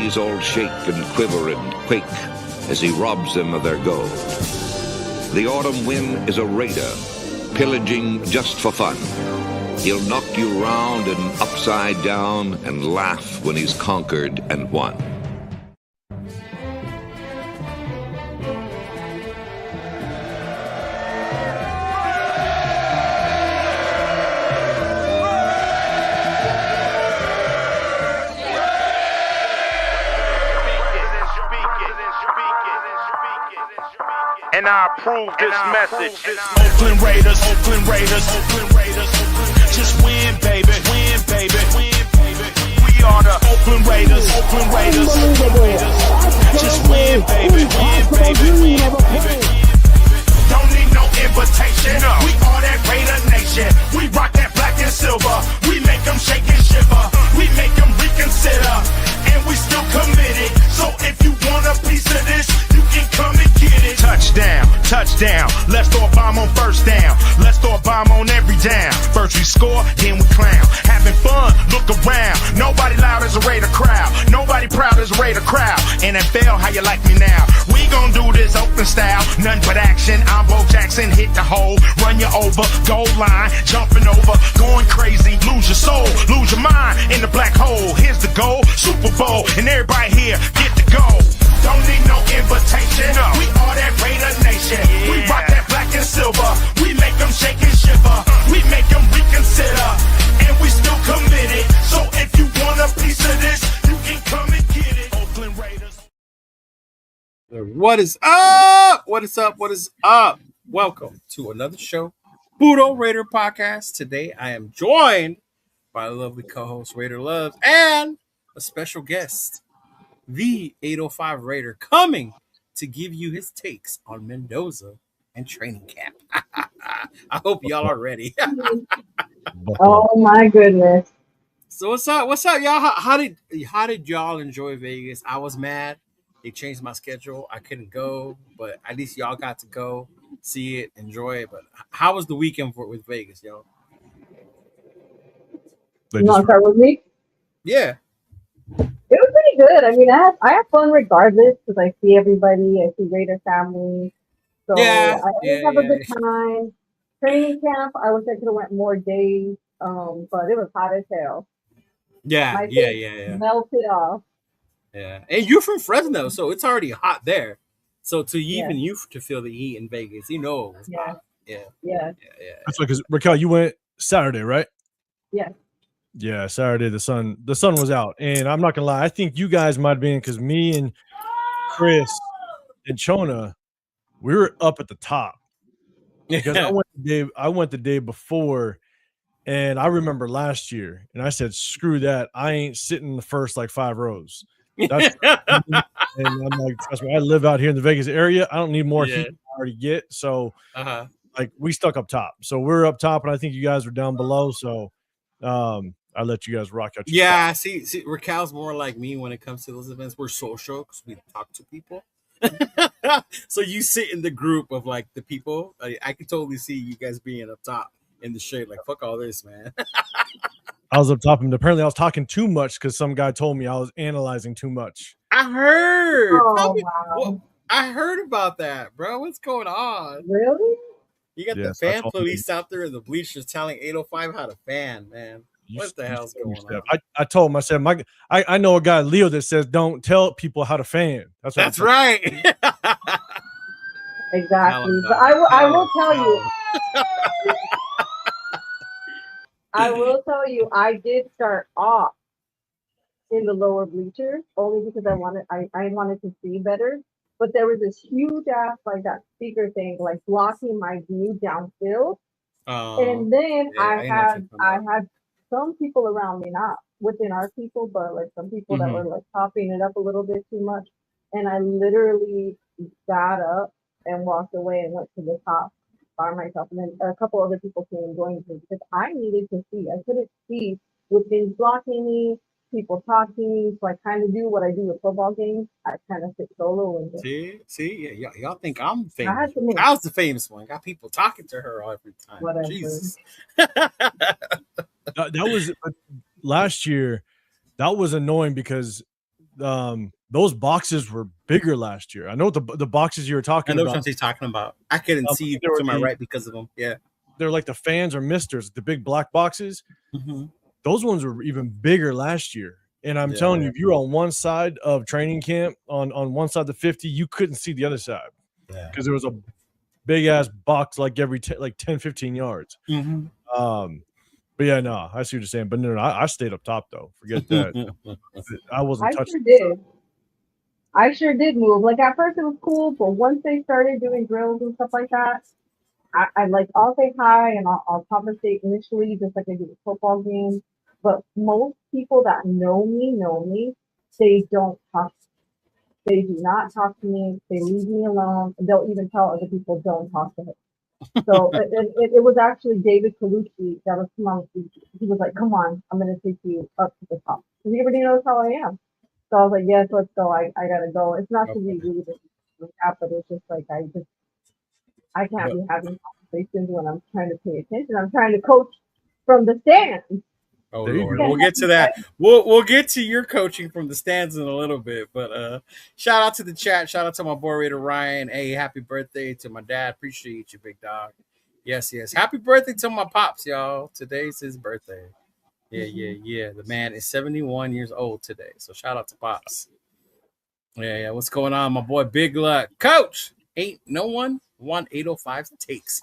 cities all shake and quiver and quake as he robs them of their gold. The autumn wind is a raider, pillaging just for fun. He'll knock you round and upside down and laugh when he's conquered and won. And I approve this message. Oakland Raiders, Oakland Raiders, Oakland Raiders. Just win, baby, win, baby, win, baby. We are the Oakland Raiders, Oakland Raiders, Oakland Raiders. Just win, baby, win, baby, win, baby. Don't need no invitation. We are that Raider Nation. We rock that black and silver. We make them shake and shiver. We make them reconsider. And we still committed. So if you want a piece of this, you can come and get it. Touchdown, touchdown. Let's throw a bomb on first down. Let's throw a bomb on every down. First we score, then we clown. Having fun, look around. Nobody loud as a Raider crowd. Nobody proud as a Raider crowd. NFL, how you like me now? We gon' do this open style. Nothing but action. I'm Bo Jackson, hit the hole. Run you over, goal line. Jumping over, going crazy. Lose your soul, lose your mind in the black hole. Here's the goal, Super Bowl. And everybody here, get the goal. Don't need no invitation. We are that Raider Nation. We rock that black and silver. We make them shake and shiver. We make them reconsider. And we still committed. So if you want a piece of this, you can come and get it. Oakland Raiders. What is up? What is up? What is up? Welcome to another show, Budo Raider Podcast. Today I am joined by a lovely co-host Raider Loves and a special guest, the 805 Raider, coming to give you his takes on Mendoza and training camp. I hope y'all are ready. Oh my goodness. So what's up? What's up, y'all? How did y'all enjoy Vegas? I was mad. They changed my schedule. I couldn't go, but at least y'all got to go, see it, enjoy it. But how was the weekend with Vegas, y'all? You want to start with me? Yeah. It was pretty good. I mean, I have fun regardless because I see everybody. I see Raider family. So Yeah, I yeah, have a yeah. good time. Training camp, I wish I could have went more days, but it was hot as hell. Yeah, My yeah, face yeah, yeah. melted off. Yeah. And you're from Fresno, so it's already hot there. So to Yeah. even you to feel the heat in Vegas, you know it was Yeah. hot. Yeah, Yeah. yeah. That's because Raquel, you went Saturday, right? Yeah. Yeah, Saturday. The sun was out, and I'm not gonna lie. I think you guys might have been because me and Chris and Chona, we were up at the top because I went the day before, and I remember last year, and I said, "Screw that! I ain't sitting in the first like 5 rows." That's and I'm like, trust me, I live out here in the Vegas area. I don't need more heat than I already get. So, like, we stuck up top. So we're up top, and I think you guys were down below. So, I let you guys rock out. Yeah, see, Raquel's more like me when it comes to those events. We're social because we talk to people. So you sit in the group of like the people. I can totally see you guys being up top in the shade. Like, fuck all this, man. I was up top, and apparently I was talking too much because some guy told me I was analyzing too much. I heard. Oh, wow. I heard about that, bro. What's going on? Really? You got the fan police out there in the bleachers telling 805 how to fan, man. What the hell's going on? I told him, I said, I know a guy, Leo, that says don't tell people how to fan. That's right. Exactly. But I will tell you. I will tell you, I did start off in the lower bleachers only because I wanted to see better. But there was this huge ass like that speaker thing like blocking my view downfield. And then I had some people around me, not within our people, but like some people that were like popping it up a little bit too much. And I literally got up and walked away and went to the top by myself. And then a couple other people came and joined me because I needed to see. I couldn't see with things blocking me, people talking. So I kind of do what I do with football games. I kind of sit solo and just see, yeah, y'all think I'm famous. I had to move. I was the famous one. Got people talking to her every time. Whatever. Jesus. That was last year. That was annoying because those boxes were bigger last year. I know the boxes you were I talking know which about. ones he's talking about. I couldn't see they were to my the- right because of them. Yeah. They're like the fans or misters, the big black boxes. Mm-hmm. Those ones were even bigger last year. And I'm telling you, if you were on one side of training camp, on one side of the 50, you couldn't see the other side Yeah. because there was a big ass box like every 10, 15 yards. Mm-hmm. But yeah, no, I see what you're saying. But no, I stayed up top though. Forget that. I wasn't I touching. sure did. I sure did move. Like at first it was cool, but once they started doing drills and stuff like that, I like I'll say hi and I'll conversate initially just like I do with football games. But most people that know me, they don't talk. They do not talk to me. They leave me alone. And they'll even tell other people don't talk to him. So it was actually David Colucci that was come on. He was like, "Come on, I'm gonna take you up to the top." Because he already knows how I am. So I was like, "Yes, let's go. I gotta go." It's not to be rude or that, but it's just like I can't be having conversations when I'm trying to pay attention. I'm trying to coach from the stands. Oh There you Lord, go. we'll get to that. We'll get to your coaching from the stands in a little bit. But shout out to the chat. Shout out to my boy Raider Ryan. Hey, happy birthday to my dad. Appreciate you, big dog. Yes. Happy birthday to my pops, y'all. Today's his birthday. Yeah. The man is 71 years old today. So shout out to pops. Yeah. What's going on, my boy? Big Luck, Coach. Ain't no one won 805 takes.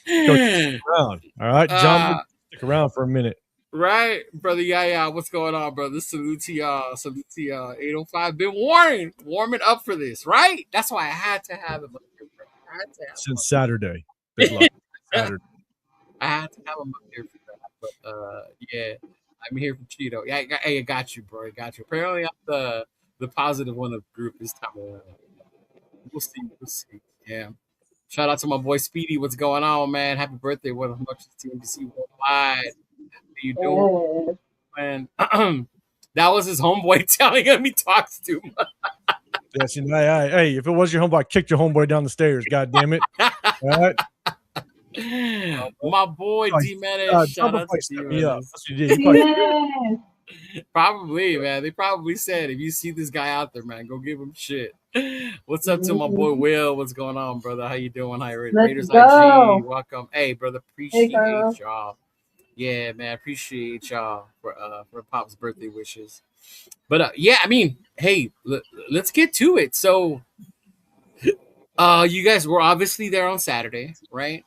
Stick around. All right, John, stick around for a minute. Right, brother. Yeah. What's going on, brother? Salute to y'all. 805. Been warming up for this, right? That's why I had to have him up here, bro. Since Saturday. Big luck. Saturday. I had to have him up here for that. But yeah, I'm here for Cheeto. Yeah, I got you, bro. I got you. Apparently, I'm the positive one of the group this time around. We'll see. Yeah. Shout out to my boy Speedy. What's going on, man? Happy birthday. What much is TNBC Worldwide? How you doing, man? That was his homeboy telling him he talks too much. Yes, hey, if it was your homeboy, I kicked your homeboy down the stairs. God damn it! All right. My boy D-Man, shout out to you. That's what you did. You probably, man. They probably said, if you see this guy out there, man, go give him shit. What's up to my boy Will? What's going on, brother? How you doing? Hi, Raiders IG. Welcome. Hey, brother, appreciate y'all. Yeah, man, appreciate y'all for Pop's birthday wishes. But yeah, I mean, hey, let's get to it. So, you guys were obviously there on Saturday, right?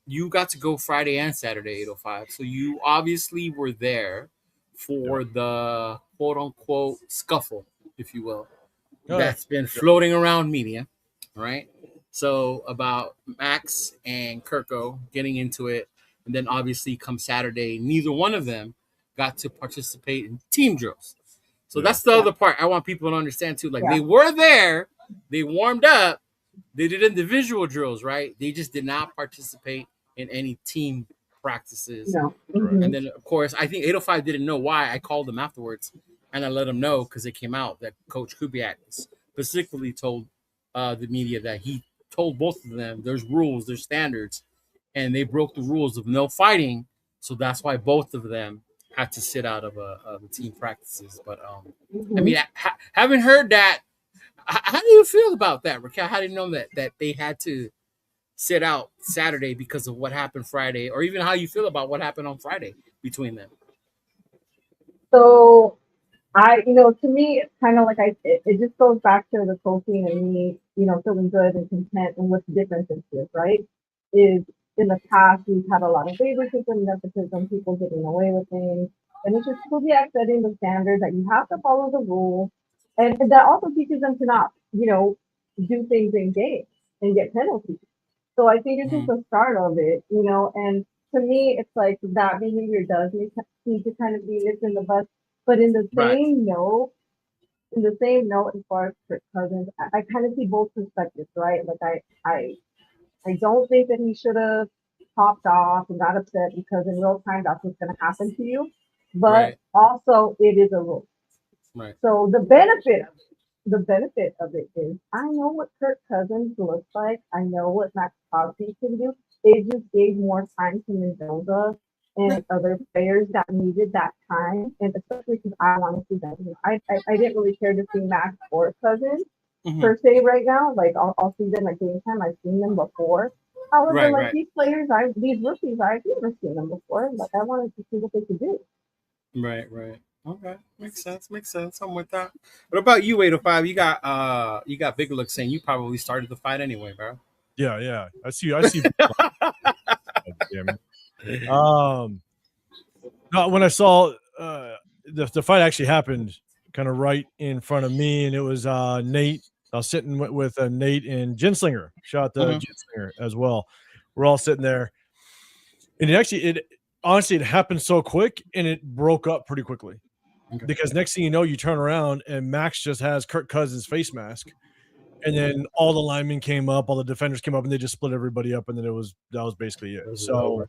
You got to go Friday and Saturday, 805. So you obviously were there for the quote unquote scuffle, if you will, that's been floating around media, right? So about Max and Kirko getting into it. And then obviously come Saturday, neither one of them got to participate in team drills. So that's the other part I want people to understand too. Like they were there, they warmed up, they did individual drills, right? They just did not participate in any team practices. No. And then, of course, I think 805 didn't know why. I called them afterwards, and I let them know because it came out that Coach Kubiak specifically told the media that he told both of them there's rules, there's standards, and they broke the rules of no fighting. So that's why both of them had to sit out of the team practices. But, I mean, having heard that, how do you feel about that, Raquel? How do you know that they had to sit out Saturday because of what happened Friday, or even how you feel about what happened on Friday between them? So to me, it's kind of like it just goes back to the coaching and me, feeling good and content. And what's the difference is, right? Is in the past, we've had a lot of favoritism, nepotism, people getting away with things. And it's just Kubiak setting the standard that you have to follow the rules. And that also teaches them to not, do things in game and get penalties. So I think it's just the start of it, and to me, it's like that behavior does need to kind of be nipped in the bud. But in the same note, as far as Kirk Cousins, I kind of see both perspectives, right? Like I don't think that he should have popped off and got upset because in real time that's what's going to happen to you. But also, it is a rule. Right. So the benefit of it is I know what Kirk Cousins looks like. I know what Max Crosby can do. They just gave more time to Mendoza and other players that needed that time, and especially because I want to see them. I didn't really care to see Max or Cousins per se right now. Like I'll see them at game time. I've seen them before. However, like these players, these rookies, I've never seen them before. Like I wanted to see what they could do. Right. Okay, makes sense. I'm with that. What about you, 805? You got big look saying you probably started the fight anyway, bro. Yeah. I see. No, when I saw the fight actually happened kind of right in front of me, and it was Nate. I was sitting with Nate and Ginslinger. Shout out to Ginslinger as well. We're all sitting there, and it honestly happened so quick, and it broke up pretty quickly. Okay. Because next thing you know, you turn around and Max just has Kirk Cousins' face mask, and then all the linemen came up, all the defenders came up, and they just split everybody up, and then that was basically it. So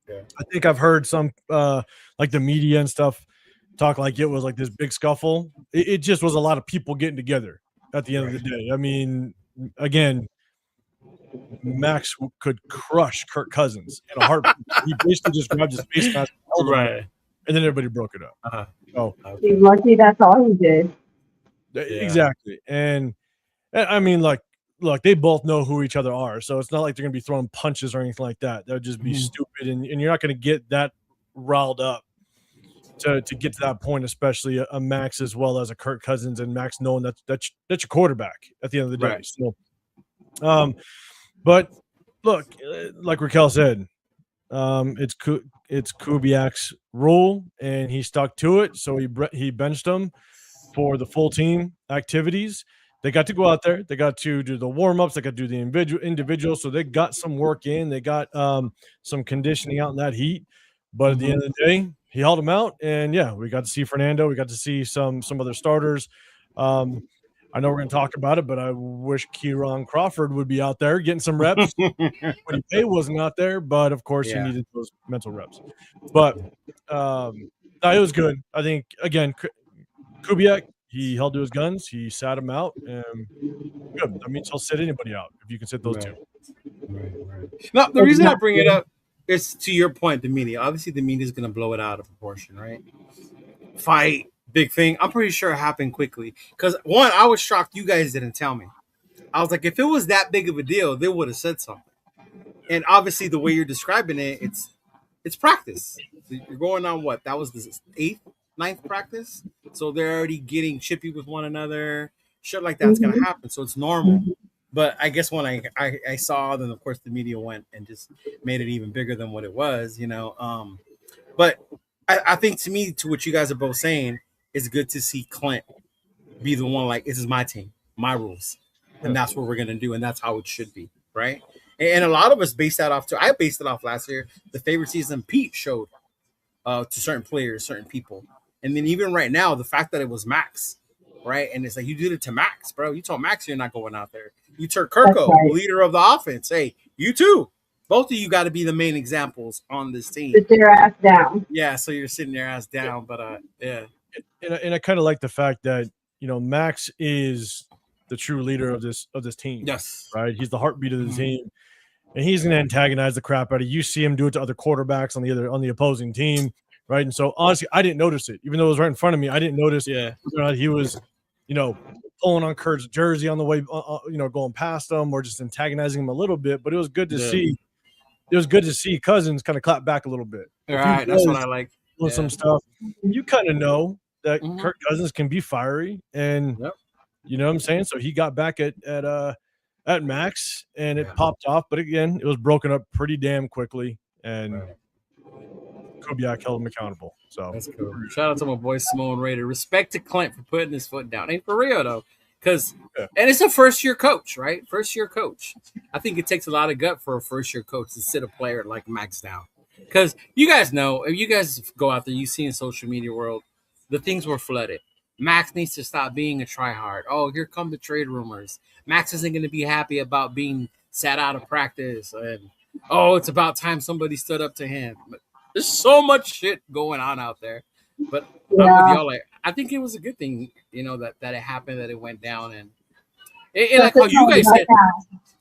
yeah. I think I've heard some like the media and stuff talk like it was like this big scuffle. It just was a lot of people getting together at the end of the day. I mean, again, Max could crush Kirk Cousins in a heartbeat. He basically just grabbed his face mask, and then everybody broke it up. Oh, he's lucky that's all he did. Exactly. And I mean, like, look, they both know who each other are, so it's not like they're gonna be throwing punches or anything like that. That would just be stupid, and you're not gonna get that riled up to get to that point, especially a Max as well as a Kirk Cousins, and Max knowing that's your quarterback at the end of the day. Right. So, but look, like Raquel said, it's Kubiak's rule, and he stuck to it. So he benched him for the full team activities. They got to go out there. They got to do the warm-ups. They got to do the individual. So they got some work in. They got some conditioning out in that heat. But at the end of the day, he held them out. And, yeah, we got to see Fernando. We got to see some other starters. I know we're going to talk about it, but I wish Kieran Crawford would be out there getting some reps. But Pay wasn't out there, but, of course, he needed those mental reps. But it was good. I think, again, Kubiak, he held to his guns. He sat him out. And good. That means he'll sit anybody out if you can sit those two. Right. No, the reason I bring it up is to your point, the media. Obviously, the media is going to blow it out of proportion, right? Fight. Big thing. I'm pretty sure it happened quickly. Because, one, I was shocked you guys didn't tell me. I was like, if it was that big of a deal, they would have said something. And obviously, the way you're describing it, it's practice. You're going on what? That was the 8th, 9th practice? So they're already getting chippy with one another. Shit like that's going to happen. So it's normal. But I guess when I saw, then, of course, the media went and just made it even bigger than what it was, you know. But I think, to me, to what you guys are both saying, it's good to see Clint be the one like, this is my team, my rules, and that's what we're going to do, and that's how it should be, right? And a lot of us based that off, too. I based it off last year, the favoritism Pete showed to certain players, certain people. And then even right now, the fact that it was Max, right? And it's like, you did it to Max, bro. You told Max you're not going out there. You turned Kirko, leader of the offense. Hey, you too. Both of you got to be the main examples on this team. Sit your ass down. Yeah, so you're sitting your ass down, but yeah. And I kind of like the fact that, you know, Max is the true leader of this team. Yes. Right? He's the heartbeat of the team. And he's going to antagonize the crap out of you. See him do it to other quarterbacks on the opposing team, right? And so, honestly, I didn't notice it. Even though it was right in front of me, I didn't notice whether or not he was, you know, pulling on Kurt's jersey on the way, going past him or just antagonizing him a little bit. But it was good to see. It was good to see Cousins kind of clap back a little bit. All right, that's what I like. With some stuff, you kind of know that Kirk Cousins can be fiery, and you know what I'm saying. So he got back at Max, and it popped off. But again, it was broken up pretty damn quickly, and Kubiak held him accountable. So that's cool. Shout out to my boy Simone Raider. Respect to Clint for putting his foot down. Ain't for real though, because and it's a first-year coach, right? First-year coach. I think it takes a lot of gut for a first-year coach to sit a player like Max down. Because you guys know, if you guys go out there, you see in social media world, the things were flooded. Max needs to stop being a tryhard. Oh, here come the trade rumors. Max isn't going to be happy about being sat out of practice. And, it's about time somebody stood up to him. But there's so much shit going on out there. But I'm with y'all. Like, I think it was a good thing, you know, that it happened, that it went down. And like how you guys said.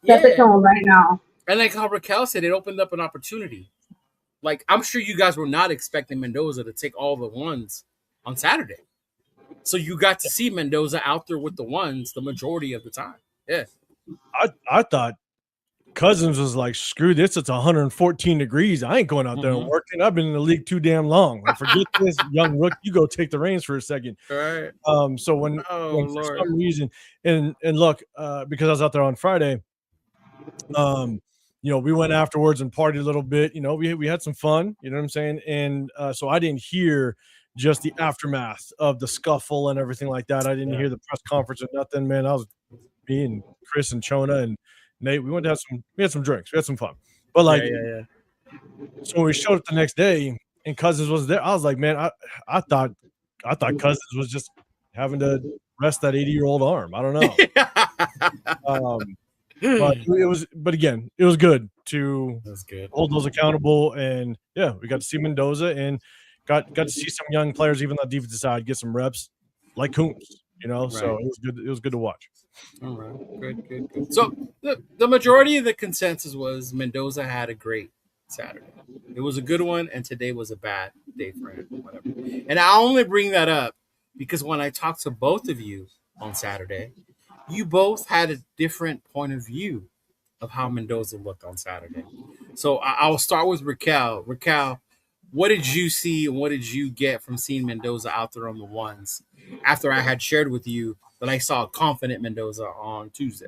That's the tone right now. And like how Raquel said, it opened up an opportunity. like I'm sure you guys were not expecting Mendoza to take all the ones on Saturday. So you got to see Mendoza out there with the ones the majority of the time. Yeah. I thought Cousins was like, screw this, it's 114 degrees. I ain't going out there and working. I've been in the league too damn long. Like, forget this, young rook. You go take the reins for a second. All right. So when for some reason, and look, because I was out there on Friday, you know, we went afterwards and partied a little bit. You know, we had some fun. You know what I'm saying? And so I didn't hear just the aftermath of the scuffle and everything like that. I didn't hear the press conference or nothing, man. I was me and Chris and Chona and Nate. We went to we had some drinks. We had some fun. But like, so when we showed up the next day and Cousins was there, I was like, man, I thought Cousins was just having to rest that 80-year-old arm. I don't know. But again, it was good to hold those accountable. And yeah, we got to see Mendoza and got to see some young players, even on the defensive side, get some reps like Kuntz, you know. Right. So it was good. It was good to watch. All right, good. So the majority of the consensus was Mendoza had a great Saturday. It was a good one, and today was a bad day for him. Whatever. And I only bring that up because when I talked to both of you on Saturday, you both had a different point of view of how Mendoza looked on Saturday. So I'll start with Raquel. Raquel, what did you see and what did you get from seeing Mendoza out there on the ones after I had shared with you that I saw a confident Mendoza on Tuesday?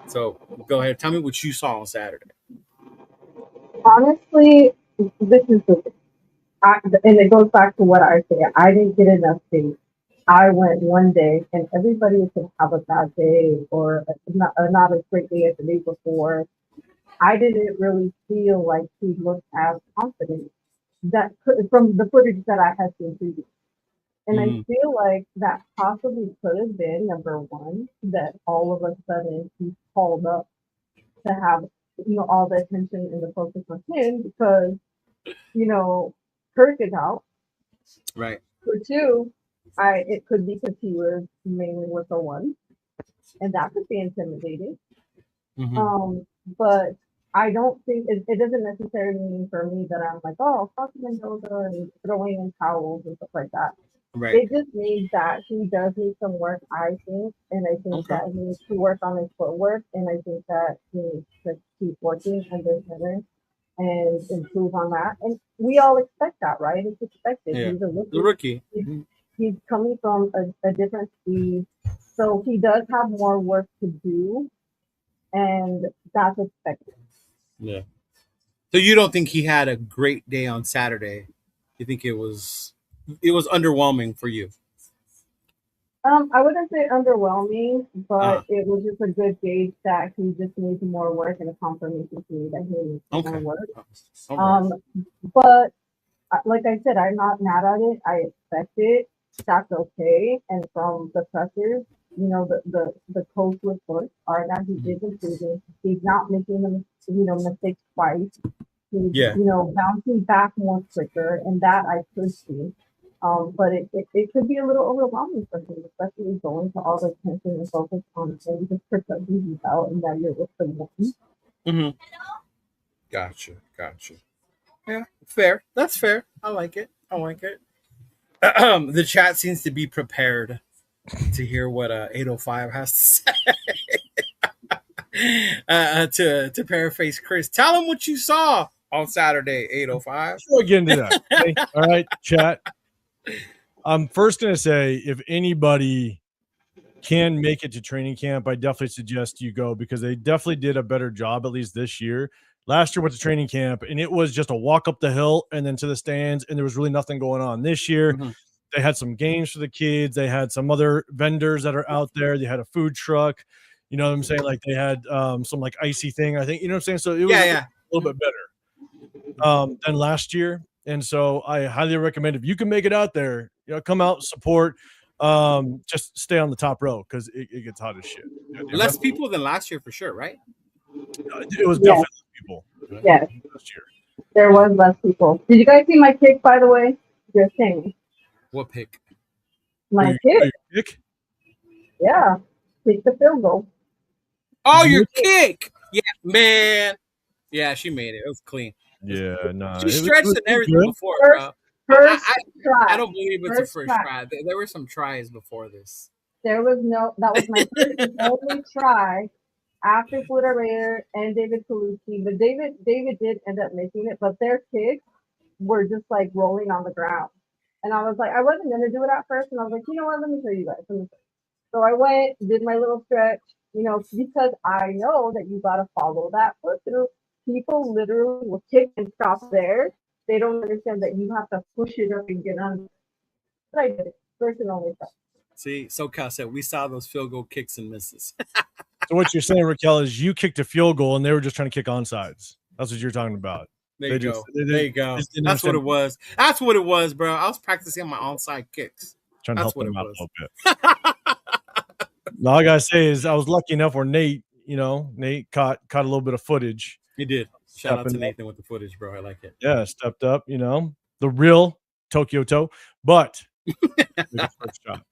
So go ahead. Tell me what you saw on Saturday. Honestly, this is the thing. And it goes back to what I say. I didn't get enough sleep. I went one day, and everybody can have a bad day or not a great day as the day before. I didn't really feel like he looked as confident from the footage that I had seen previously. And I feel like that possibly could have been, number one, that all of a sudden he's called up to have, you know, all the attention and the focus on him because, you know, Kirk is out. Right. For two, it could be because he was mainly with the one, and that could be intimidating. But I don't think it doesn't necessarily mean for me that I'm like, oh, fuck Mendoza and throwing in towels and stuff like that. Right. It just means that he does need some work, I think, and I think that he needs to work on his footwork, and I think that he needs to keep working under center and improve on that. And we all expect that, right? It's expected. Yeah. He's a rookie. He's coming from a different speed, so he does have more work to do, and that's expected. Yeah. So you don't think he had a great day on Saturday? You think it was underwhelming for you? I wouldn't say underwhelming, but it was just a good gauge that he just needs more work and a confirmation to me that he needs more work. But like I said, I'm not mad at it. I expect it. That's okay. And from the pressers, you know, the coach reports are that he is improving. He's not making mistakes twice. He's bouncing back more quicker, and that I could see. But it could be a little overwhelming for him, especially going to all the attention and focus on him just because he's out and that you're with the one. Gotcha. Yeah, fair. That's fair. I like it. The chat seems to be prepared to hear what 805 has to say. To paraphrase Chris, tell him what you saw on Saturday, 805. We'll get into that. Okay? All right, chat. I'm first going to say, if anybody can make it to training camp, I definitely suggest you go because they definitely did a better job, at least this year. Last year went to training camp, and it was just a walk up the hill and then to the stands, and there was really nothing going on. This year, they had some games for the kids. They had some other vendors that are out there. They had a food truck. You know what I'm saying? Like they had some like icy thing, I think. You know what I'm saying? So it was a little bit better than last year. And so I highly recommend if you can make it out there, you know, come out, support, just stay on the top row because it gets hot as shit. Less people than last year for sure, right? It was definitely people. Yes. Last year. There was less people. Did you guys see my kick, by the way? Just saying. What pick? My kick? Yeah. Kick the field goal. Oh, your kick. Yeah, man. Yeah, she made it. It was clean. Yeah, nah. She stretched and everything good. before, bro. First I try. don't believe it's First a first try. try. There were some tries before this. That was my first and only try after Fuda Raider and David Kaluski. But David did end up making it, but their kicks were just like rolling on the ground. And I was like, I wasn't gonna do it at first, and I was like, you know what, let me show you guys. So I went, did my little stretch, because I know that you gotta follow that foot through. People literally will kick and stop there. They don't understand that you have to push it up and get under. But I did it. First and only time. See, SoCal said we saw those field goal kicks and misses. So what you're saying, Raquel, is you kicked a field goal and they were just trying to kick onsides. That's what you're talking about. There you go. They There you go. just didn't That's what understand- it was. That's what it was, bro. I was practicing my onside kicks. Trying to That's help what them it out was. a little bit. All I gotta say is I was lucky enough where Nate caught a little bit of footage. He did. Shout out to Stepping up. Nathan with the footage, bro. I like it. Yeah, stepped up, the real Tokyo Toe. But first shot.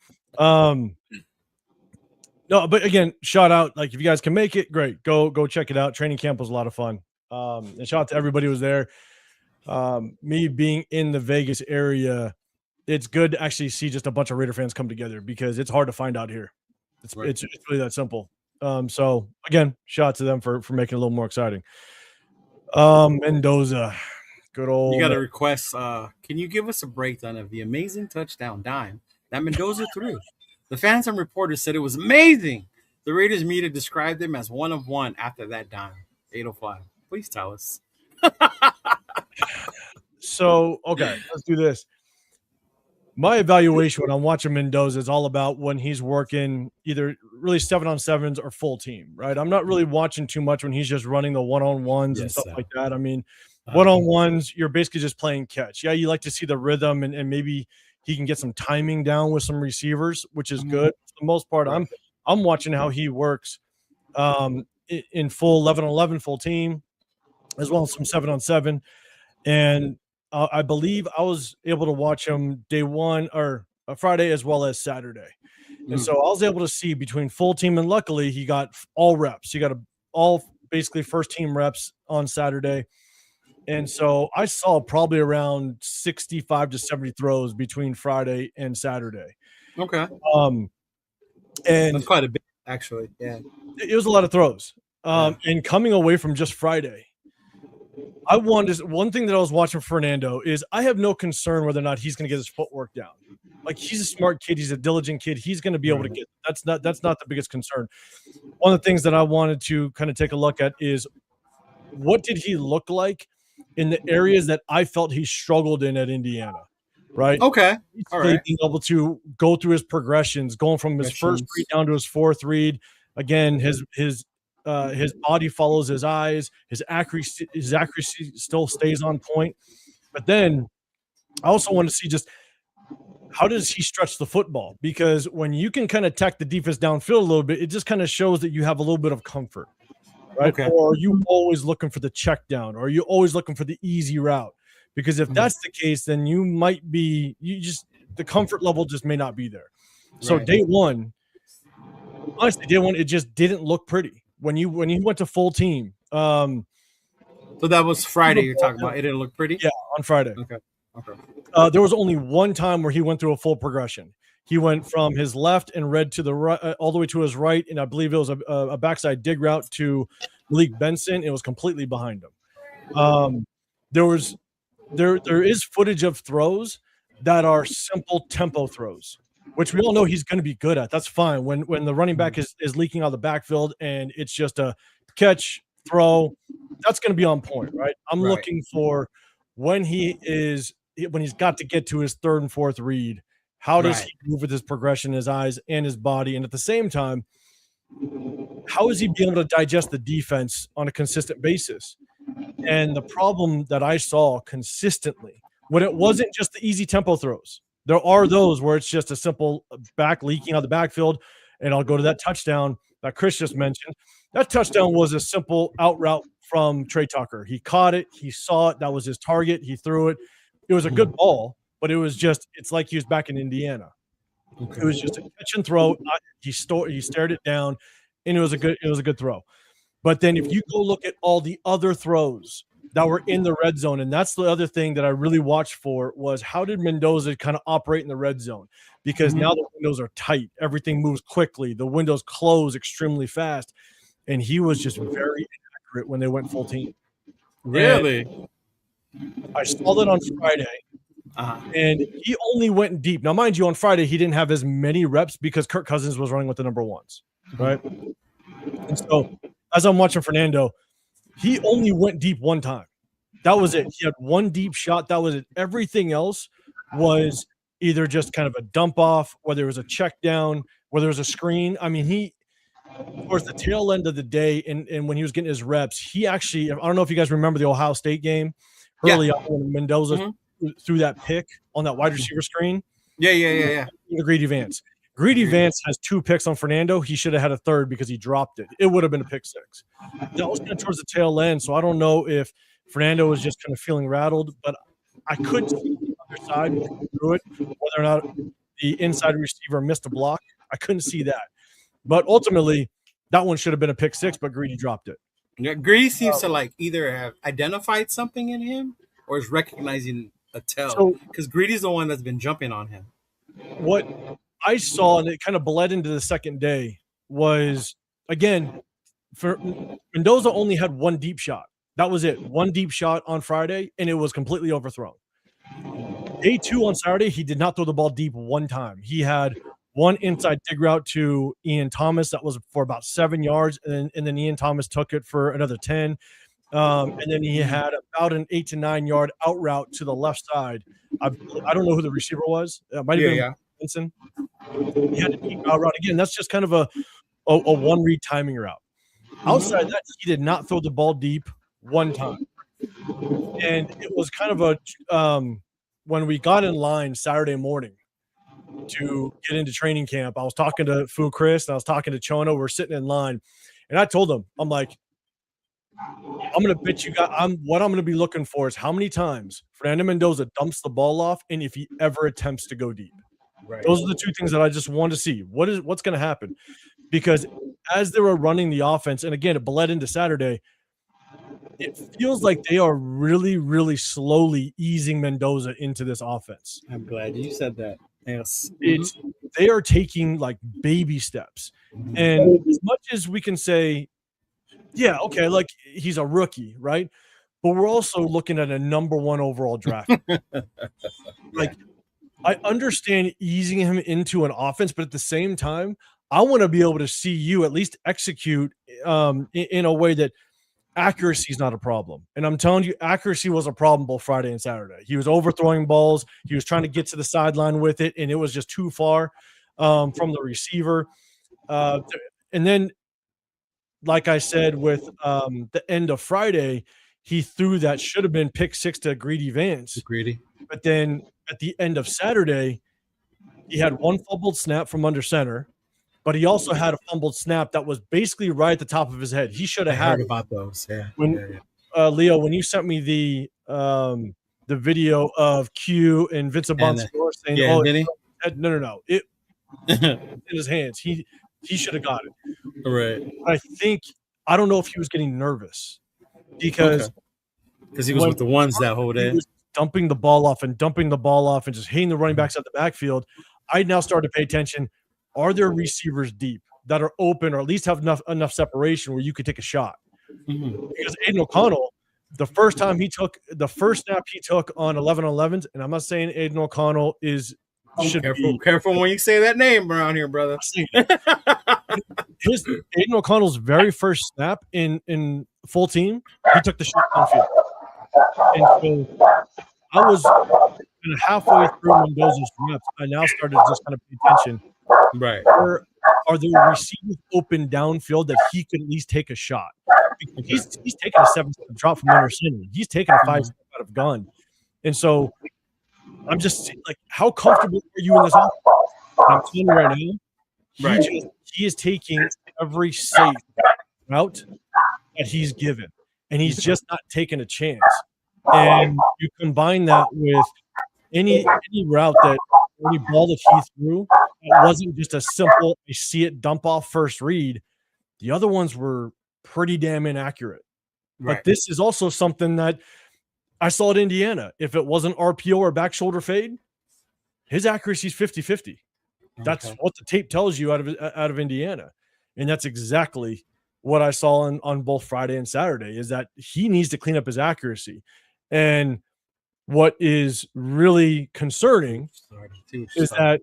No, but again, shout out. Like if you guys can make it, great. Go check it out. Training camp was a lot of fun. And shout out to everybody who was there. Me being in the Vegas area, it's good to actually see just a bunch of Raider fans come together because it's hard to find out here. It's Right. it's really that simple. So again, shout out to them for making it a little more exciting. Mendoza, good old. You got a request. Can you give us a breakdown of the amazing touchdown dime that Mendoza threw? The fans and reporters said it was amazing. The Raiders media described him as one of one after that dime. 805. Please tell us. So, okay, let's do this. My evaluation when I'm watching Mendoza is all about when he's working either really 7-on-7s or full team, right? I'm not really watching too much when he's just running the 1-on-1s and Yes, stuff sir. like that. I mean, 1-on-1s, you're basically just playing catch. Yeah, you like to see the rhythm and maybe he can get some timing down with some receivers, which is good. For the most part, I'm watching how he works in full 11-on-11 full team, as well as some 7-on-7. And I believe I was able to watch him day one or Friday as well as Saturday. And so I was able to see between full team and luckily he got all reps. He got all basically first team reps on Saturday. And so I saw probably around 65 to 70 throws between Friday and Saturday. Okay. And That's quite a bit, actually. Yeah. it was a lot of throws. And coming away from just Friday, one thing that I was watching Fernando is I have no concern whether or not he's going to get his footwork down. Like he's a smart kid, he's a diligent kid. He's going to be able to get. That's not the biggest concern. One of the things that I wanted to kind of take a look at is what did he look like in the areas that I felt he struggled in at Indiana, right? Okay. All right. Being able to go through his progressions, going from his first read down to his fourth read. Again, his body follows his eyes. His accuracy still stays on point. But then I also want to see just how does he stretch the football? Because when you can kind of attack the defense downfield a little bit, it just kind of shows that you have a little bit of comfort, right? Okay. Or are you always looking for the check down? Or are you always looking for the easy route? Because if that's the case, then you might be the comfort level just may not be there. So Right. day one, it just didn't look pretty. When he went to full team, So that was Friday you're talking about. It didn't look pretty? yeah, on Friday. Okay. There was only one time where he went through a full progression. He went from his left and read to the right, all the way to his right, and I believe it was a backside dig route to Malik Benson. It was completely behind him. There is footage of throws that are simple tempo throws, which we all know he's going to be good at. That's fine. When the running back is leaking out of the backfield and it's just a catch, throw, that's going to be on point, right? I'm Right. looking for when he's got to get to his third and fourth read. How does Right. he move with his progression, his eyes and his body? And at the same time, how is he being able to digest the defense on a consistent basis? And the problem that I saw consistently, when it wasn't just the easy tempo throws, there are those where it's just a simple back leaking out of the backfield. And I'll go to that touchdown that Chris just mentioned. That touchdown was a simple out route from Trey Tucker. He caught it. He saw it. That was his target. He threw it. It was a good ball, but it's like he was back in Indiana. It was just a catch and throw. He stared it down, and it was a good throw. But then if you go look at all the other throws that were in the red zone. And that's the other thing that I really watched for was how did Mendoza kind of operate in the red zone? Because now the windows are tight. Everything moves quickly. The windows close extremely fast. And he was just very inaccurate when they went full team. Really? And I saw that on Friday. And he only went deep. Now, mind you, on Friday, he didn't have as many reps because Kirk Cousins was running with the number ones, right? And so as I'm watching Fernando, he only went deep one time. That was it. He had one deep shot. That was it. Everything else was either just kind of a dump off, whether it was a check down, whether it was a screen. I mean, towards the tail end of the day and when he was getting his reps, he actually, I don't know if you guys remember the Ohio State game early on when Mendoza threw that pick on that wide receiver screen. Yeah. Greedy Vance. Greedy Vance has 2 picks on Fernando. He should have had a third because he dropped it. It would have been a pick 6. That was kind of towards the tail end, so I don't know if Fernando was just kind of feeling rattled, but I couldn't see the other side through it, whether or not the inside receiver missed a block. I couldn't see that. But ultimately, that one should have been a pick 6, but Greedy dropped it. Yeah, Greedy seems to like either have identified something in him or is recognizing a tell. Because Greedy's the one that's been jumping on him. What I saw, and it kind of bled into the second day, was, again, for Mendoza only had one deep shot. That was it. One deep shot on Friday, and it was completely overthrown. Day 2 on Saturday, he did not throw the ball deep one time. He had one inside dig route to Ian Thomas that was for about 7 yards, and then Ian Thomas took it for another 10. And then he had about an 8 to 9 yard out route to the left side. I don't know who the receiver was. It might have been Vincent. He had a deep out route. Again, that's just kind of a one read timing route. Outside that, he did not throw the ball deep one time. And it was kind of a when we got in line Saturday morning to get into training camp, I was talking to Fu Chris and I was talking to Chono. We're sitting in line, and I told him, I'm like, I'm going to bet you what I'm going to be looking for is how many times Fernando Mendoza dumps the ball off and if he ever attempts to go deep. Right. Those are the 2 things that I just want to see. What's going to happen? Because as they were running the offense, and again, it bled into Saturday, it feels like they are really, really slowly easing Mendoza into this offense. I'm glad you said that. Yes. They are taking like baby steps. And as much as we can say, yeah, okay, like he's a rookie, right? But we're also looking at a number 1 overall draft. Like, I understand easing him into an offense, but at the same time, I want to be able to see you at least execute in a way that accuracy is not a problem. And I'm telling you, accuracy was a problem both Friday and Saturday. He was overthrowing balls. He was trying to get to the sideline with it, and it was just too far from the receiver. And then, like I said, with the end of Friday, he threw that should have been pick 6 to Greedy Vance. Greedy. But then at the end of Saturday, he had one fumbled snap from under center, but he also had a fumbled snap that was basically right at the top of his head. He should have had about those. Yeah. Leo, when you sent me the video of Q and Vincent Bonsignore saying, no, it in his hands. He should have got it. Right. I don't know if he was getting nervous because he was with the ones that whole day. Dumping the ball off and just hitting the running backs at the backfield. I now started to pay attention. Are there receivers deep that are open or at least have enough separation where you could take a shot? Because Aiden O'Connell, the first snap he took on 11-11s, and I'm not saying Aiden O'Connell should be careful when you say that name around here, brother. Aiden O'Connell's very first snap in full team, he took the shot downfield. And so I was kind of halfway through Mendoza's reps. I now started to just kind of pay attention. Right. Are there receivers open downfield that he could at least take a shot? He's taking a 7-step drop from under center. He's taking a 5-step out of gun. And so I'm just like, how comfortable are you in this offense? I'm telling you right now, he is taking every safe route that he's given, and he's just not taking a chance. And you combine that with any route any ball that he threw, it wasn't just a simple I see it dump off first read. The other ones were pretty damn inaccurate. Right. But this is also something that I saw at Indiana. If it wasn't RPO or back shoulder fade, his accuracy is 50-50. That's Okay. what the tape tells you out of Indiana. And that's exactly what I saw on both Friday and Saturday, is that he needs to clean up his accuracy. And what is really concerning is that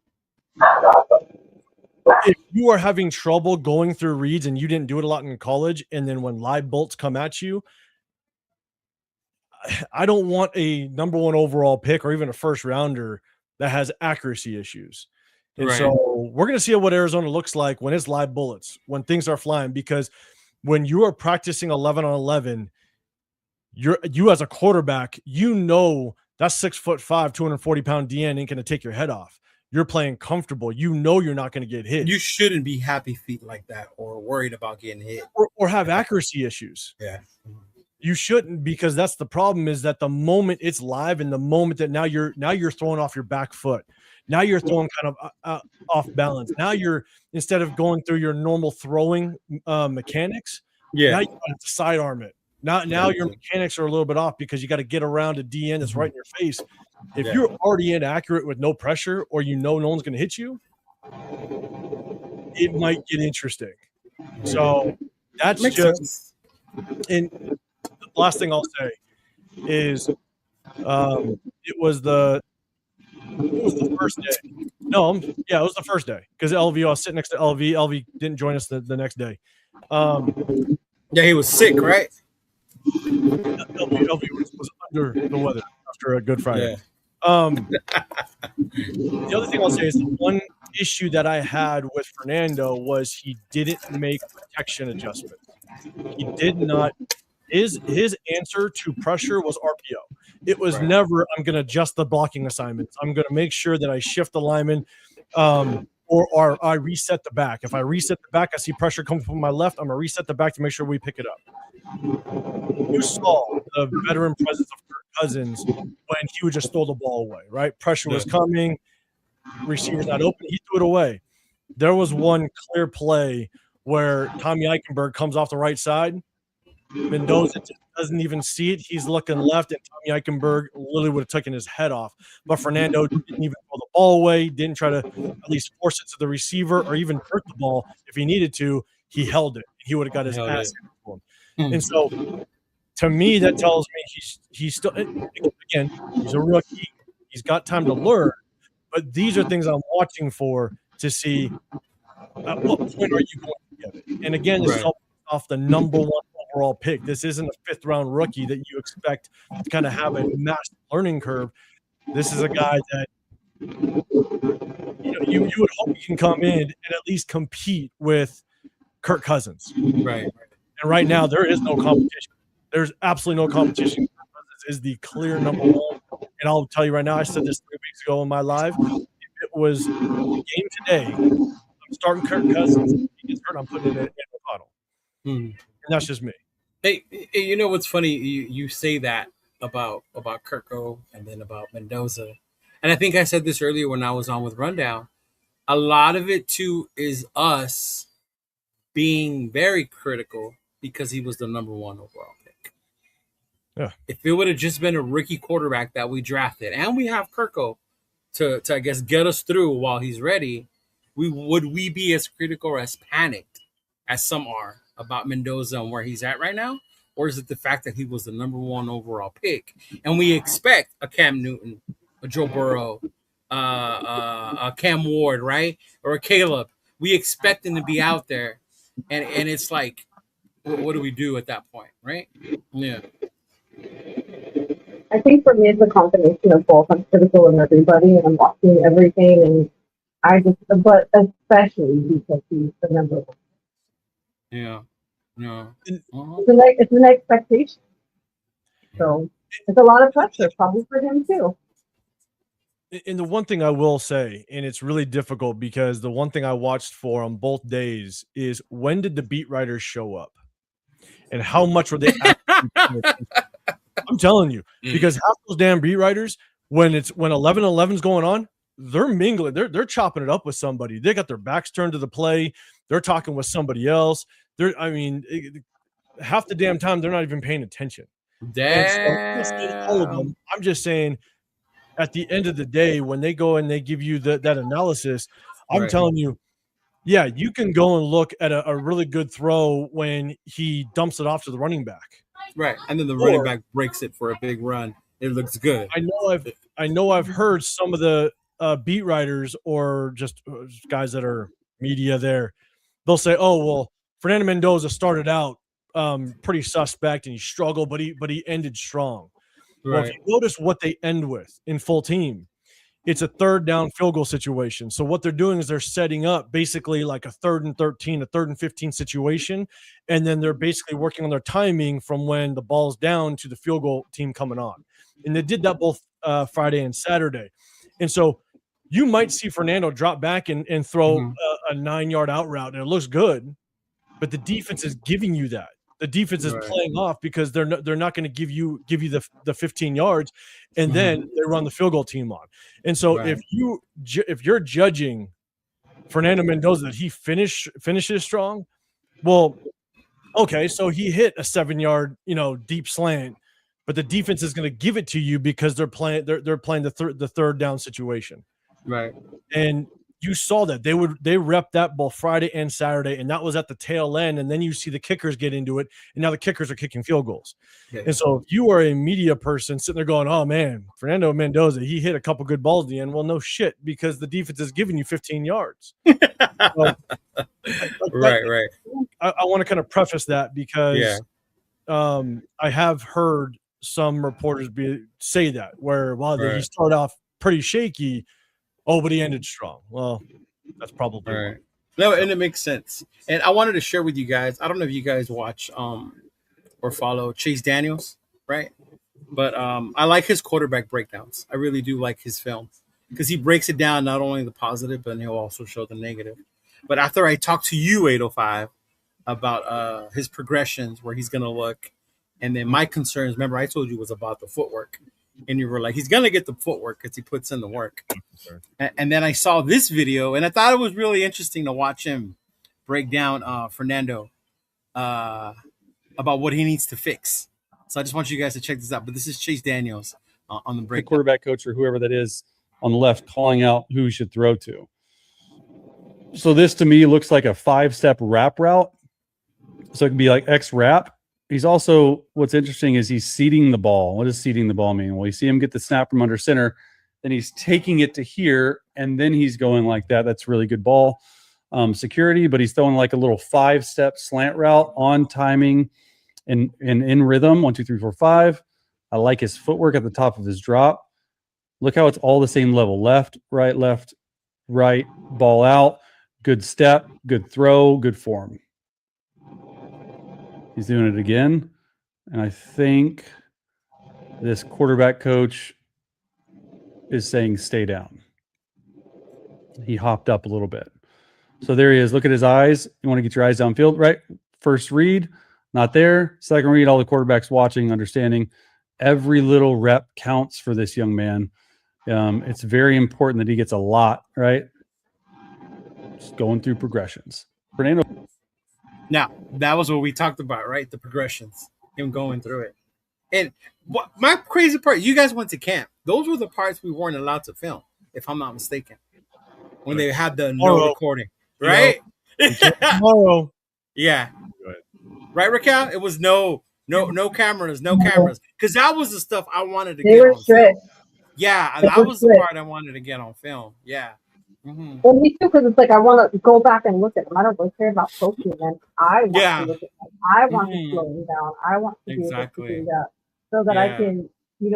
if you are having trouble going through reads and you didn't do it a lot in college, and then when live bolts come at you, I don't want a number 1 overall pick or even a first rounder that has accuracy issues. And Right. so we're going to see what Arizona looks like when it's live bullets, when things are flying, because when you are practicing 11 on 11, you as a quarterback, you know that 6'5", 240-pound DN ain't going to take your head off. You're playing comfortable. You know you're not going to get hit. You shouldn't be happy feet like that or worried about getting hit. Or have accuracy issues. Yeah. You shouldn't, because that's the problem, is that the moment it's live and the moment that now you're throwing off your back foot. Now you're throwing kind of off balance. Now you're, instead of going through your normal throwing mechanics, Yeah. now you have to sidearm it. Now your mechanics are a little bit off because you got to get around a DN that's right in your face. If Yeah. you're already inaccurate with no pressure, or no one's going to hit you, it might get interesting. So that's Makes just sense. And the last thing I'll say is it was the first day. No, it was the first day, because I was sitting next to LV. LV didn't join us the next day. Yeah, he was sick, right? LV was under the weather after a Good Friday. Yeah. The other thing I'll say is the one issue that I had with Fernando was he didn't make protection adjustments. He did not. His answer to pressure was RPO. It was never, I'm going to adjust the blocking assignments. I'm going to make sure that I shift the lineman, or I reset the back. If I reset the back, I see pressure coming from my left, I'm going to reset the back to make sure we pick it up. You saw the veteran presence of Kirk Cousins when he would just throw the ball away, right? Pressure was coming, receiver's not open, he threw it away. There was one clear play where Tommy Eichenberg comes off the right side. Mendoza just doesn't even see it. He's looking left, and Tommy Eichenberg literally would have taken his head off. But Fernando didn't even throw the ball away, didn't try to at least force it to the receiver or even hurt the ball. If he needed to, he held it. He would have got his ass handed to him. And so, to me, that tells me he's still, again, he's a rookie. He's got time to learn. But these are things I'm watching for to see at what point are you going to get it. And again, this is all off the number 1 overall pick. This isn't a 5th round rookie that you expect to kind of have a massive learning curve. This is a guy that you would hope he can come in and at least compete with Kirk Cousins. Right. And right now there is no competition. There's absolutely no competition. Kirk Cousins is the clear number 1. And I'll tell you right now, I said this 3 weeks ago in my live. If it was the game today, I'm starting Kirk Cousins. If he gets hurt, I'm putting it in O'Connell. And that's just me. Hey, you know what's funny? You say that about Kirko and then about Mendoza. And I think I said this earlier when I was on with Rundown. A lot of it, too, is us being very critical because he was the number 1 overall pick. Yeah. If it would have just been a rookie quarterback that we drafted, and we have Kirko to I guess, get us through while he's ready, would we be as critical or as panicked as some are about Mendoza and where he's at right now? Or is it the fact that he was the number 1 overall pick and we expect a Cam Newton, a Joe Burrow, a Cam Ward, right? Or a Caleb? We expect him to be out there. And it's like, what do we do at that point, right? Yeah. I think for me, it's a combination of both. I'm critical of everybody, and I'm watching everything, and but especially because he's the number 1. Yeah. No. It's an expectation. So it's a lot of pressure, probably for him too. And the one thing I will say, and it's really difficult because the one thing I watched for on both days is when did the beat writers show up? And how much were they actually I'm telling you, because half those damn beat writers, when 11-11's going on, they're mingling, they're chopping it up with somebody. They got their backs turned to the play, they're talking with somebody else. half the damn time they're not even paying attention. And so, all of them, I'm just saying, at the end of the day, when they go and they give you that analysis, I'm Right. telling you, yeah, you can go and look at a really good throw when he dumps it off to the running back. Right. And then the Or- running back breaks it for a big run. It looks good. I know I've heard some of the beat writers or just guys that are media there. They'll say, "Oh, well, Fernando Mendoza started out pretty suspect and he struggled, but he ended strong." Well, if Right. you notice what they end with in full team, it's a third down field goal situation. So what they're doing is they're setting up basically like a 3rd and 13, a 3rd and 15 situation, and then they're basically working on their timing from when the ball's down to the field goal team coming on. And they did that both Friday and Saturday. And so you might see Fernando drop back and throw a 9-yard out route, and it looks good, but the defense is giving you that. The defense is Right. playing off because they're not going to give you the 15 yards, and then they run the field goal team on. And so Right. if you're judging Fernando Mendoza that he finishes strong, well, okay, so he hit a 7-yard deep slant, but the defense is going to give it to you because they're playing the third down situation. Right. And you saw that they rep that both Friday and Saturday, and that was at the tail end. And then you see the kickers get into it, and now the kickers are kicking field goals. Yeah. And so if you are a media person sitting there going, "Oh man, Fernando Mendoza, he hit a couple good balls at the end." Well, no shit, because the defense is giving you 15 yards. So, Right. I want to kind of preface that because Yeah. I have heard some reporters say that where he Right. started off pretty shaky. Oh, but he ended strong. Well, that's probably Right. No, and it makes sense. And I wanted to share with you guys. I don't know if you guys watch or follow Chase Daniels, right? But I like his quarterback breakdowns. I really do like his film because he breaks it down, not only the positive, but he'll also show the negative. But after I talked to you, 805, about his progressions, where he's going to look, and then my concerns, remember I told you, was about the footwork. And you were like, he's going to get the footwork because he puts in the work. Sure. And then I saw this video, and I thought it was really interesting to watch him break down Fernando about what he needs to fix. So I just want you guys to check this out. But this is Chase Daniels on the the break. quarterback coach or whoever that is on the left calling out who he should throw to. So this to me looks like a 5-step wrap route. So it can be like X wrap. He's also, what's interesting is he's seeding the ball. What does seeding the ball mean? Well, you see him get the snap from under center, then he's taking it to here, and then he's going like that. That's really good ball security, but he's throwing like a little 5-step slant route on timing and in rhythm. 1, 2, 3, 4, 5. I like his footwork at the top of his drop. Look how it's all the same level. Left, right, ball out. Good step, good throw, good form. He's doing it again. And I think this quarterback coach is saying stay down. He hopped up a little bit. So there he is. Look at his eyes. You want to get your eyes downfield, right? First read, not there. Second read, all the quarterbacks watching, understanding. Every little rep counts for this young man. It's very important that he gets a lot, right? Just going through progressions. Fernando. Now, that was what we talked about, right? The progressions, him going through it. And what my crazy part, you guys went to camp. Those were the parts we weren't allowed to film, if I'm not mistaken, when they had the no recording, right? tomorrow. Yeah. Go ahead. Right, Raquel? It was no cameras, because that was the stuff I wanted to They get were on strict. film. Yeah, They that were was the strict. part I wanted to get on film. Yeah. Mhm. Well, me too, because it's like I want to go back and look at them. I don't really care about poking them. I want Yeah. to look at them. I want Mhm. to slow them down. I want to be able Exactly. to do that so that I Yeah. can,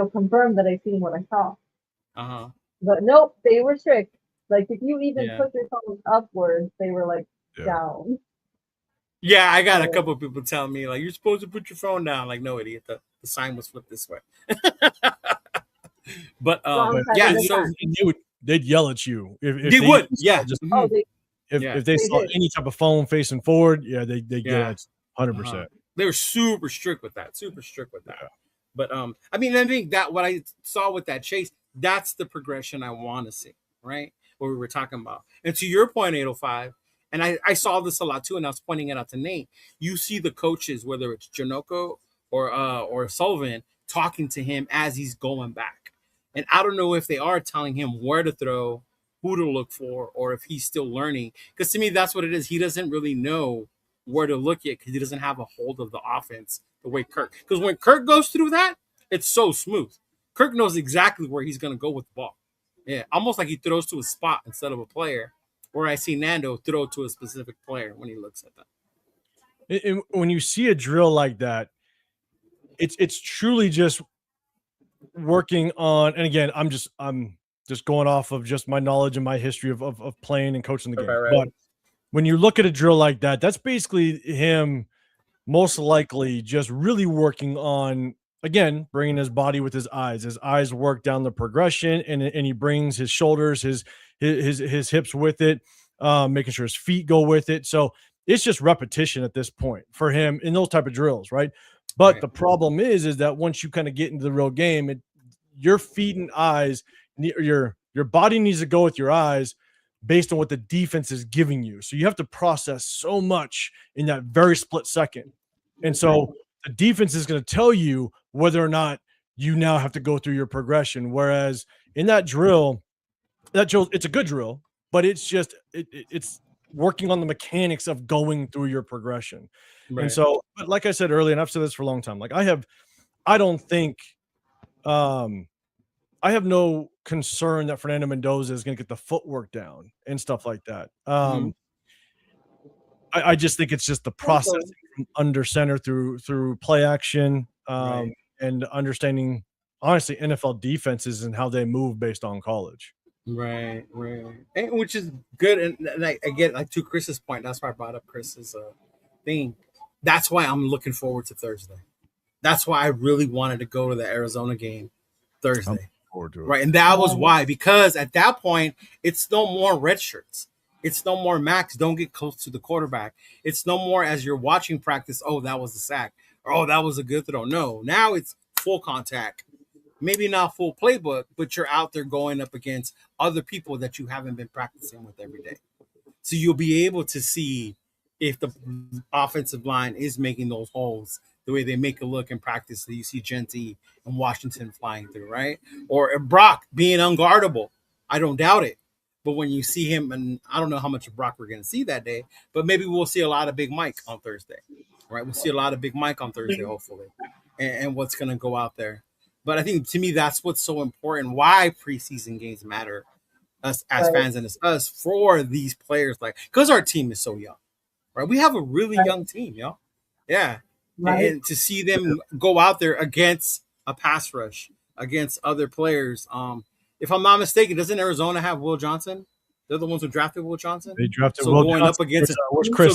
confirm that I seen what I saw. Uh-huh. But nope, they were strict. Like if you even Yeah. put your phone upwards, they were like Yeah. down. Yeah, I got a couple of people telling me, like, you're supposed to put your phone down. Like, no, idiot. The sign was flipped this way. But Wrong side yeah, of the so sign. They'd yell at you if they would. just Yeah. just Oh, Mhm. they, Yeah. if they They saw did. any type of phone facing forward, yeah, they get Yeah. it 100%. They were super strict with that. Yeah. But I think that what I saw with that chase, that's the progression I want to see, right? What we were talking about. And to your point, 805, and I saw this a lot too, and I was pointing it out to Nate. You see the coaches, whether it's Janoko or Sullivan, talking to him as he's going back. And I don't know if they are telling him where to throw, who to look for, or if he's still learning. Because to me, that's what it is. He doesn't really know where to look yet because he doesn't have a hold of the offense the way Kirk. Because when Kirk goes through that, it's so smooth. Kirk knows exactly where he's going to go with the ball. Yeah, almost like he throws to a spot instead of a player. Where I see Nando throw to a specific player when he looks at that. And when you see a drill like that, it's truly just working on. And again, I'm just going off of just my knowledge and my history of playing and coaching the game. Right. But when you look at a drill like that, that's basically him most likely just really working on, again, bringing his body with his eyes. His eyes work down the progression, and he brings his shoulders, his hips with it, making sure his feet go with it. So it's just repetition at this point for him in those type of drills, right? But the problem is that once you kind of get into the real game, your feet and eyes, your body needs to go with your eyes based on what the defense is giving you. So you have to process so much in that very split second. And so the defense is going to tell you whether or not you now have to go through your progression. Whereas in that drill, it's a good drill, but it's just it's working on the mechanics of going through your progression. Right. And so, but like I said earlier, and I've said this for a long time, like I have no concern that Fernando Mendoza is going to get the footwork down and stuff like that. I just think it's just the process from under center through play action, and understanding, honestly, NFL defenses and how they move based on college. Right. And which is good. And again, like to Chris's point, that's why I brought up Chris's thing. That's why I'm looking forward to Thursday. That's why I really wanted to go to the Arizona game Thursday. Right. And that was why, because at that point, it's no more red shirts. It's no more Max, don't get close to the quarterback. It's no more as you're watching practice, oh, that was a sack. Or, oh, that was a good throw. No, now it's full contact. Maybe not full playbook, but you're out there going up against other people that you haven't been practicing with every day. So you'll be able to see if the offensive line is making those holes the way they make it look in practice. So you see Genty and Washington flying through, right? Or Brock being unguardable. I don't doubt it. But when you see him, and I don't know how much of Brock we're going to see that day, but maybe we'll see a lot of Big Mike on Thursday, right? We'll see a lot of Big Mike on Thursday, hopefully, and what's going to go out there. But I think, to me, that's what's so important, why preseason games matter us as fans and as us for these players, like, because our team is so young, right? We have a really young team, yo. Yeah. Right. And to see them go out there against a pass rush, against other players. If I'm not mistaken, doesn't Arizona have Will Johnson? They're the ones who drafted Will Johnson. They drafted Will Johnson.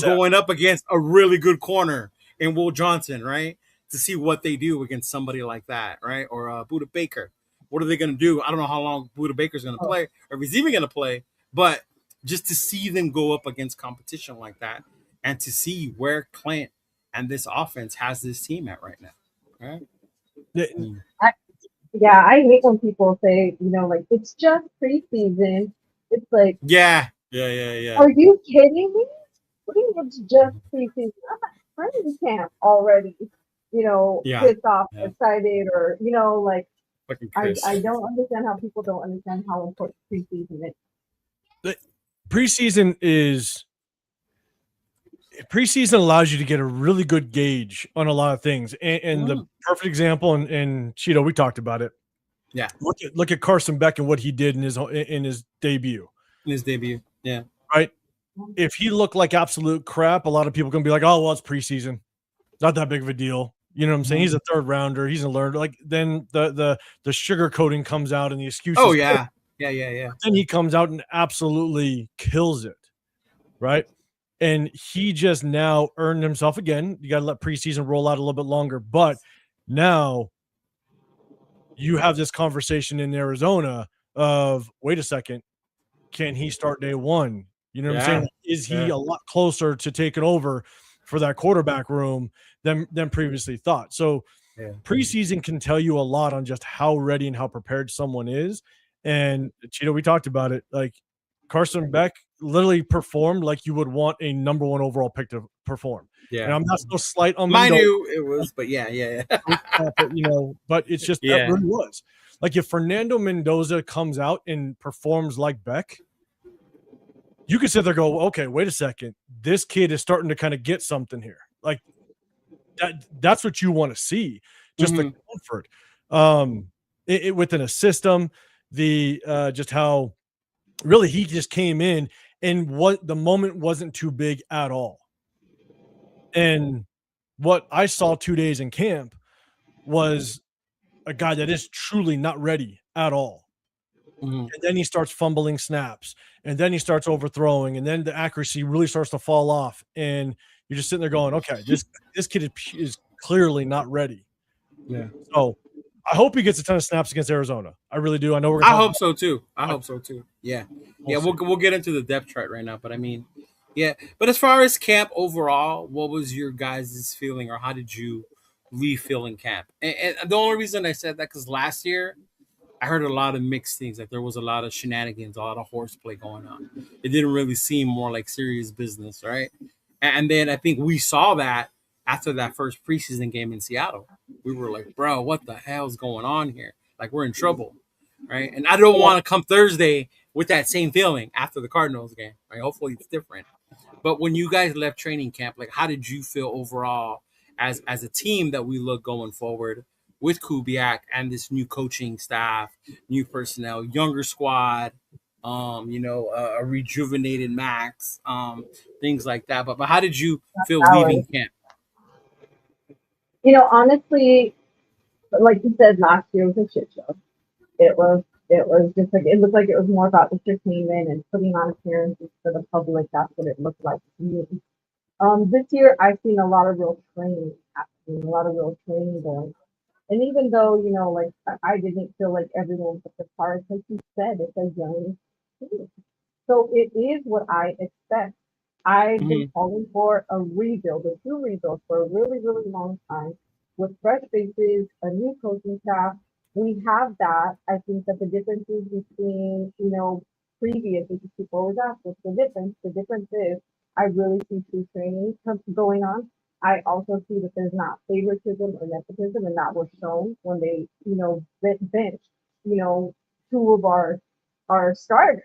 Going up against a really good corner in Will Johnson, right? To see what they do against somebody like that, right? Or Buda Baker. What are they going to do? I don't know how long Buda Baker's going to play, or if he's even going to play. But just to see them go up against competition like that, and to see where Clint and this offense has this team at right now, right? I hate when people say, like, it's just preseason. It's like, yeah. Are you kidding me? What do you mean it's just preseason? I'm at training camp already, pissed off, excited, or, like, I don't understand how people don't understand how important preseason is. Preseason allows you to get a really good gauge on a lot of things. And the perfect example, and Cheeto, we talked about it. Yeah. Look at Carson Beck and what he did in his debut. Yeah. Right? If he looked like absolute crap, a lot of people can be like, oh, well, it's preseason. Not that big of a deal. You know what I'm saying? He's a third rounder. He's a learner. Like, then the sugar coating comes out and the excuses. Oh, yeah. Yeah. Then he comes out and absolutely kills it. Right? And he just now earned himself again. You got to let preseason roll out a little bit longer. But now you have this conversation in Arizona of, wait a second, can he start day one? You know what I'm saying? Is he a lot closer to taking over for that quarterback room than previously thought? So preseason can tell you a lot on just how ready and how prepared someone is. And Cheeto, we talked about it. Like, Carson Beck literally performed like you would want a number 1 overall pick to perform. And Yeah. I'm not so slight on Mind Mendoza, you, it was, but yeah. but but it's just Yeah. that really was. Like if Fernando Mendoza comes out and performs like Beck, you could sit there and go, okay, wait a second. This kid is starting to kind of get something here. Like that's what you want to see. Just the comfort. Within a system, just how really he just came in and what the moment wasn't too big at all. And what I saw 2 days in camp was a guy that is truly not ready at all. And then he starts fumbling snaps, and then he starts overthrowing, and then the accuracy really starts to fall off. And you're just sitting there going, okay, this kid is clearly not ready. Yeah. So I hope he gets a ton of snaps against Arizona. I really do. I know I hope so too. Yeah. We'll get into the depth chart right now, but I mean, yeah. But as far as camp overall, what was your guys' feeling, or how did you leave feeling camp? And the only reason I said that because last year I heard a lot of mixed things. Like there was a lot of shenanigans, a lot of horseplay going on. It didn't really seem more like serious business, right? And then I think we saw that after that first preseason game in Seattle. We were like, bro, what the hell's going on here? Like we're in trouble, right? And I don't want to come Thursday with that same feeling after the Cardinals game. Right? Hopefully it's different. But when you guys left training camp, like how did you feel overall as a team that we look going forward with Kubiak and this new coaching staff, new personnel, younger squad, a rejuvenated Max, things like that. But how did you feel leaving camp? Honestly, like you said, last year was a shit show. It was just like, it looked like it was more about entertainment and putting on appearances for the public. That's what it looked like to me. This year I've seen a lot of real training happening, a lot of real training going. And even though, like I didn't feel like everyone took the part, like you said, it's a young team. So it is what I expect. I've been calling for a rebuild, a true rebuild for a really, really long time with fresh faces, a new coaching staff. We have that. I think that the differences between, previous, because people always ask what's the difference. The difference is I really see true training going on. I also see that there's not favoritism or nepotism, and that was shown when they, bench, two of our starters,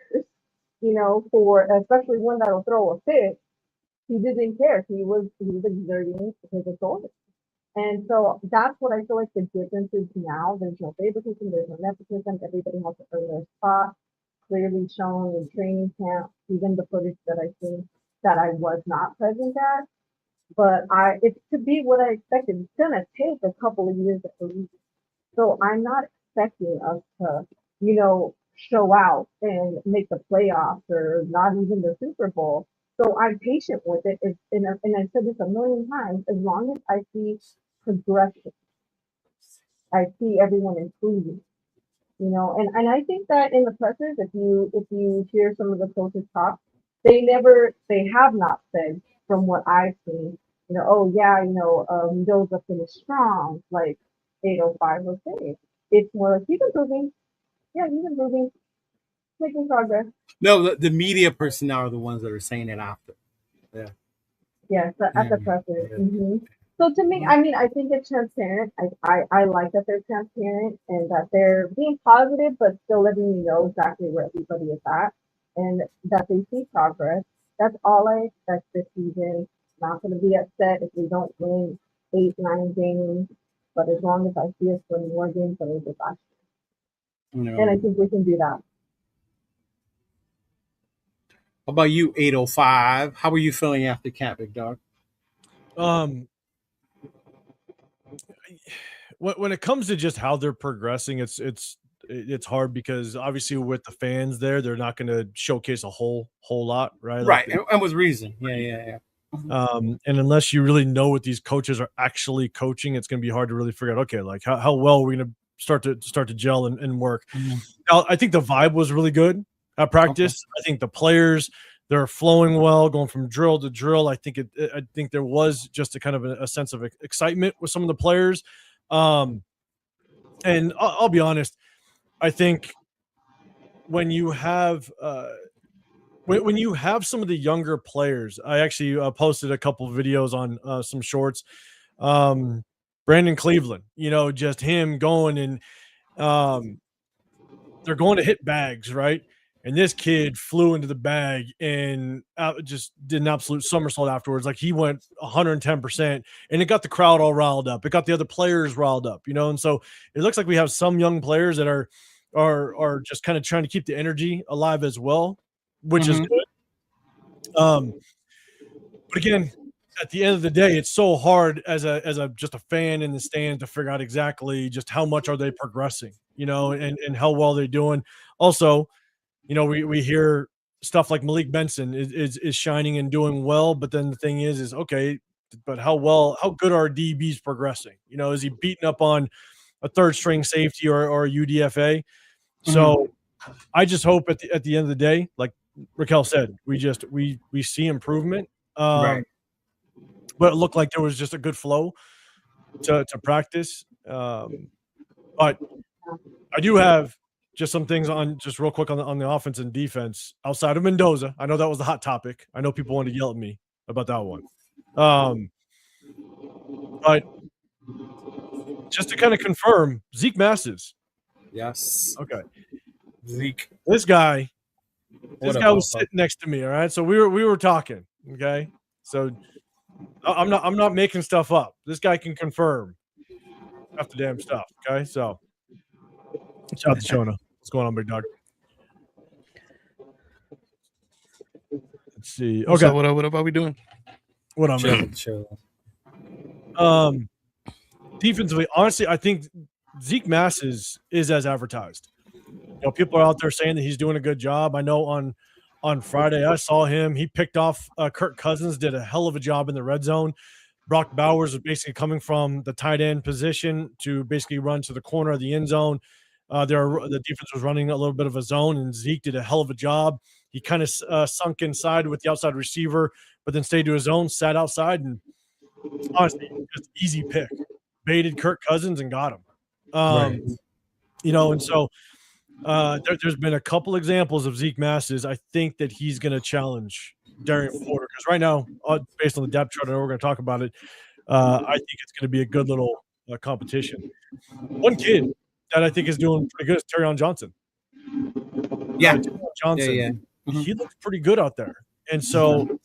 for especially one that'll throw a fit. He didn't care. He was exerting his authority. And so that's what I feel like the difference is now. There's no favoritism, there's no nepotism. Everybody has to earn their spot, clearly shown in training camp, even the footage that I seen that I was not present at. But it's to be what I expected. It's gonna take a couple of years at least. So I'm not expecting us to, show out and make the playoffs or not even the Super Bowl. So I'm patient with it. And I've said this a million times, as long as I see progression, I see everyone improving, and I think that in the pressers, if you hear some of the coaches talk, they have not said, from what I've seen, Mendoza finished strong, like 805 was saying. It's more like he's improving. Yeah, he's improving, making progress. No, the media personnel are the ones that are saying it after. Yeah. Yes, at the presser. So to me, I mean, I think it's transparent. I like that they're transparent and that they're being positive, but still letting me know exactly where everybody is at and that they see progress. That's all I expect this season. Not going to be upset if we don't win 8, 9 games, but as long as I see us win more games than we did last year. And I think we can do that. How about you, 805? How are you feeling after camp, big dog? When it comes to just how they're progressing, it's hard because obviously with the fans there, they're not going to showcase a whole lot, right? Right, and with reason. Yeah. And unless you really know what these coaches are actually coaching, it's going to be hard to really figure out, okay, like how well are we going to start to gel and work. Now, I think the vibe was really good at practice. Okay. I think the players, they're flowing well, going from drill to drill. I think there was just a kind of a sense of excitement with some of the players. And I'll be honest, I think when you have when you have some of the younger players, I actually posted a couple of videos on some shorts. Brandon Cleveland, just him going and they're going to hit bags, right? And this kid flew into the bag and just did an absolute somersault afterwards. Like he went 110%, and it got the crowd all riled up. It got the other players riled up, And so it looks like we have some young players that are just kind of trying to keep the energy alive as well, which is good. But again, at the end of the day, it's so hard as a just a fan in the stand to figure out exactly just how much are they progressing, and how well they're doing. Also, we hear stuff like Malik Benson is shining and doing well, but then the thing is okay, but how good are DBs progressing? Is he beating up on a third string safety or a UDFA? So I just hope at the end of the day, like Raquel said, we see improvement. Right. But it looked like there was just a good flow to practice. But I do have just some things on just real quick on the offense and defense outside of Mendoza. I know that was the hot topic. I know people wanted to yell at me about that one. But just to kind of confirm, Zeke Masses. Yes. Okay. Zeke. This guy was sitting next to me. All right. So we were talking. Okay. So I'm not making stuff up. This guy can confirm half the damn stuff. Okay. So shout out to Shona. What's going on, big dog? Let's see. Okay. What up? How we doing? What up, man? Chill. Defensively, honestly, I think Zeke Masses is as advertised. People are out there saying that he's doing a good job. I know on Friday I saw him. He picked off Kirk Cousins, did a hell of a job in the red zone. Brock Bowers was basically coming from the tight end position to basically run to the corner of the end zone. The defense was running a little bit of a zone, and Zeke did a hell of a job. He kind of sunk inside with the outside receiver, but then stayed to his own, sat outside, and honestly, just easy pick. Baited Kirk Cousins and got him. Right. And so there's been a couple examples of Zeke Masses. I think that he's going to challenge Darian Porter because right now, based on the depth chart, I know we're going to talk about it. I think it's going to be a good little competition. One kid that I think is doing pretty good is Terrion Johnson. Yeah. Johnson. Yeah. He looks pretty good out there. And so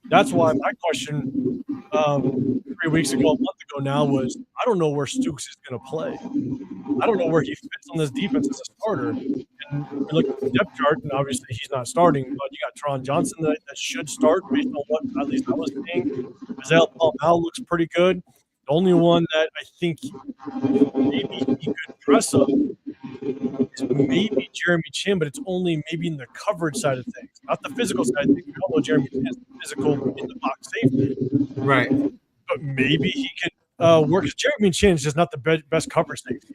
that's why my question 3 weeks ago, a month ago now was, I don't know where Stooks is going to play. I don't know where he fits on this defense as a starter. And we look at the depth chart, and obviously he's not starting, but you got Teron Johnson that should start based on what at least I was seeing. Isaiah Paul looks pretty good. The only one that I think maybe he could press up is maybe Jeremy Chin, but it's only maybe in the coverage side of things, not the physical side of things. We all know Jeremy Chin is physical in the box safety. Right. But maybe he could work. Because Jeremy Chin is just not the best cover safety.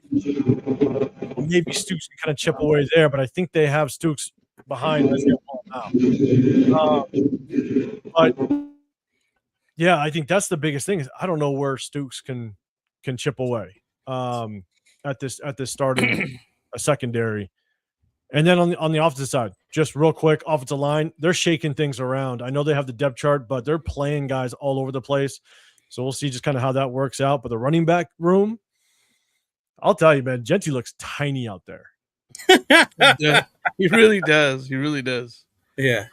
Maybe Stooks can kind of chip away there, but I think they have Stooks behind Isaiah Paul now. But yeah, I think that's the biggest thing is I don't know where Stooks can chip away at this starting a secondary. And then on the offensive side, just real quick, offensive line, they're shaking things around. I know they have the depth chart, but they're playing guys all over the place. So we'll see just kind of how that works out. But the running back room, I'll tell you, man, Genty looks tiny out there. Yeah, he really does. He really does. Yeah.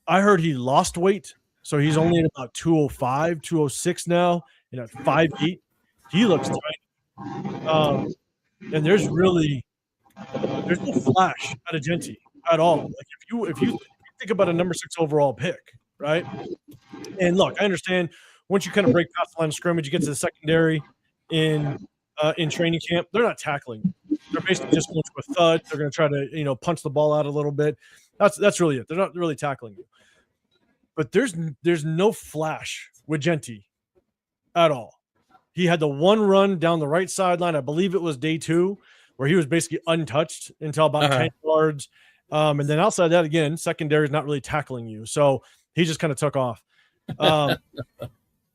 I heard he lost weight. So he's only at about 205, 206 now, and at 5'8", he looks tiny. And there's no flash out of Genty at all. Like if you think about a number 6 overall pick, right? And look, I understand once you kind of break past the line of scrimmage, you get to the secondary in training camp, they're not tackling. They're basically just going to a thud. They're going to try to punch the ball out a little bit. That's really it. They're not really tackling you. But there's no flash with Genty at all. He had the one run down the right sideline. I believe it was day 2 where he was basically untouched until about 10 yards. And then outside that, again, secondary is not really tackling you. So he just kind of took off.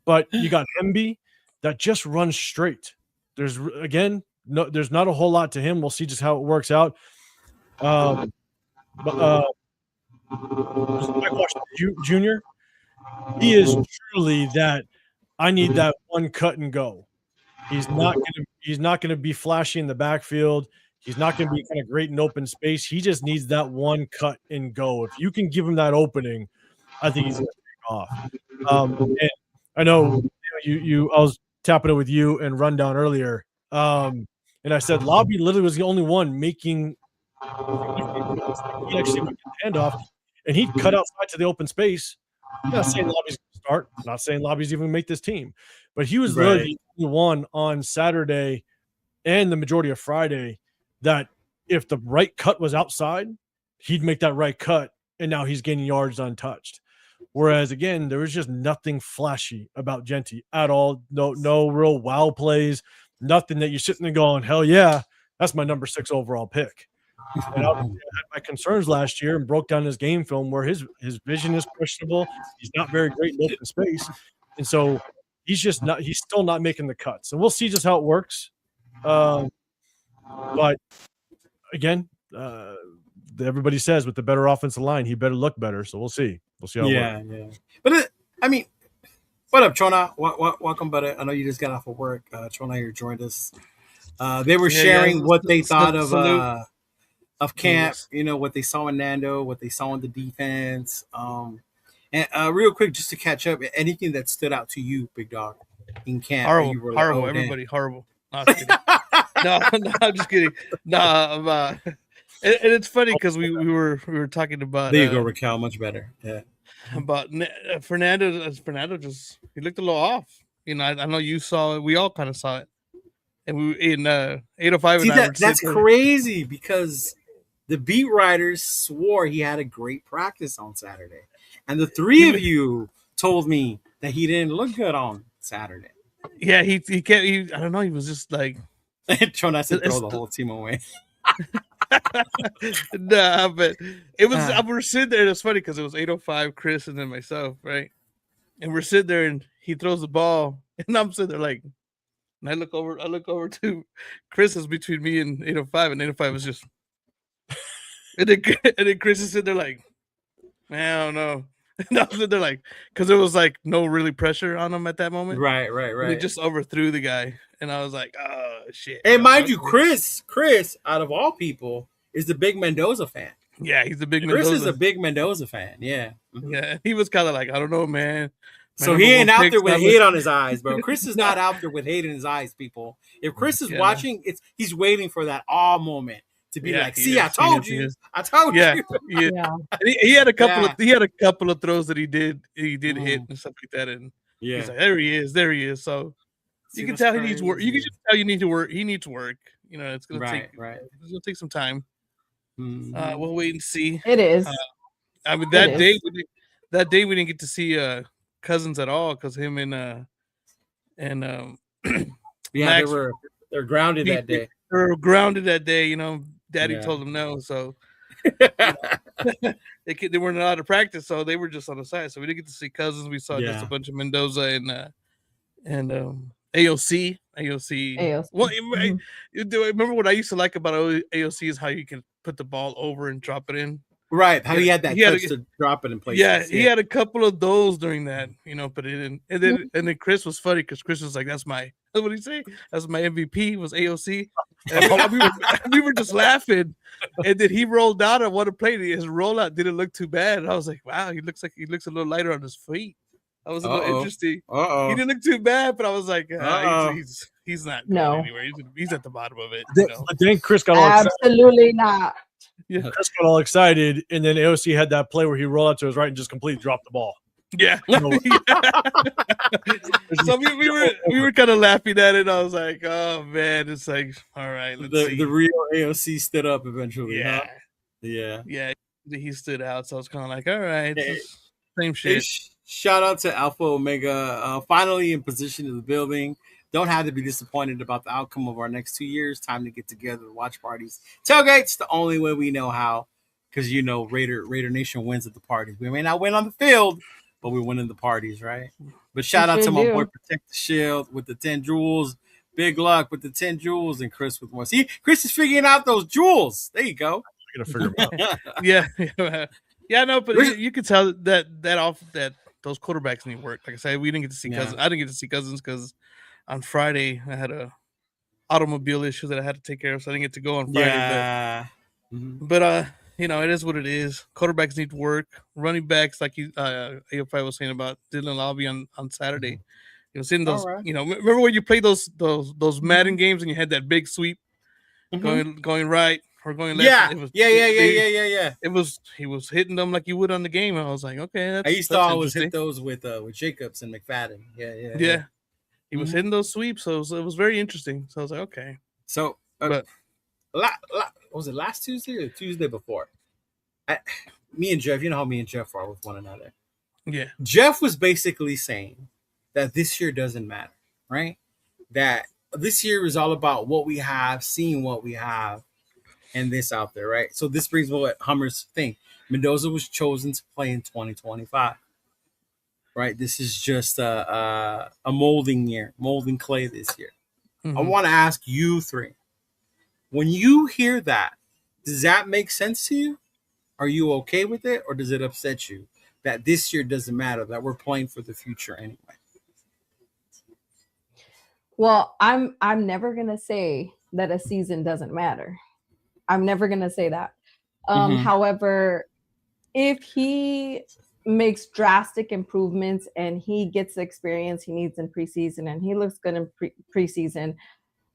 But you got Hemby that just runs straight. There's not a whole lot to him. We'll see just how it works out. Mike Washington Jr. He is truly that. I need that one cut and go. He's not gonna be flashy in the backfield. He's not gonna be kind of great in open space. He just needs that one cut and go. If you can give him that opening, I think he's gonna take off. And I know you I was tapping it with you and Rundown earlier. And I said Lobby literally was the only one making he actually went handoff and he'd cut outside to the open space. I'm not saying Lobby's going to start. I'm not saying Lobby's even make this team, but he was literally the one on Saturday and the majority of Friday that if the right cut was outside, he'd make that right cut, and now he's gaining yards untouched. Whereas again, there was just nothing flashy about Genty at all. No real wow plays. Nothing that you're sitting there going, hell yeah, that's my number 6 overall pick. And I had my concerns last year and broke down his game film where his vision is questionable. He's not very great in open space. And so he's still not making the cuts. And we'll see just how it works. But again, everybody says with the better offensive line, he better look better. So we'll see. We'll see how it works. Yeah. But I mean, what up, Chona? Welcome, buddy. I know you just got off of work. Chona here joined us. They were sharing what they thought of camp, what they saw in Nando, what they saw in the defense. And real quick, just to catch up, anything that stood out to you, Big Dog, in camp? Horrible. Everybody horrible. No, I'm just kidding. No, I'm and it's funny because we were talking about. There you go, Raquel. Much better. Yeah. About Fernando. Fernando he looked a little off. I know you saw it. We all kind of saw it. And we in 805. See, that's crazy because the beat writers swore he had a great practice on Saturday, and the three of you told me that he didn't look good on Saturday. Yeah, he can't. I don't know. He was just like trying not to throw the whole team away. Nah, but it was. We're sitting there. It's funny because it was 805, Chris, and then myself, right? And we're sitting there, and he throws the ball, and I'm sitting there like. And I look over to Chris is between me and 805, and 805 was just and then Chris is sitting there like, man, I don't know. And I was sitting there like, because there was like no really pressure on him at that moment. Right. He just overthrew the guy. And I was like, oh shit. And mind you, Chris, out of all people, is the big Mendoza fan. Yeah, he's a big Chris is a big Mendoza fan. Yeah. Yeah. He was kind of like, I don't know, man. So he ain't out there with hate on his eyes, bro. Chris is not out there with hate in his eyes, people. If Chris is watching, he's waiting for that awe moment to be like, "See, I told you, I told you." Yeah. He had a couple of throws that he did hit and stuff like that, and he's like, there he is. So you can tell he needs work. You can just tell you need to work. He needs work. It's gonna It's gonna take some time. We'll wait and see. It is. I mean, that day we didn't get to see Cousins at all because him and Max, they're grounded that day. They're grounded that day. Daddy told them no, so they weren't allowed to practice, so they were just on the side. So we didn't get to see Cousins. We saw just a bunch of Mendoza and AOC. Well, remember what I used to like about AOC is how you can put the ball over and drop it in. Right, how he had that touch to drop it in place. Yeah, he had a couple of those during that, but it didn't. And then Chris was funny because Chris was like, "That's my what did he say? That's my MVP was AOC." And we were just laughing, and then he rolled out on one play. His rollout didn't look too bad. And I was like, "Wow, he looks a little lighter on his feet." That was a little interesting. He didn't look too bad, but I was like, he's not going anywhere. He's at the bottom of it. But then Chris got all absolutely not. Yeah, Chris got all excited, and then AOC had that play where he rolled out to his right and just completely dropped the ball. Yeah. So we were kind of laughing at it. I was like, oh man, it's like, all right, let's see. The real AOC stood up eventually. Yeah. Huh? Yeah. He stood out. So I was kind of like, all right, same shit. Shout out to Alpha Omega, finally in position in the building. Don't have to be disappointed about the outcome of our next 2 years. Time to get together, watch parties. Tailgate's the only way we know how, because Raider Nation wins at the parties. We may not win on the field, but we win in the parties, right? But shout out to my boy Protect the Shield with the 10 jewels. Big luck with the 10 jewels, and Chris with more. See, Chris is figuring out those jewels. There you go. I gotta figure them out. Yeah, Yeah, no, but Really? you could tell that those quarterbacks need work. Like I said, we didn't get to see Yeah. Cousins. I didn't get to see Cousins because on Friday I had a automobile issue that I had to take care of, so I didn't get to go on Friday. Yeah. Mhm. But you know, it is what it is. Quarterbacks need work. Running backs, like AFI was saying about Dylan Lobby on Saturday. You know, seeing those. All right. You know, remember when you played those Madden games and you had that big sweep Mhm. going right or going left? Yeah. It was, Yeah. It was he was hitting them like you would on the game. And I was like, okay, I that's used to that's always hit interesting. those with Jacobs and McFadden. Yeah. Yeah, he was Mhm. hitting those sweeps, so it was very interesting. So I was like, okay, So, but was it last Tuesday or Tuesday before? Me and Jeff, you know how me and Jeff are with one another. yeah, Jeff was basically saying that this year doesn't matter, right? That this year is all about what we have, seeing what we have, and this out there, right? So this brings me what Hummer's thing. Mendoza was chosen to play in 2025, right? This is just a molding year, molding clay this year. I want to ask you three, when you hear that, does that make sense to you? Are you okay with it, or does it upset you that this year doesn't matter, that we're playing for the future anyway? Well, I'm never gonna say that a season doesn't matter. I'm never gonna say that. However, if he makes drastic improvements and he gets the experience he needs in preseason and he looks good in preseason,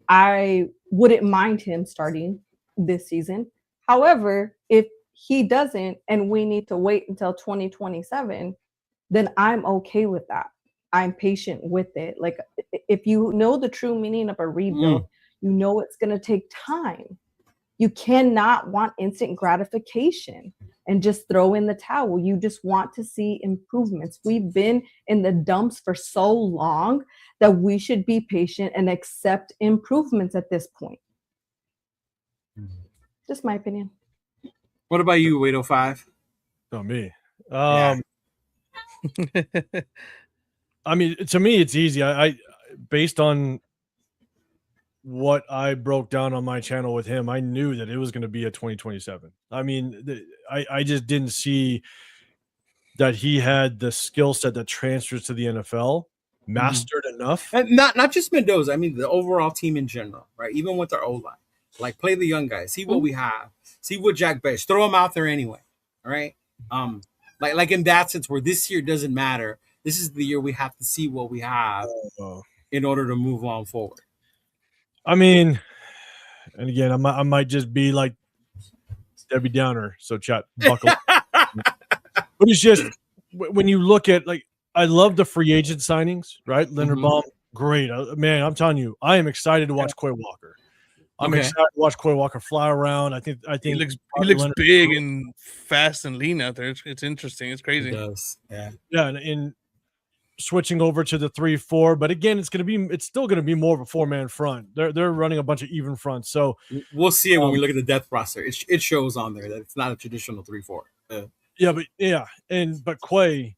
I wouldn't mind him starting this season. However, if he doesn't and we need to wait until 2027, then I'm okay with that. I'm patient with it. Like, if you know the true meaning of a rebuild, you know it's going to take time. You cannot want instant gratification and just throw in the towel. You just want to see improvements. We've been in the dumps for so long that we should be patient and accept improvements at this point. Just my opinion. What about you, 805? Oh, me. Yeah. I mean, to me, it's easy. I based on what I broke down on my channel with him, I knew that it was going to be a 2027. I mean, I just didn't see that he had the skill set that transfers to the NFL, mastered enough. And not just Mendoza. I mean, the overall team in general, right? Even with our O-line. Like, play the young guys. See what we have. See what Jack Bass. Throw them out there anyway. All right? Like in that sense, where this year doesn't matter. This is the year we have to see what we have in order to move on forward. I mean, and again, I might just be like Debbie Downer. So chat, buckle. But it's just when you look at, like, I love the free agent signings, right? Linderbaum, great. Man, I'm telling you, I am excited to watch Quay Walker. I'm excited to watch Quay Walker fly around. I think he looks big and fast and lean out there. It's interesting. It's crazy. It does. Yeah. Yeah, and switching over to the 3-4, but again, it's still gonna be more of a 4-man front. They're running a bunch of even fronts. So we'll see it when we look at the depth roster. It shows on there that it's not a traditional 3-4. But Quay,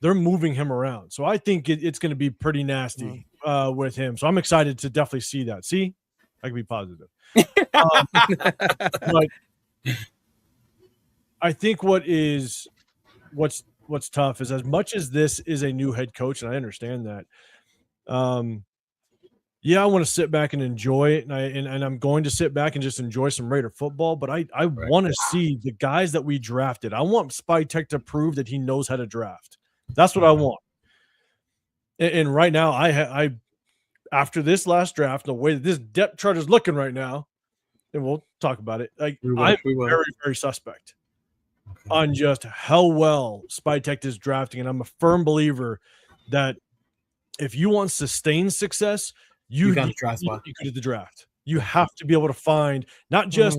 they're moving him around. So I think it's gonna be pretty nasty with him. So I'm excited to definitely see that. See? I can be positive. But I think what's tough is, as much as this is a new head coach, and I understand that, I want to sit back and enjoy it, and I'm going to sit back and just enjoy some Raider football, but I want to see the guys that we drafted. I want Spy Tech to prove that he knows how to draft. That's what I want. And right now, I after this last draft, the way that this depth chart is looking right now, and we'll talk about it, like, I'm very, very suspect on just how well Spy Tech is drafting. And I'm a firm believer that if you want sustained success, you got to draft. You could the draft. You have to be able to find not just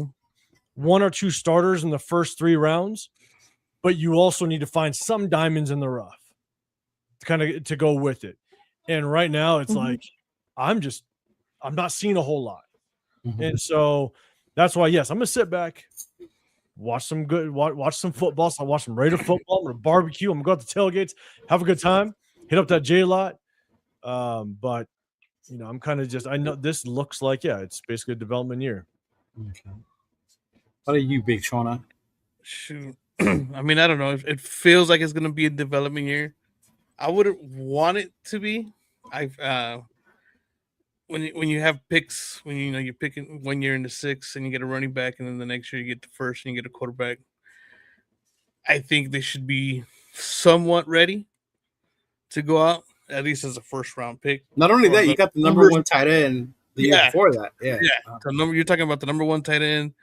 one or two starters in the first 3 rounds, but you also need to find some diamonds in the rough to go with it. And right now it's like, I'm not seeing a whole lot. And so that's why, yes, I'm going to sit back, watch some football. So I'll watch some Raider football. I'm going to barbecue. I'm going to go out to tailgates, have a good time, hit up that J lot. But, I'm kind of I know this looks like, it's basically a development year. Okay. What are you, Big Chona? Shoot. I mean, I don't know. It feels like it's going to be a development year. I wouldn't want it to be. When you have picks, when you're picking 1 year into 6 and you get a running back, and then the next year you get the first and you get a quarterback. I think they should be somewhat ready to go out, at least as a first round pick. Not only that, you got the number 1 tight end the year Yeah. before that. Yeah. You're talking about the number 1 tight end,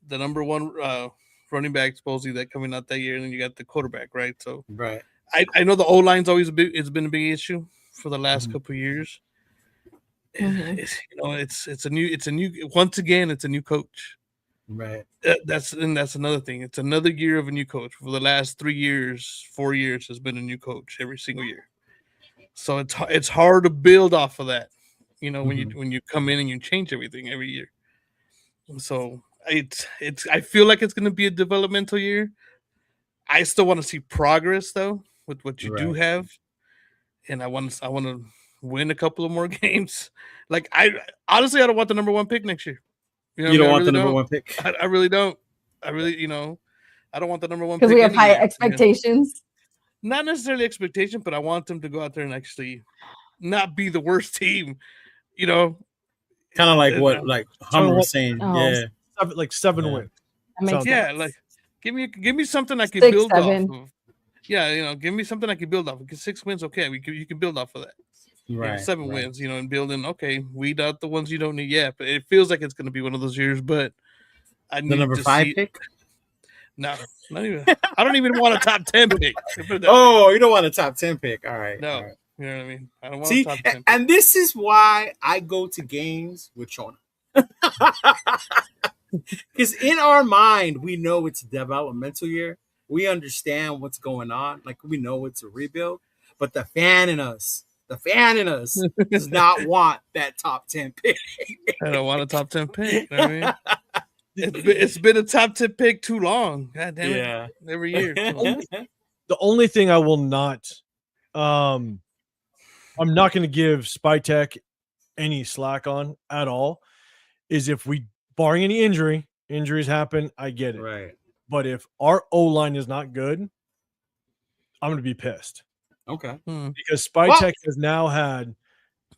the number 1 running back supposedly that coming out that year, and then you got the quarterback, right? So Right. I know the O line's always it's been a big issue for the last couple of years. It's a new once again it's a new coach. Right. That's another thing. It's another year of a new coach. For the last 4 years has been a new coach every single year. So it's hard to build off of that, when you come in and you change everything every year. So I feel like it's going to be a developmental year. I still want to see progress though with what you do have, and I want to win a couple of more games. Like I don't want the number 1 pick next year. You don't want the number 1 pick. I really don't. I really, I don't want the number 1 pick Because we have high year, expectations. Not necessarily expectation, but I want them to go out there and actually not be the worst team. Kind of like what Hummer was saying. Oh. Yeah. 7 wins. That makes sense. Like give me something I can 6, build 7. off of. Yeah, give me something I can build off. 6 wins, okay. You can build off of that. Right. 7 wins, and building. Okay, weed out the ones you don't need yet, but it feels like it's going to be one of those years. But I need The number to 5 see, pick? No, not even. I don't even want a top 10 pick. Oh, you don't want a top 10 pick. All right. No, all right. you know what I mean. I don't want See, a top 10 pick. and this is why I go to games with Shona. Because in our mind, we know it's a developmental year. We understand what's going on. Like, we know it's a rebuild. But the fan in us does not want that top 10 pick. I don't want a top 10 pick. You know what I mean? It's been a top 10 pick too long. God damn it. Yeah. Every year. The only thing I will not, I'm not going to give Spytek any slack on at all, is if we, barring any injuries happen, I get it. Right. But if our O-line is not good, I'm going to be pissed. Okay. Because Spytek has now had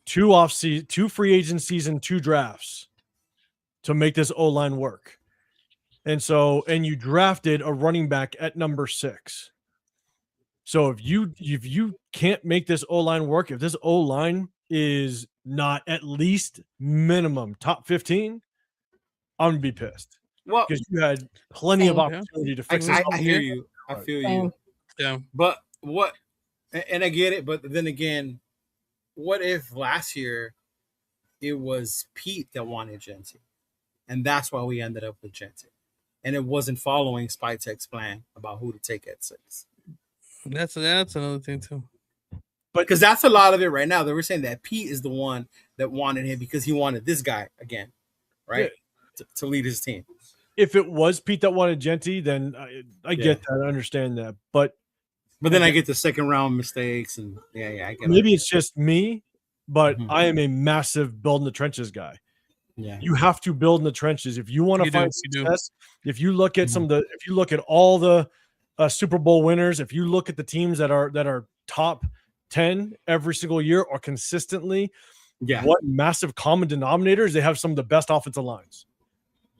2 free agencies and 2 drafts to make this O-line work. And you drafted a running back at number 6. So if you can't make this O-line work, if this O-line is not at least minimum top 15, I'm going to be pissed. Well, because you had plenty of opportunity to fix this. I hear you. I feel you. Yeah. But and I get it, but then again, what if last year it was Pete that wanted Genty? And that's why we ended up with Genty. And it wasn't following Spytek's plan about who to take at 6. That's another thing too. But because that's a lot of it right now. They were saying that Pete is the one that wanted him because he wanted this guy again, right? Yeah. To lead his team. If it was Pete that wanted Genty, then I get that. I understand that. But then I get the second round mistakes and I get maybe it's just me, but I am a massive build in the trenches guy. Yeah. You have to build in the trenches. If you want to find success, if you look at if you look at all the Super Bowl winners, if you look at the teams that are top 10 every single year or consistently, what massive common denominators, they have some of the best offensive lines.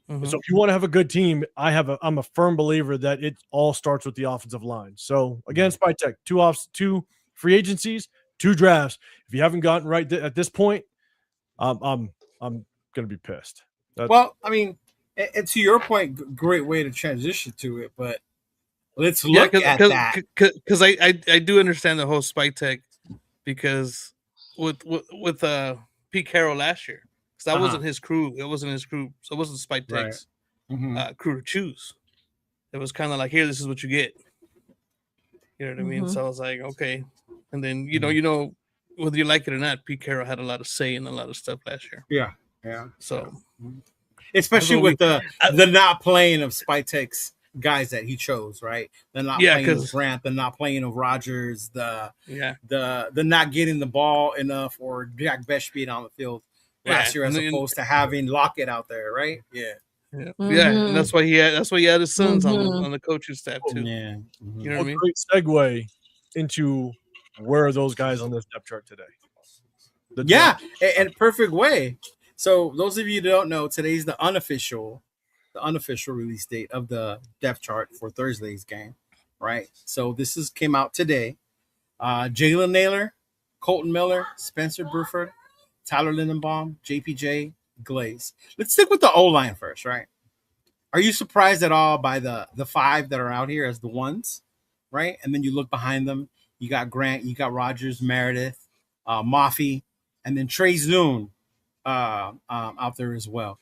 So if you want to have a good team, I'm a firm believer that it all starts with the offensive line. So again, Spytek, 2 free agencies, 2 drafts. If you haven't gotten right at this point, I'm gonna be pissed. Well, I mean, and to your point, great way to transition to it, but let's look at that. Because I do understand the whole Spytek, because with Pete Carroll last year. That wasn't his crew. It wasn't his crew. So it wasn't Spytek's crew to choose. It was kind of like, here, this is what you get. You know what I mean? So I was like, okay. And then, you know, whether you like it or not, Pete Carroll had a lot of say in a lot of stuff last year. Yeah. So, especially with the not playing of Spytek's guys that he chose, right? They're not playing of Grant. They're not playing of Rodgers. The not getting the ball enough, or Jack Beshbeat on the field last year, as opposed to having Lockett out there, right? Yeah, Mhm. and that's why he had his sons Mhm. on the coaching staff too. Yeah. You know what I mean? Great segue into where are those guys on this depth chart today? The Yeah, draft. and perfect way. So those of you that don't know, today's the unofficial release date of the depth chart for Thursday's game, right? So this came out today. Jalen Naylor, Colton Miller, Spencer Burford, Tyler Lindenbaum, JPJ, Glaze. Let's stick with the O-line first, right? Are you surprised at all by the five that are out here as the ones, right? And then you look behind them, you got Grant, you got Rogers, Meredith, Mafi, and then Trey Zoon out there as well.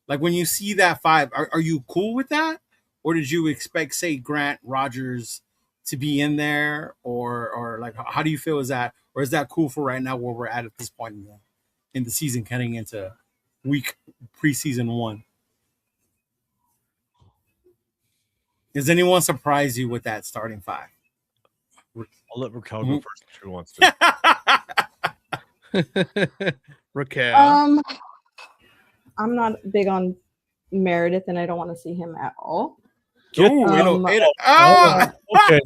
Like when you see that five, are you cool with that? Or did you expect, say, Grant, Rogers to be in there? Or like, how do you feel is that? Or is that cool for right now where we're at this point in the season, heading into preseason 1? Does anyone surprise you with that starting five? I'll let Raquel go first if she wants to. Raquel. I'm not big on Meredith, and I don't want to see him at all. Ooh, Okay.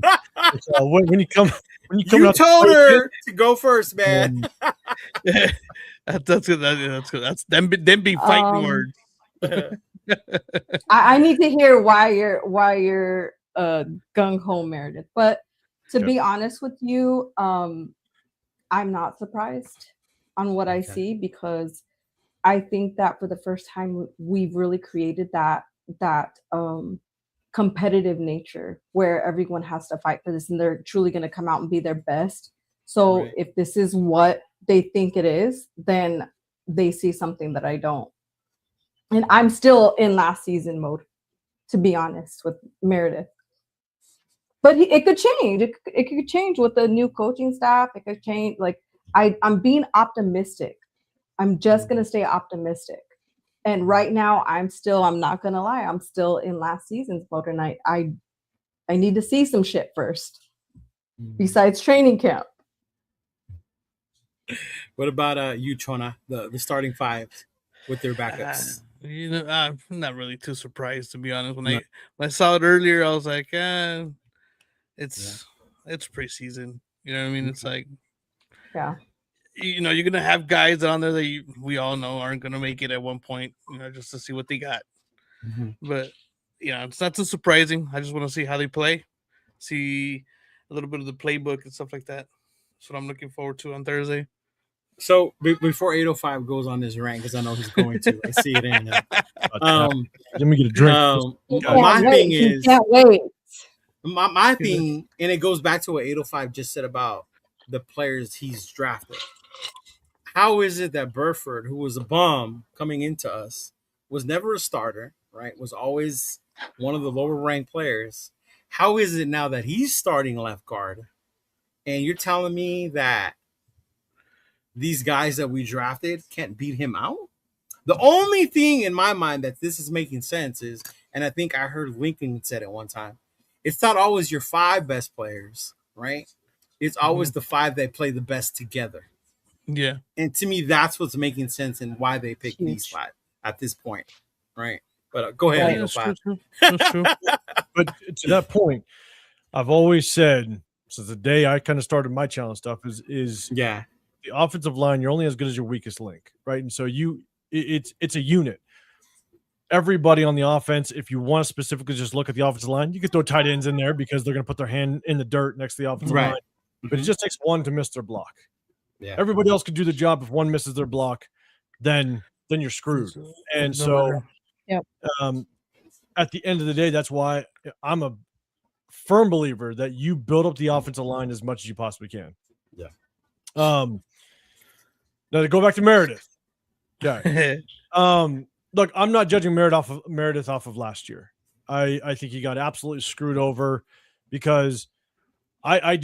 So when you come you out told her to go first, man. That's good. That's them be fighting words. I need to hear why you're gung ho Meredith. But to be honest with you, I'm not surprised on what I see, because I think that for the first time we've really created that competitive nature where everyone has to fight for this, and they're truly going to come out and be their best. So if this is what they think it is, then they see something that I don't. And I'm still in last season mode, to be honest, with Meredith. But it could change. It could change with the new coaching staff. It could change. Like I'm being optimistic. I'm just gonna stay optimistic. And right now, I'm not gonna lie, I'm still in last season's mode, and I need to see some shit first, besides training camp. What about you, Chona? The starting five with their backups. I'm not really too surprised, to be honest. When I saw it earlier, I was like, it's preseason. You know what I mean? It's like, you're gonna have guys on there that we all know aren't gonna make it at one point, just to see what they got. But it's not too surprising. I just want to see how they play, see a little bit of the playbook and stuff like that. That's what I'm looking forward to on Thursday. So before 805 goes on this rant, because I know he's going to, I see it in. Let me get a drink. My thing is, can't wait. My thing, and it goes back to what 805 just said about the players he's drafted. How is it that Burford, who was a bum coming into us, was never a starter, right? Was always one of the lower ranked players. How is it now that he's starting left guard, and you're telling me that these guys that we drafted can't beat him out? The only thing in my mind that this is making sense is, and I think I heard Lincoln said it one time, it's not always your five best players, right? It's always the five that play the best together. Yeah. And to me, that's what's making sense and why they picked these five at this point, right? But go ahead, 805. That's true. But to that point, I've always said, since the day I kind of started my challenge stuff, is the offensive line, you're only as good as your weakest link, right? And so it's a unit. Everybody on the offense, if you want to specifically just look at the offensive line, you can throw tight ends in there because they're going to put their hand in the dirt next to the offensive line. But it just takes one to miss their block. Yeah. Everybody else could do the job. If one misses their block, then you're screwed. And so at the end of the day, that's why I'm a firm believer that you build up the offensive line as much as you possibly can. Yeah. Now to go back to Meredith. Okay. Look, I'm not judging Meredith off of last year. I think he got absolutely screwed over because I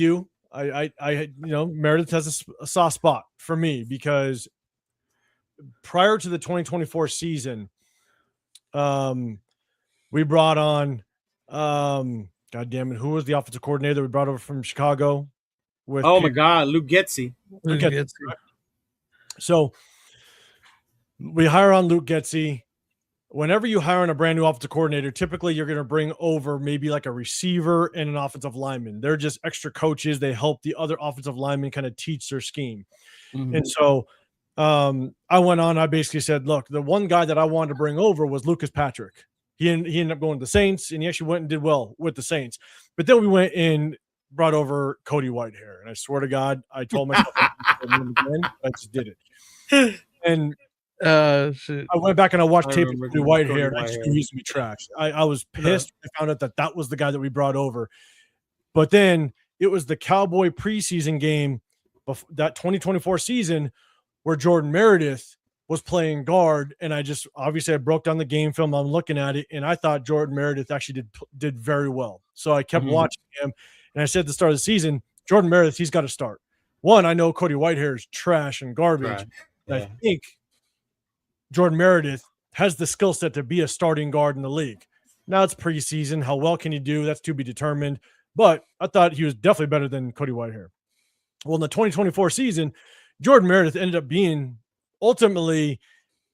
Meredith has a soft spot for me because prior to the 2024 season, we brought on God damn it, who was the offensive coordinator that we brought over from Chicago? My God, Luke Getsy. So we hire on Luke Getsy. whenever you hire on a brand new offensive coordinator, typically you're going to bring over maybe like a receiver and an offensive lineman. They're just extra coaches. They help the other offensive linemen kind of teach their scheme. And so I went on. I basically said, look, the one guy that I wanted to bring over was Lucas Patrick. He ended up going to the Saints, and he actually went and did well with the Saints. But then we went and brought over Cody Whitehair. And I swear to God, I told myself again, I just did it. And shit. I went back and I watched tape of remember Cody Whitehair, and I Cody just Whitehair. knew he used to be trash. I was pissed. I found out that was the guy that we brought over. But then it was the Cowboy preseason game, that 2024 season, where Jordan Meredith was playing guard, and I broke down the game film. I'm looking at it, and I thought Jordan Meredith actually did very well. So I kept watching him, and I said at the start of the season, Jordan Meredith, he's got to start. One, I know Cody Whitehair is trash and garbage. Right. And I think Jordan Meredith has the skill set to be a starting guard in the league. Now it's preseason. How well can he do? That's to be determined. But I thought he was definitely better than Cody Whitehair. Well, in the 2024 season, Jordan Meredith ended up being ultimately,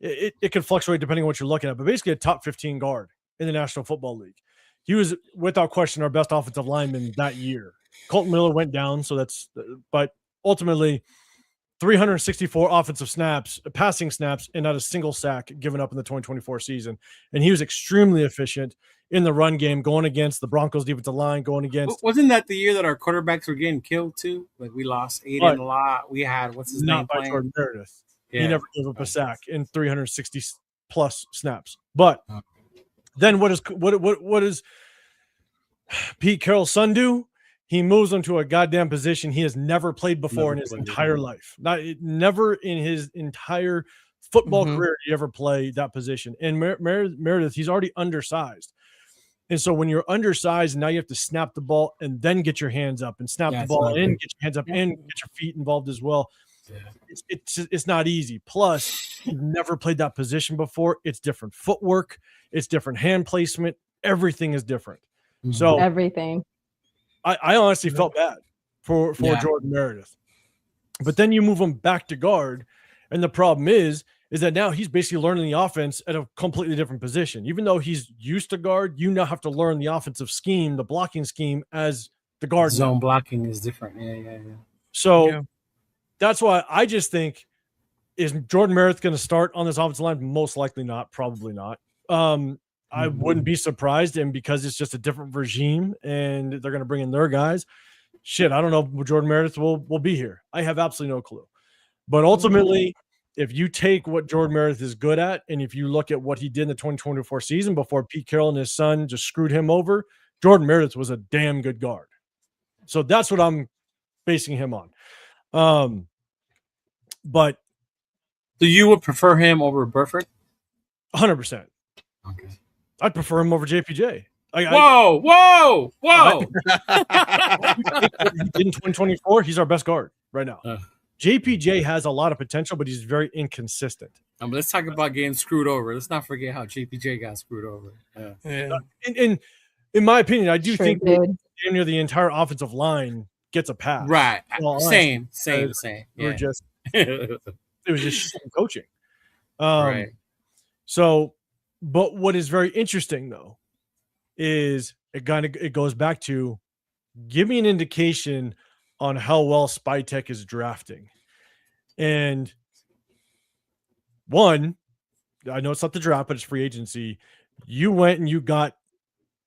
it could fluctuate depending on what you're looking at, but basically a top 15 guard in the National Football League. He was without question our best offensive lineman that year. Colton Miller went down, but ultimately 364 offensive snaps, passing snaps, and not a single sack given up in the 2024 season. And he was extremely efficient in the run game, going against the Broncos defensive line, going against. Wasn't that the year that our quarterbacks were getting killed too? Like we lost Aiden a lot. We had what's his name Not by playing? Jordan Meredith. Yeah. He never gave up a sack in 360 plus snaps. But then what does Pete Carroll's son do? He moves him to a goddamn position he has never played before in his entire life. Never in his entire football career did he ever play that position. And Meredith, he's already undersized. And so when you're undersized, now you have to snap the ball and then get your hands up and snap the ball and get your hands up and get your feet involved as well. Yeah. It's not easy. Plus, you've never played that position before. It's different footwork. It's different hand placement. Everything is different. So Everything. I honestly felt bad for Jordan Meredith. But then you move him back to guard, and the problem is that now he's basically learning the offense at a completely different position. Even though he's used to guard, you now have to learn the offensive scheme, the blocking scheme as the guard. Zone blocking is different. Yeah. So that's why I just think, is Jordan Meredith going to start on this offensive line? Most likely not. Probably not. I wouldn't be surprised, and because it's just a different regime and they're going to bring in their guys. Shit, I don't know if Jordan Meredith will be here. I have absolutely no clue. But ultimately, if you take what Jordan Meredith is good at, and if you look at what he did in the 2024 season before Pete Carroll and his son just screwed him over, Jordan Meredith was a damn good guard. So that's what I'm basing him on. But so you would prefer him over Burford? 100%. Okay. I'd prefer him over JPJ. Whoa! He did in 2024. He's our best guard right now. JPJ has a lot of potential, but he's very inconsistent. Let's talk about getting screwed over. Let's not forget how JPJ got screwed over. Yeah. In my opinion, I do think did. damn near the entire offensive line gets a pass. Right. Well, Same. We're Yeah. just it was just shitty coaching. Right. So, but what is very interesting though is it goes back to, give me an indication on how well Spytech is drafting. And one, I know it's not the draft, but it's free agency. You went and you got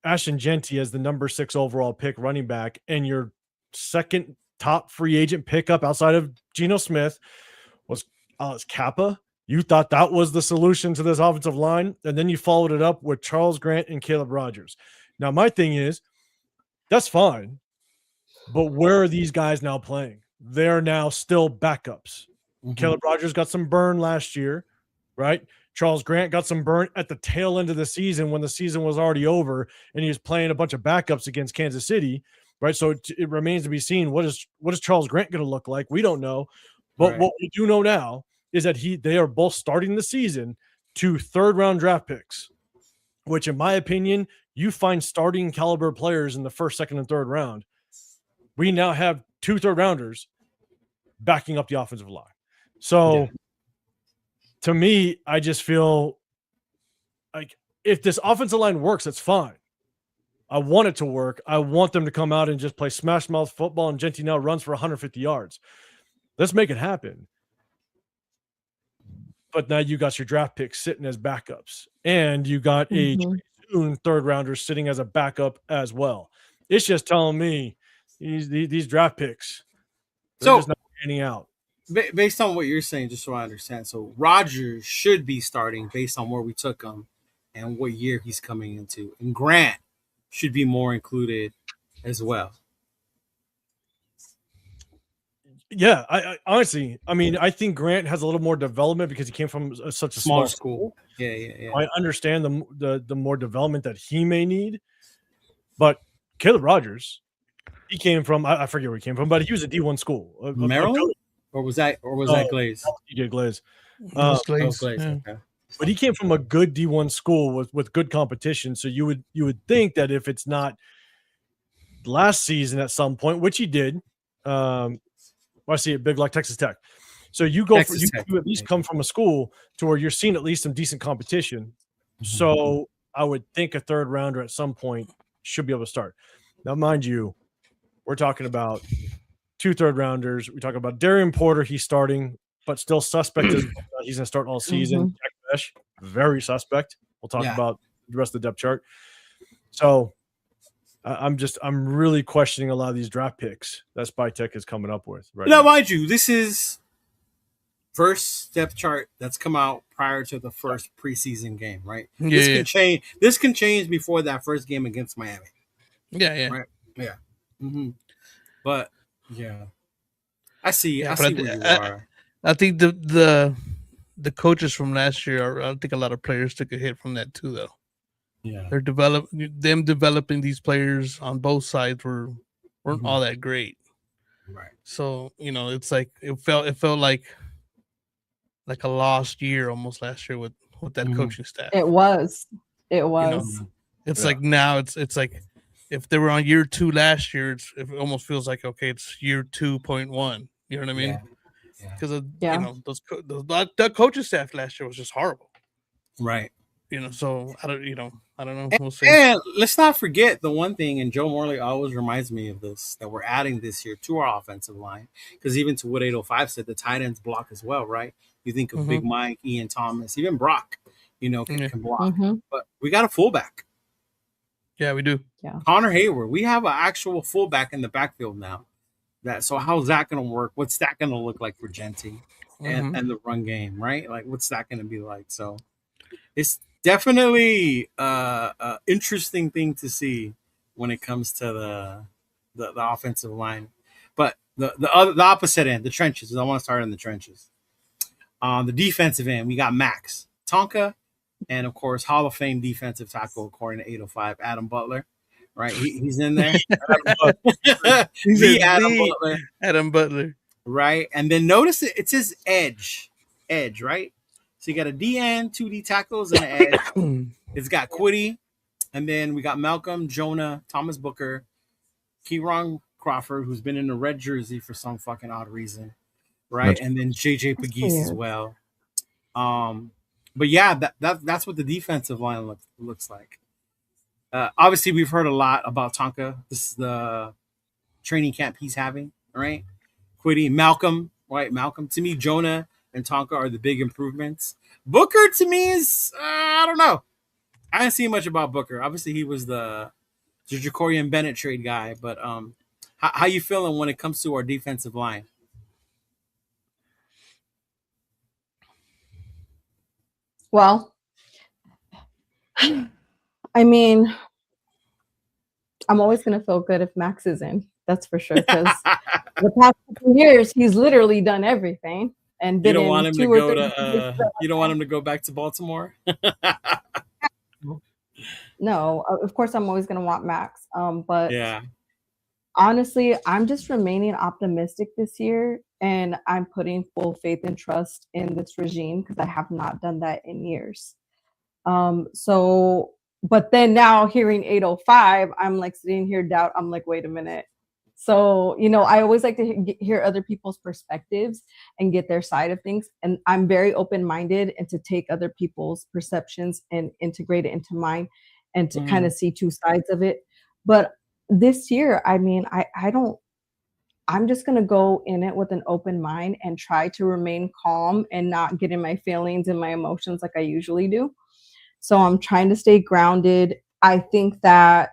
Ashton Genty as the number 6 overall pick running back, and your second top free agent pickup outside of Geno Smith was Alex Kappa. You thought that was the solution to this offensive line, and then you followed it up with Charles Grant and Caleb Rogers. Now, my thing is, that's fine, but where are these guys now playing? They're now still backups. Caleb Rogers got some burn last year, right? Charles Grant got some burn at the tail end of the season when the season was already over, and he was playing a bunch of backups against Kansas City, right? So it remains to be seen, what is Charles Grant going to look like? We don't know. But what we do know now is that they are both starting the season to third-round draft picks, which, in my opinion, you find starting caliber players in the first, second, and third round. We now have 2 third-rounders backing up the offensive line. So, to me, I just feel like if this offensive line works, it's fine. I want it to work. I want them to come out and just play smash mouth football and Genti now runs for 150 yards. Let's make it happen. But now you got your draft picks sitting as backups, and you got a soon third rounder sitting as a backup as well. It's just telling me these draft picks, they're just not panning out. Based on what you're saying, just so I understand, so Rodgers should be starting based on where we took him and what year he's coming into, and Grant should be more included as well. Yeah, I honestly, I mean, I think Grant has a little more development because he came from such a small school. Yeah. I understand the more development that he may need, but Caleb Rogers, he came from I forget where he came from, but he was a D1 school, Maryland, or was that Glaze? He did Glaze. Glaze, Glaze. yeah. Okay. But he came from a good D1 school with good competition. So you would think that if it's not last season at some point, which he did, I see it big like Texas Tech. So you go for, you at least come from a school to where you're seeing at least some decent competition. So I would think a third rounder at some point should be able to start. Now, mind you, we're talking about 2 third rounders. We talk about Darian Porter. He's starting, but still suspect. He's going to start all season. Jack Mesh, very suspect. We'll talk about the rest of the depth chart. So I'm really questioning a lot of these draft picks that Spytech is coming up with right now. Mind you, this is first depth chart that's come out prior to the first preseason game, right? This can change. This can change before that first game against Miami. Yeah. Right. Yeah. But yeah, I see where you are. I think the coaches from last year, I think a lot of players took a hit from that too, though. Yeah, they're developing these players on both sides weren't all that great, right? So it's like it felt like a lost year almost last year with that coaching staff. It was. It's like now it's like if they were on year 2 last year, it almost feels like okay, it's year 2.1. You know what I mean? Because the coaching staff last year was just horrible, right? So I don't know. We'll see. And let's not forget the one thing, and Joe Morley always reminds me of this, that we're adding this year to our offensive line, because even to what 805 said, the tight ends block as well, right? You think of Big Mike, Ian Thomas, even Brock, can block. But we got a fullback. Yeah, we do. Yeah, Connor Hayward. We have an actual fullback in the backfield now. So how's that going to work? What's that going to look like for Genti and the run game, right? Like, what's that going to be like? So it's definitely interesting thing to see when it comes to the offensive line. But the opposite end, the trenches. I want to start in the trenches. The defensive end, we got Max Tonka, and of course Hall of Fame defensive tackle according to 805, Adam Butler. Right, he's in there. Adam Butler. Right, and then notice it says edge, right? So you got a DN, 2D tackles, and an edge. It's got Quiddy, and then we got Malcolm, Jonah, Thomas Booker, Kieron Crawford, who's been in the red jersey for some fucking odd reason, right? And then JJ Pegues as well. But yeah, that's what the defensive line looks like. Obviously, we've heard a lot about Tonka. This is the training camp he's having, right? Quiddy, Malcolm, right? Malcolm. To me, Jonah and Tonka are the big improvements. Booker, to me, is, I don't know. I didn't see much about Booker. Obviously, he was the Jacorian Bennett trade guy. But how you feeling when it comes to our defensive line? Well, I mean, I'm always going to feel good if Max is in. That's for sure. Because the past few years, he's literally done everything. And you don't want him to go to. You don't want him to go back to Baltimore. No, of course, I'm always going to want Max. But yeah, honestly, I'm just remaining optimistic this year, and I'm putting full faith and trust in this regime because I have not done that in years. So. But then now hearing 805, I'm like sitting here I'm like, wait a minute. So, I always like to hear other people's perspectives and get their side of things. And I'm very open-minded and to take other people's perceptions and integrate it into mine and to kind of see two sides of it. But this year, I mean, I'm just going to go in it with an open mind and try to remain calm and not get in my feelings and my emotions like I usually do. So I'm trying to stay grounded. I think that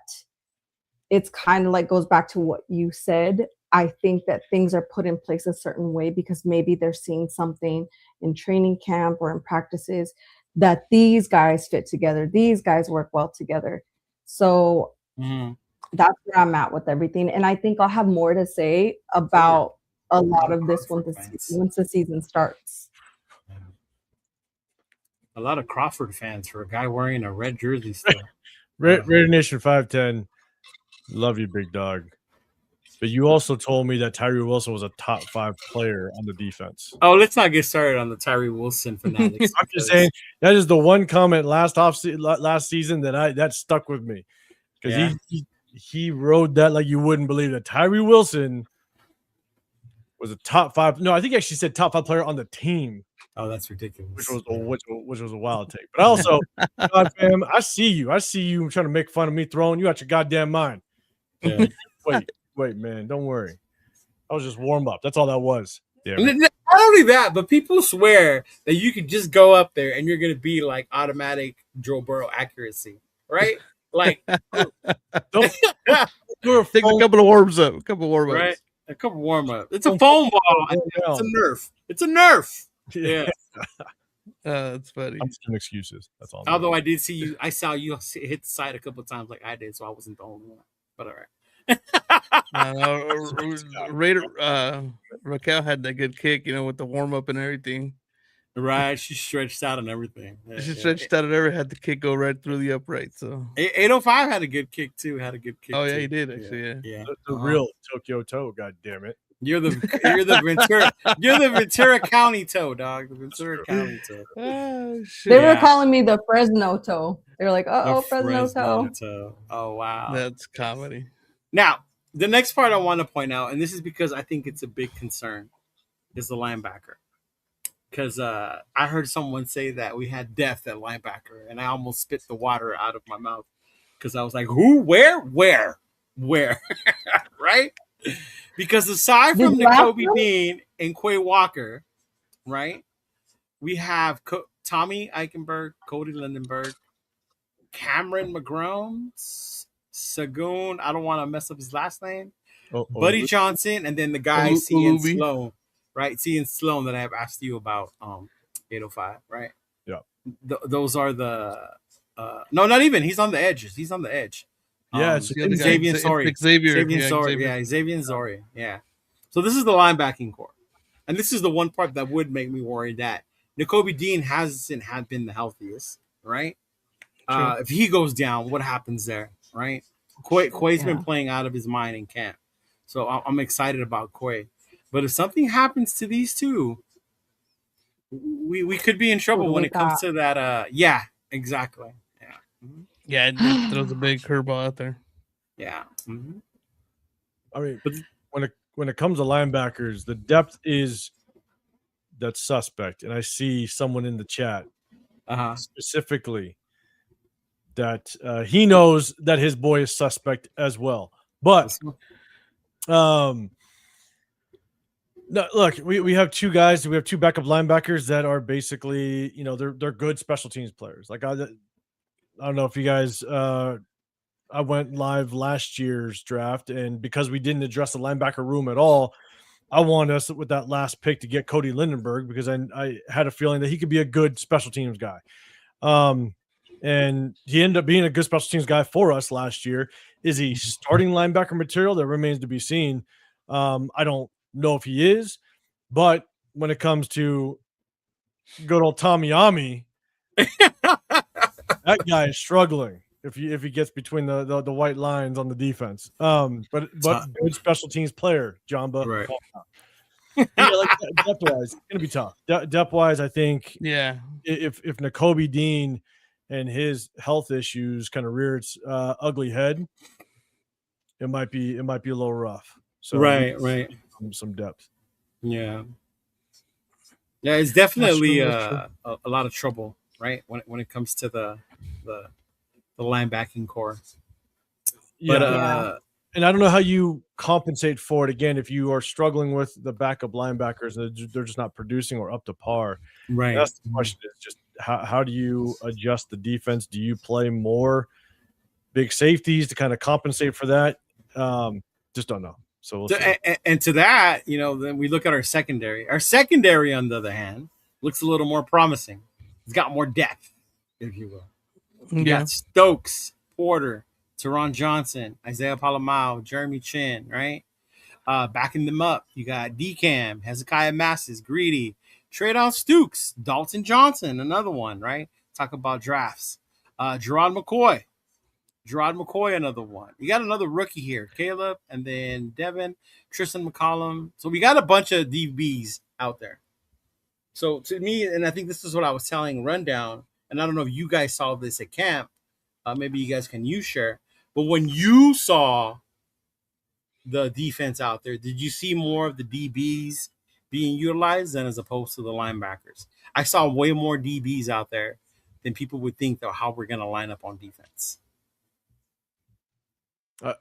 it's kind of like goes back to what you said. I think that things are put in place a certain way because maybe they're seeing something in training camp or in practices that these guys fit together. These guys work well together. So that's where I'm at with everything. And I think I'll have more to say about a lot of this once the season starts. A lot of Crawford fans for a guy wearing a red jersey still. Raider Nation 510. Love you, big dog. But you also told me that Tyree Wilson was a top 5 player on the defense. Oh, let's not get started on the Tyree Wilson fanatics. I'm just saying that is the one comment last season that stuck with me because he rode that like you wouldn't believe that Tyree Wilson was a top 5. No, I think he actually said top 5 player on the team. Oh, that's ridiculous. Which was a wild take. But also, God, fam, I see you trying to make fun of me throwing you out your goddamn mind. Yeah. Wait, man, don't worry. I was just warm up. That's all that was. Yeah. Not only that, but people swear that you could just go up there and you're gonna be like automatic Joe Burrow accuracy, right? Like, take a couple of warm-ups. Right? A couple warm-ups. It's a foam ball. It's a Nerf. It's a Nerf. Yeah. That's funny. I'm just doing excuses. That's all. Although I did see you, I saw you hit the side a couple of times like I did, so I wasn't the only one. But all right. Raider Raquel had that good kick, with the warm up and everything. Right, she stretched out and everything. She stretched out and everything. Had the kick go right through the upright. So 805 had a good kick too. Oh yeah, he did actually. Yeah. The real Tokyo Toe. God damn it. You're the Ventura County Toe, dog. The Ventura County Toe. Oh, shit. They were calling me the Fresno Toe. They were like, Fresno Toe. Oh wow, that's comedy. Now, the next part I want to point out, and this is because I think it's a big concern, is the linebacker. Because I heard someone say that we had depth at linebacker, and I almost spit the water out of my mouth because I was like, who, where? Right? Because aside from Nakobe Dean and Quay Walker, right, we have Tommy Eichenberg, Cody Lindenberg, Cameron McGrone, Sagoon, I don't want to mess up his last name, Buddy Johnson, and then the guy C.N. Sloan, right? C.N. Sloan that I have asked you about 805, right? Yeah. Those are the no, not even. He's on the edge. Yeah, Xavier Zori. Xavier Zori. Yeah. So this is the linebacking core. And this is the one part that would make me worry that Nakobe Dean hasn't been the healthiest, right? If he goes down, what happens there, right? Quay's been playing out of his mind in camp. So I'm excited about Quay. But if something happens to these two, we could be in trouble when it comes to that. Yeah, exactly. Yeah. Mm-hmm. Yeah, it throws a big curveball out there. Yeah. Mm-hmm. I mean, but when it comes to linebackers, the depth is that's suspect. And I see someone in the chat specifically that he knows that his boy is suspect as well. But no, look, we have two guys. We have two backup linebackers that are basically, they're good special teams players. Like I don't know if you guys. I went live last year's draft, and because we didn't address the linebacker room at all, I wanted us with that last pick to get Cody Lindenberg because I had a feeling that he could be a good special teams guy. And he ended up being a good special teams guy for us last year. Is he starting linebacker material? That remains to be seen. I don't know if he is, but when it comes to good old Tommy Ami, that guy is struggling if he gets between the white lines on the defense. But good special teams player, Jamba. Right. Depth wise, it's gonna be tough. Depth wise, I think. Yeah. If Nakobe Dean and his health issues kind of rear its ugly head, it might be a little rough. So right. some depth. Yeah. Yeah, it's definitely a lot of trouble, right? When it comes to the linebacking core. Yeah. But And I don't know how you compensate for it again if you are struggling with the backup linebackers. They're just not producing or up to par. right. That's the question, is just how do you adjust the defense? Do you play more big safeties to kind of compensate for that? Just don't know. So we'll see. And to that, then we look at our secondary. Our secondary, on the other hand, looks a little more promising. It's got more depth, if you will. You got Stokes, Porter, Teron Johnson, Isaiah Palomao, Jeremy Chin, right? Backing them up, you got DCAM, Hezekiah Masses, Greedy, Traydon Stukes, Dalton Johnson, another one, right? Talk about drafts. Gerard McCoy, another one. You got another rookie here, Caleb, and then Devin, Tristan McCollum. So we got a bunch of DBs out there. So to me, and I think this is what I was telling Rundown, and I don't know if you guys saw this at camp. Maybe you guys can share. But when you saw the defense out there, did you see more of the DBs being utilized than as opposed to the linebackers? I saw way more DBs out there than people would think of how we're going to line up on defense.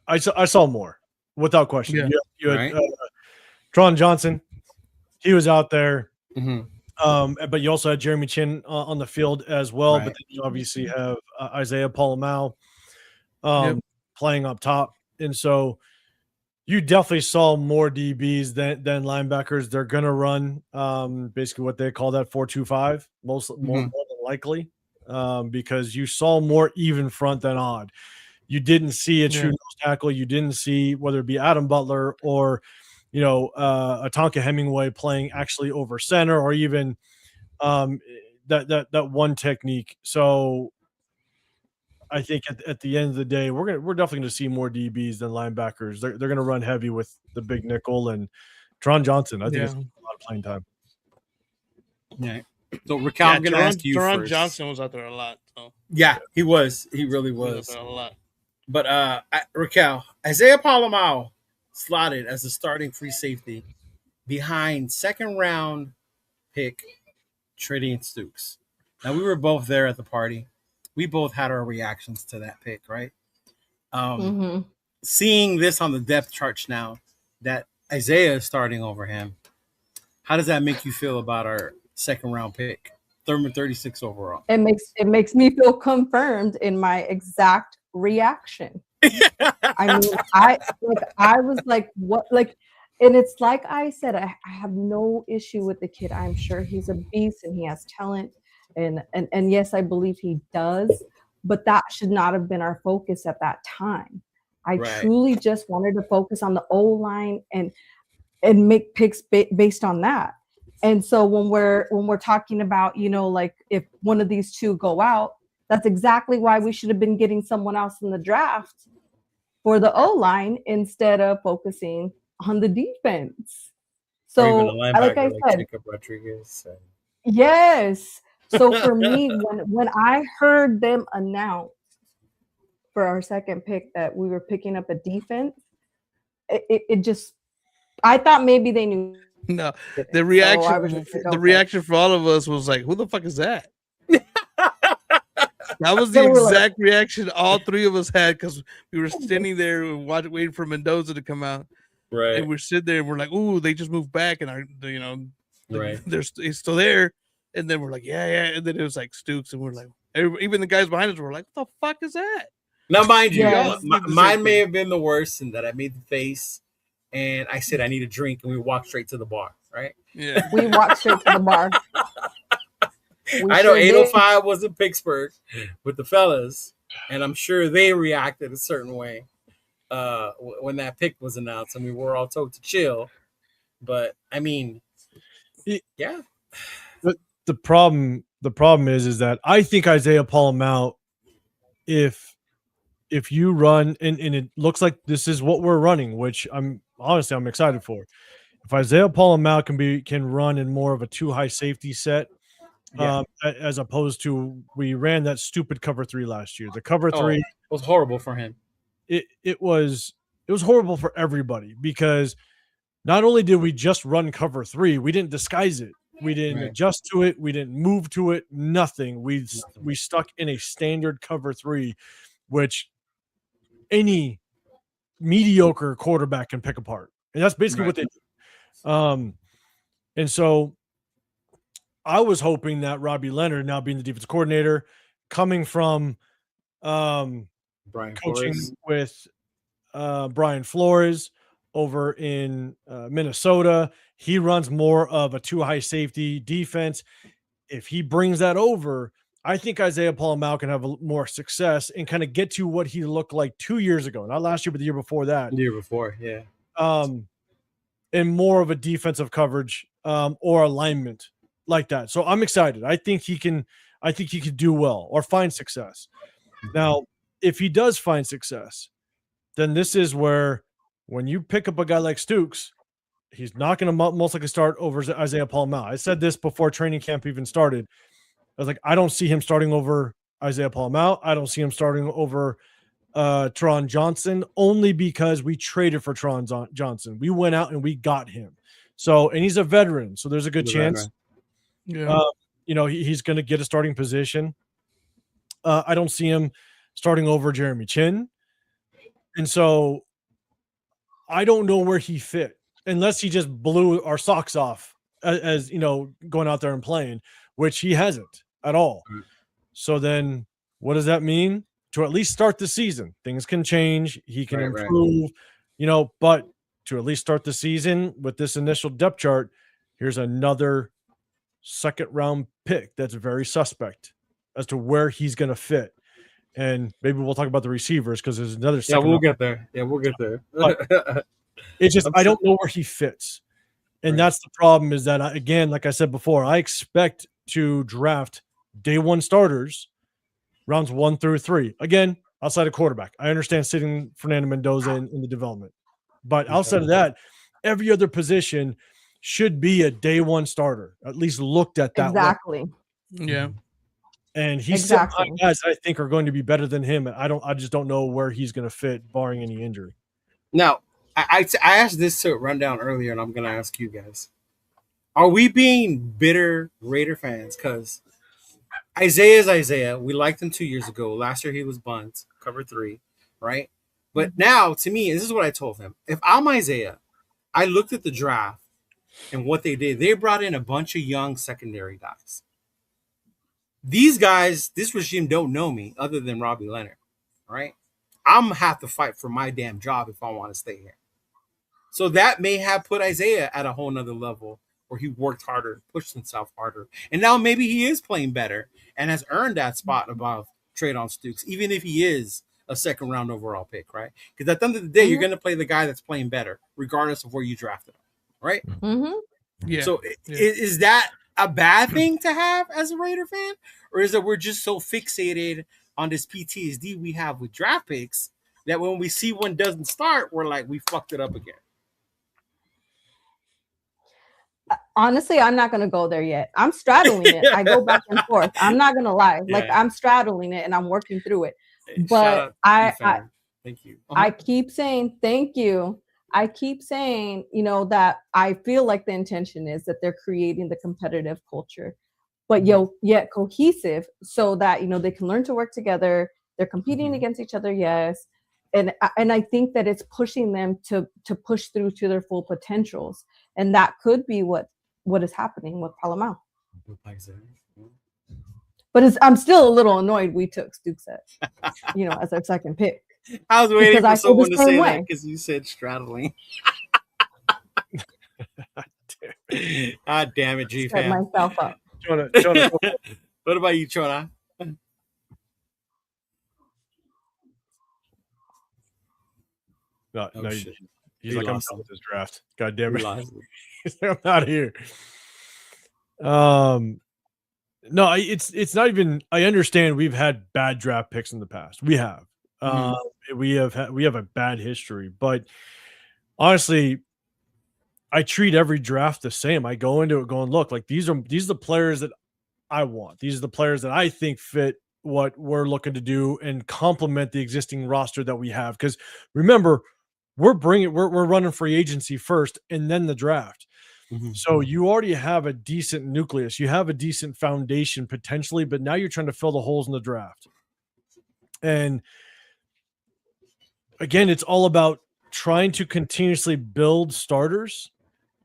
I saw more, without question. Yeah. You had Tron Johnson. He was out there. Mm-hmm. But you also had Jeremy Chin on the field as well. Right. But then you obviously have Isaiah Palomao playing up top. And so you definitely saw more DBs than linebackers. They're going to run basically what they call that 4-2-5, more than likely, because you saw more even front than odd. You didn't see a true nose tackle. You didn't see, whether it be Adam Butler or, a Tonka Hemingway playing actually over center, or even that one technique. So I think at the end of the day, we're definitely going to see more DBs than linebackers. They're going to run heavy with the big nickel and Tron Johnson. I think it's a lot of playing time. Yeah. So Raquel, I'm going to ask you Teron first. Johnson was out there a lot. So. Yeah, he was. He really was. He was out there a lot. But Raquel, Isaiah Palomao slotted as a starting free safety behind second round pick Traydon Stukes. Now, we were both there at the party. We both had our reactions to that pick, right? Seeing this on the depth charts now, that Isaiah is starting over him, how does that make you feel about our second round pick, 36 overall? It makes me feel confirmed in my exact reaction. I mean, I was like, what? Like, and it's like I said, I have no issue with the kid. I'm sure he's a beast and he has talent. And yes, I believe he does, but that should not have been our focus at that time. I truly just wanted to focus on the O-line and make picks based on that. And so when we're talking about, like if one of these two go out, that's exactly why we should have been getting someone else in the draft for the O-line instead of focusing on the defense. So like I said, Jacob Rodriguez. Yes. So for me, when I heard them announce for our second pick that we were picking up a defense, it just, I thought maybe they knew. No, the reaction for all of us was like, "Who the fuck is that?" That was the exact reaction all three of us had, because we were standing there waiting for Mendoza to come out. Right. And we're sitting there and we're like, "Ooh, they just moved back," and he's still there. And then we're like, yeah. And then it was like Stukes, and we're like, even the guys behind us were like, "What the fuck is that?" Now, mind you, mine may have been the worst in that I made the face and I said I need a drink, and we walked straight to the bar, right? Yeah. We walked straight to the bar. I know 805 was in Pittsburgh with the fellas, and I'm sure they reacted a certain way when that pick was announced. I mean, we're all told to chill, but I mean, yeah. The problem is that I think Isaiah Palomao, if you run and it looks like this is what we're running, which I'm excited for. If Isaiah Palomao can run in more of a 2 high safety set, as opposed to, we ran that stupid cover 3 last year. The cover 3 was horrible for him. It was it was horrible for everybody because not only did we just run cover 3, we didn't disguise it. We didn't adjust to it. We didn't move to it. Nothing. We stuck in a standard cover 3, which any mediocre quarterback can pick apart. And that's basically what they do. And so I was hoping that Robbie Leonard, now being the defensive coordinator, coming from Brian coaching Flores. with Brian Flores over in Minnesota, he runs more of a 2 high safety defense. If he brings that over, I think Isaiah Paul-Mal can have more success and kind of get to what he looked like 2 years ago, not last year, but the year before that. The year before, yeah. And more of a defensive coverage or alignment like that. So I'm excited. I think he can do well or find success. Now, if he does find success, then this is where when you pick up a guy like Stooks, he's not going to most likely start over Isaiah Paul-Mal. I said this before training camp even started. I was like, I don't see him starting over Isaiah Paul-Mal. I don't see him starting over Tron Johnson, only because we traded for Tron Johnson. We went out and we got him. So, and he's a veteran, so there's a good chance. Yeah. He's going to get a starting position. I don't see him starting over Jeremy Chin. And so I don't know where he fit unless he just blew our socks off as going out there and playing, which he hasn't at all. So then what does that mean? To at least start the season, things can change. He can improve, but to at least start the season with this initial depth chart, here's another second-round pick that's very suspect as to where he's going to fit. And maybe we'll talk about the receivers because there's another second. Yeah, we'll get there. It's just I don't know where he fits. And that's the problem is that, again, like I said before, I expect to draft day 1 starters rounds 1 through 3. Again, outside of quarterback. I understand sitting Fernando Mendoza in the development. But outside of that, every other position should be a day 1 starter, at least looked at that Exactly. way. Yeah. And he's guys I think are going to be better than him. I just don't know where he's going to fit, barring any injury. Now, I asked this to Rundown earlier, and I'm going to ask you guys. Are we being bitter Raider fans? Because Isaiah is Isaiah. We liked him 2 years ago. Last year he was bunt, cover 3, right? But now, to me, this is what I told him. If I'm Isaiah, I looked at the draft and what they did. They brought in a bunch of young secondary guys. These guys, this regime don't know me other than Robbie Leonard, right? I'm going to have to fight for my damn job if I want to stay here. So that may have put Isaiah at a whole nother level where he worked harder, pushed himself harder. And now maybe he is playing better and has earned that spot above Tre'Davious Stooks, even if he is a second-round overall pick, right? Because at the end of the day, you're going to play the guy that's playing better, regardless of where you drafted him, right? Mm-hmm. Yeah. So is that a bad thing to have as a Raider fan? Or is it we're just so fixated on this PTSD we have with draft picks that when we see one doesn't start, we're like, we fucked it up again? Honestly, I'm not going to go there yet. I'm straddling it. I go back and forth. I'm not going to lie. Like, I'm straddling it and I'm working through it. But thank you. I keep saying thank you. I keep saying, that I feel like the intention is that they're creating the competitive culture, but yet cohesive so that, they can learn to work together. They're competing against each other. Yes. And I think that it's pushing them to push through to their full potentials. And that could be what is happening with Paul-Mal. But I'm still a little annoyed we took Stooks as our second pick. I was waiting for someone to say that because you said straddling. God damn it, G Set fam. myself up. Jonah, What about you, Chona? No, shit. He's He like, I'm lost done it. with this draft. God damn it. He I'm out of here. No, it's not even. I understand we've had bad draft picks in the past. We have. We have a bad history, but honestly, I treat every draft the same. I go into it going, look, like these are the players that I want. These are the players that I think fit what we're looking to do and complement the existing roster that we have. Because remember, we're running free agency first and then the draft. So you already have a decent nucleus. You have a decent foundation potentially, but now you're trying to fill the holes in the draft. And again, it's all about trying to continuously build starters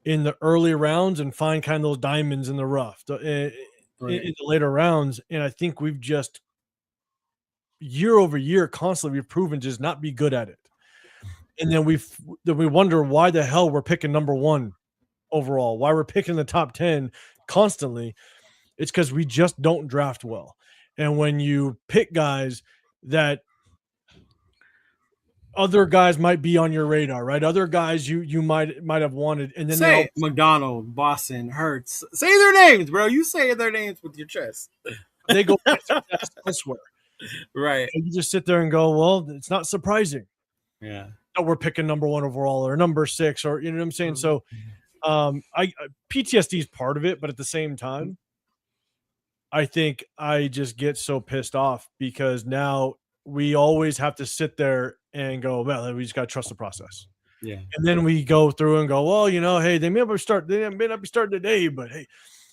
in the early rounds and find kind of those diamonds in the rough in the later rounds. And I think we've just year over year constantly we've proven to just not be good at it. And then we wonder why the hell we're picking number 1 overall, why we're picking the top 10 constantly. It's because we just don't draft well. And when you pick guys that other guys might be on your radar, right? Other guys you might have wanted, and then say McDonald, Boston, Hurts. Say their names, bro. You say their names with your chest. They go elsewhere, right? And you just sit there and go, well, it's not surprising. Yeah, that we're picking number 1 overall or number 6, or you know what I'm saying. So, PTSD is part of it, but at the same time, I think I just get so pissed off because now we always have to sit there and go, well, we just got to trust the process. Yeah. And then we go through and go, well, hey, they may not be starting today, but hey,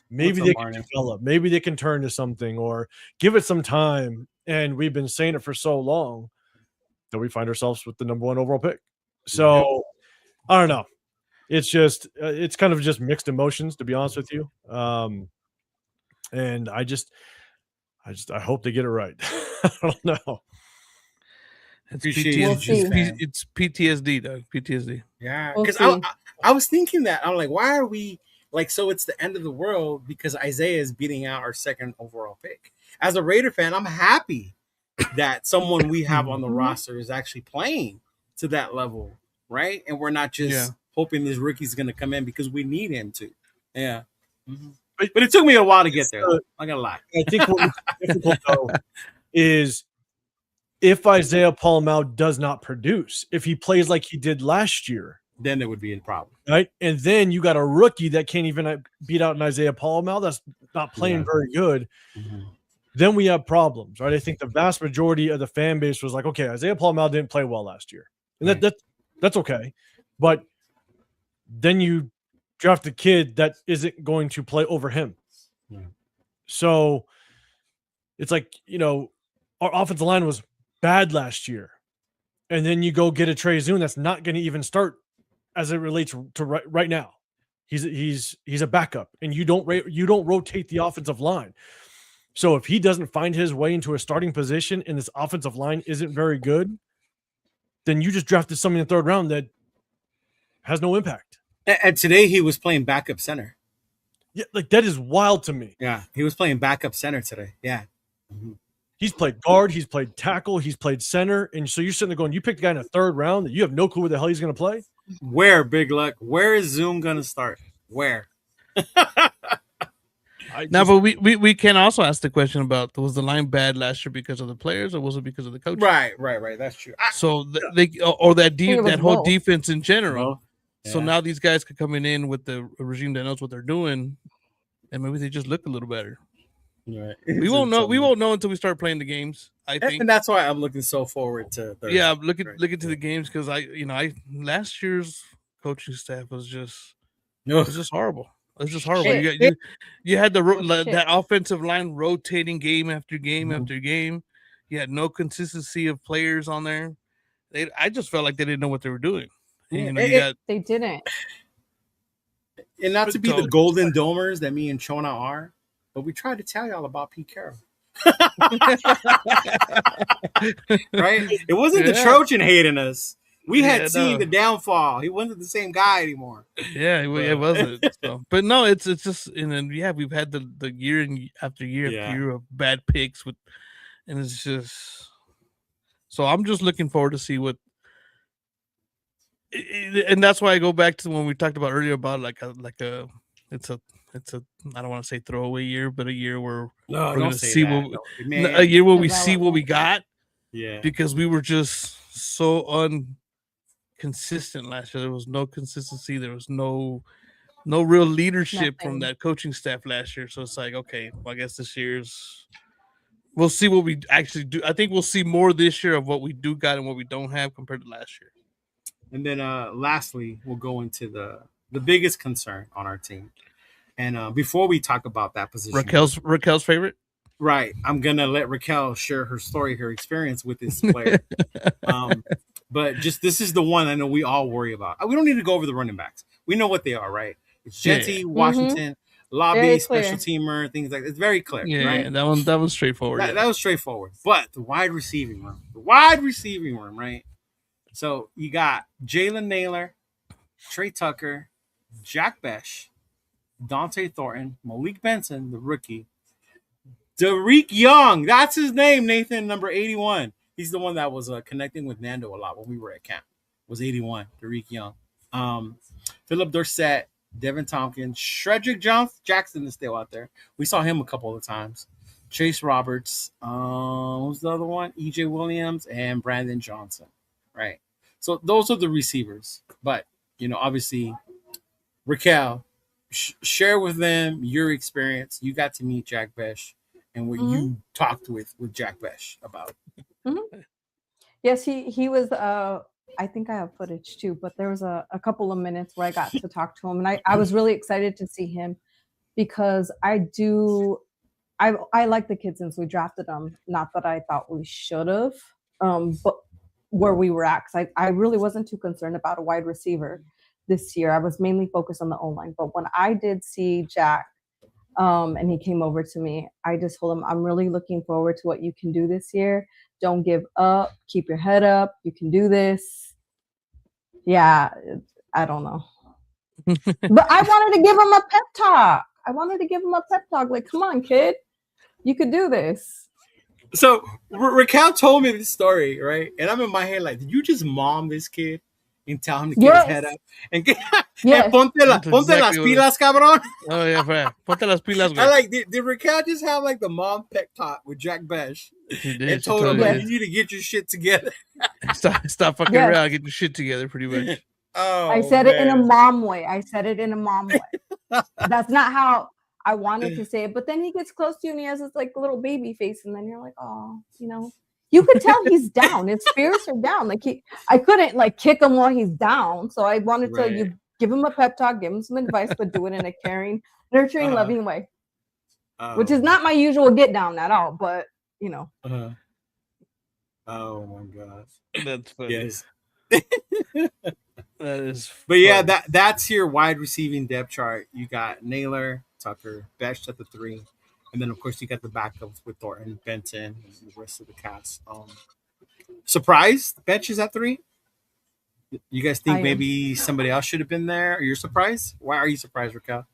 maybe they can develop, maybe they can turn to something or give it some time. And we've been saying it for so long that we find ourselves with the number 1 overall pick. So I don't know. It's just, it's kind of just mixed emotions, to be honest with you. And I hope they get it right. I don't know. It's PTSD. It's PTSD, though. PTSD. Yeah, because I was thinking that I'm like, why are we like? So it's the end of the world because Isaiah is beating out our 2nd overall pick. As a Raider fan, I'm happy that someone we have on the roster is actually playing to that level, right? And we're not just hoping this rookie's going to come in because we need him to. Yeah. Mm-hmm. But it took me a while to get there. I gotta lie. I think what's difficult though is if Isaiah Paul-Mao does not produce, if he plays like he did last year, then there would be a problem, right? And then you got a rookie that can't even beat out an Isaiah Paul-Mao that's not playing very good. Mm-hmm. Then we have problems, right? I think the vast majority of the fan base was like, okay, Isaiah Paul-Mao didn't play well last year, and that's okay, but then you draft a kid that isn't going to play over him. Yeah. So it's like, our offensive line was bad last year. And then you go get a Trey Zune that's not going to even start as it relates to right now. He's a backup and you don't rotate the offensive line. So if he doesn't find his way into a starting position and this offensive line isn't very good, then you just drafted somebody in the 3rd round that has no impact. And today he was playing backup center. Yeah, like that is wild to me. Yeah, he was playing backup center today. Yeah. Mm-hmm. He's played guard, he's played tackle, he's played center. And so you're sitting there going, you picked a guy in the 3rd round that you have no clue where the hell he's going to play? Where, Big Luck? Where is Zune going to start? Where? But we can also ask the question about, was the line bad last year because of the players or was it because of the coach? Right. That's true. So that whole defense in general. Yeah. So now these guys could come in with the regime that knows what they're doing, and maybe they just look a little better. Right. We won't know. We won't know until we start playing the games. I think, and that's why I'm looking so forward to. Thursday. Yeah, looking to the games because last year's coaching staff was just horrible. It was just horrible. You had that offensive line rotating game after game after game. You had no consistency of players on there. I just felt like they didn't know what they were doing. They didn't. And not to be the golden domers that me and Chona are, but we tried to tell y'all about Pete Carroll. Right? It wasn't the Trojan hating us. We had seen the downfall. He wasn't the same guy anymore. Yeah, it wasn't. So. But no, it's just, and then we've had the year and after year after year of bad picks and it's just. So I'm just looking forward to see what. And that's why I go back to when we talked about earlier about it's a I don't want to say throwaway year, but a year where we're going to see a year where we see what we got. Yeah, because we were just so inconsistent last year. There was no consistency. There was no real leadership from that coaching staff last year. So it's like, okay, well, I guess this year's we'll see what we actually do. I think we'll see more this year of what we do got and what we don't have compared to last year. And then lastly, we'll go into the biggest concern on our team. And before we talk about that position, Raquel's favorite. right, I'm gonna let Raquel share her story, her experience with this player. But just this is the one I know we all worry about. We don't need to go over the running backs. We know what they are, right? It's Jetty, Washington, Lobby, Very special clear. teamer, things like that. It's very clear, Yeah, right? that was straightforward. That was straightforward. But the wide receiving room, right? So you got Jalen Naylor, Trey Tucker, Jack Besh, Dante Thornton, Malik Benson, the rookie, Derek Young. That's his name, Nathan, number 81. He's the one that was connecting with Nando a lot when we were at camp. Was 81, Derek Young. Philip Dorsett, Devin Tompkins, Shredrick Jackson is still out there. We saw him a couple of times. Chase Roberts, who's the other one? EJ Williams and Brandon Johnson, right? So those are the receivers. But, obviously, Raquel, share with them your experience. You got to meet Jack Besh and what you talked with Jack Besh about. Yes, he was. I think I have footage too, but there was a couple of minutes where I got to talk to him, and I was really excited to see him because I like the kid since we drafted him. Not that I thought we should have, but where we were at, because I really wasn't too concerned about a wide receiver this year. I was mainly focused on the O-line. But when I did see Jack, and he came over to me, I just told him, I'm really looking forward to what you can do this year. Don't give up. Keep your head up. You can do this. Yeah, I don't know. But I wanted to give him a pep talk. Like, come on, kid. You could do this. So Raquel told me this story, right? And I'm in my head like, did you just mom this kid and tell him to get his head up? And ponte las pilas, cabrón. Oh, yeah, man. Ponte las pilas, güey. I like, did Raquel just have like the mom pep talk with Jack Besh? She did. And told him, like, you need to get your shit together. Stop fucking around. Get your shit together, pretty much. Oh, I said it in a mom way. That's not how I wanted to say it. But then he gets close to you and he has this like little baby face, and then you're like, oh, you could tell he's down. His spirits are down. Like I couldn't like kick him while he's down. So I wanted to give him a pep talk, give him some advice, but do it in a caring, nurturing, loving way. Which is not my usual get down at all, but Oh my gosh. That's funny. Yes. That is But yeah, that's your wide receiving depth chart. You got Naylor, Tucker, Besh at the 3. And then, of course, you got the backups with Thornton, Benton, and the rest of the cast. Surprised Besh is at 3? You guys think maybe somebody else should have been there? Or you're surprised? Why are you surprised, Raquel?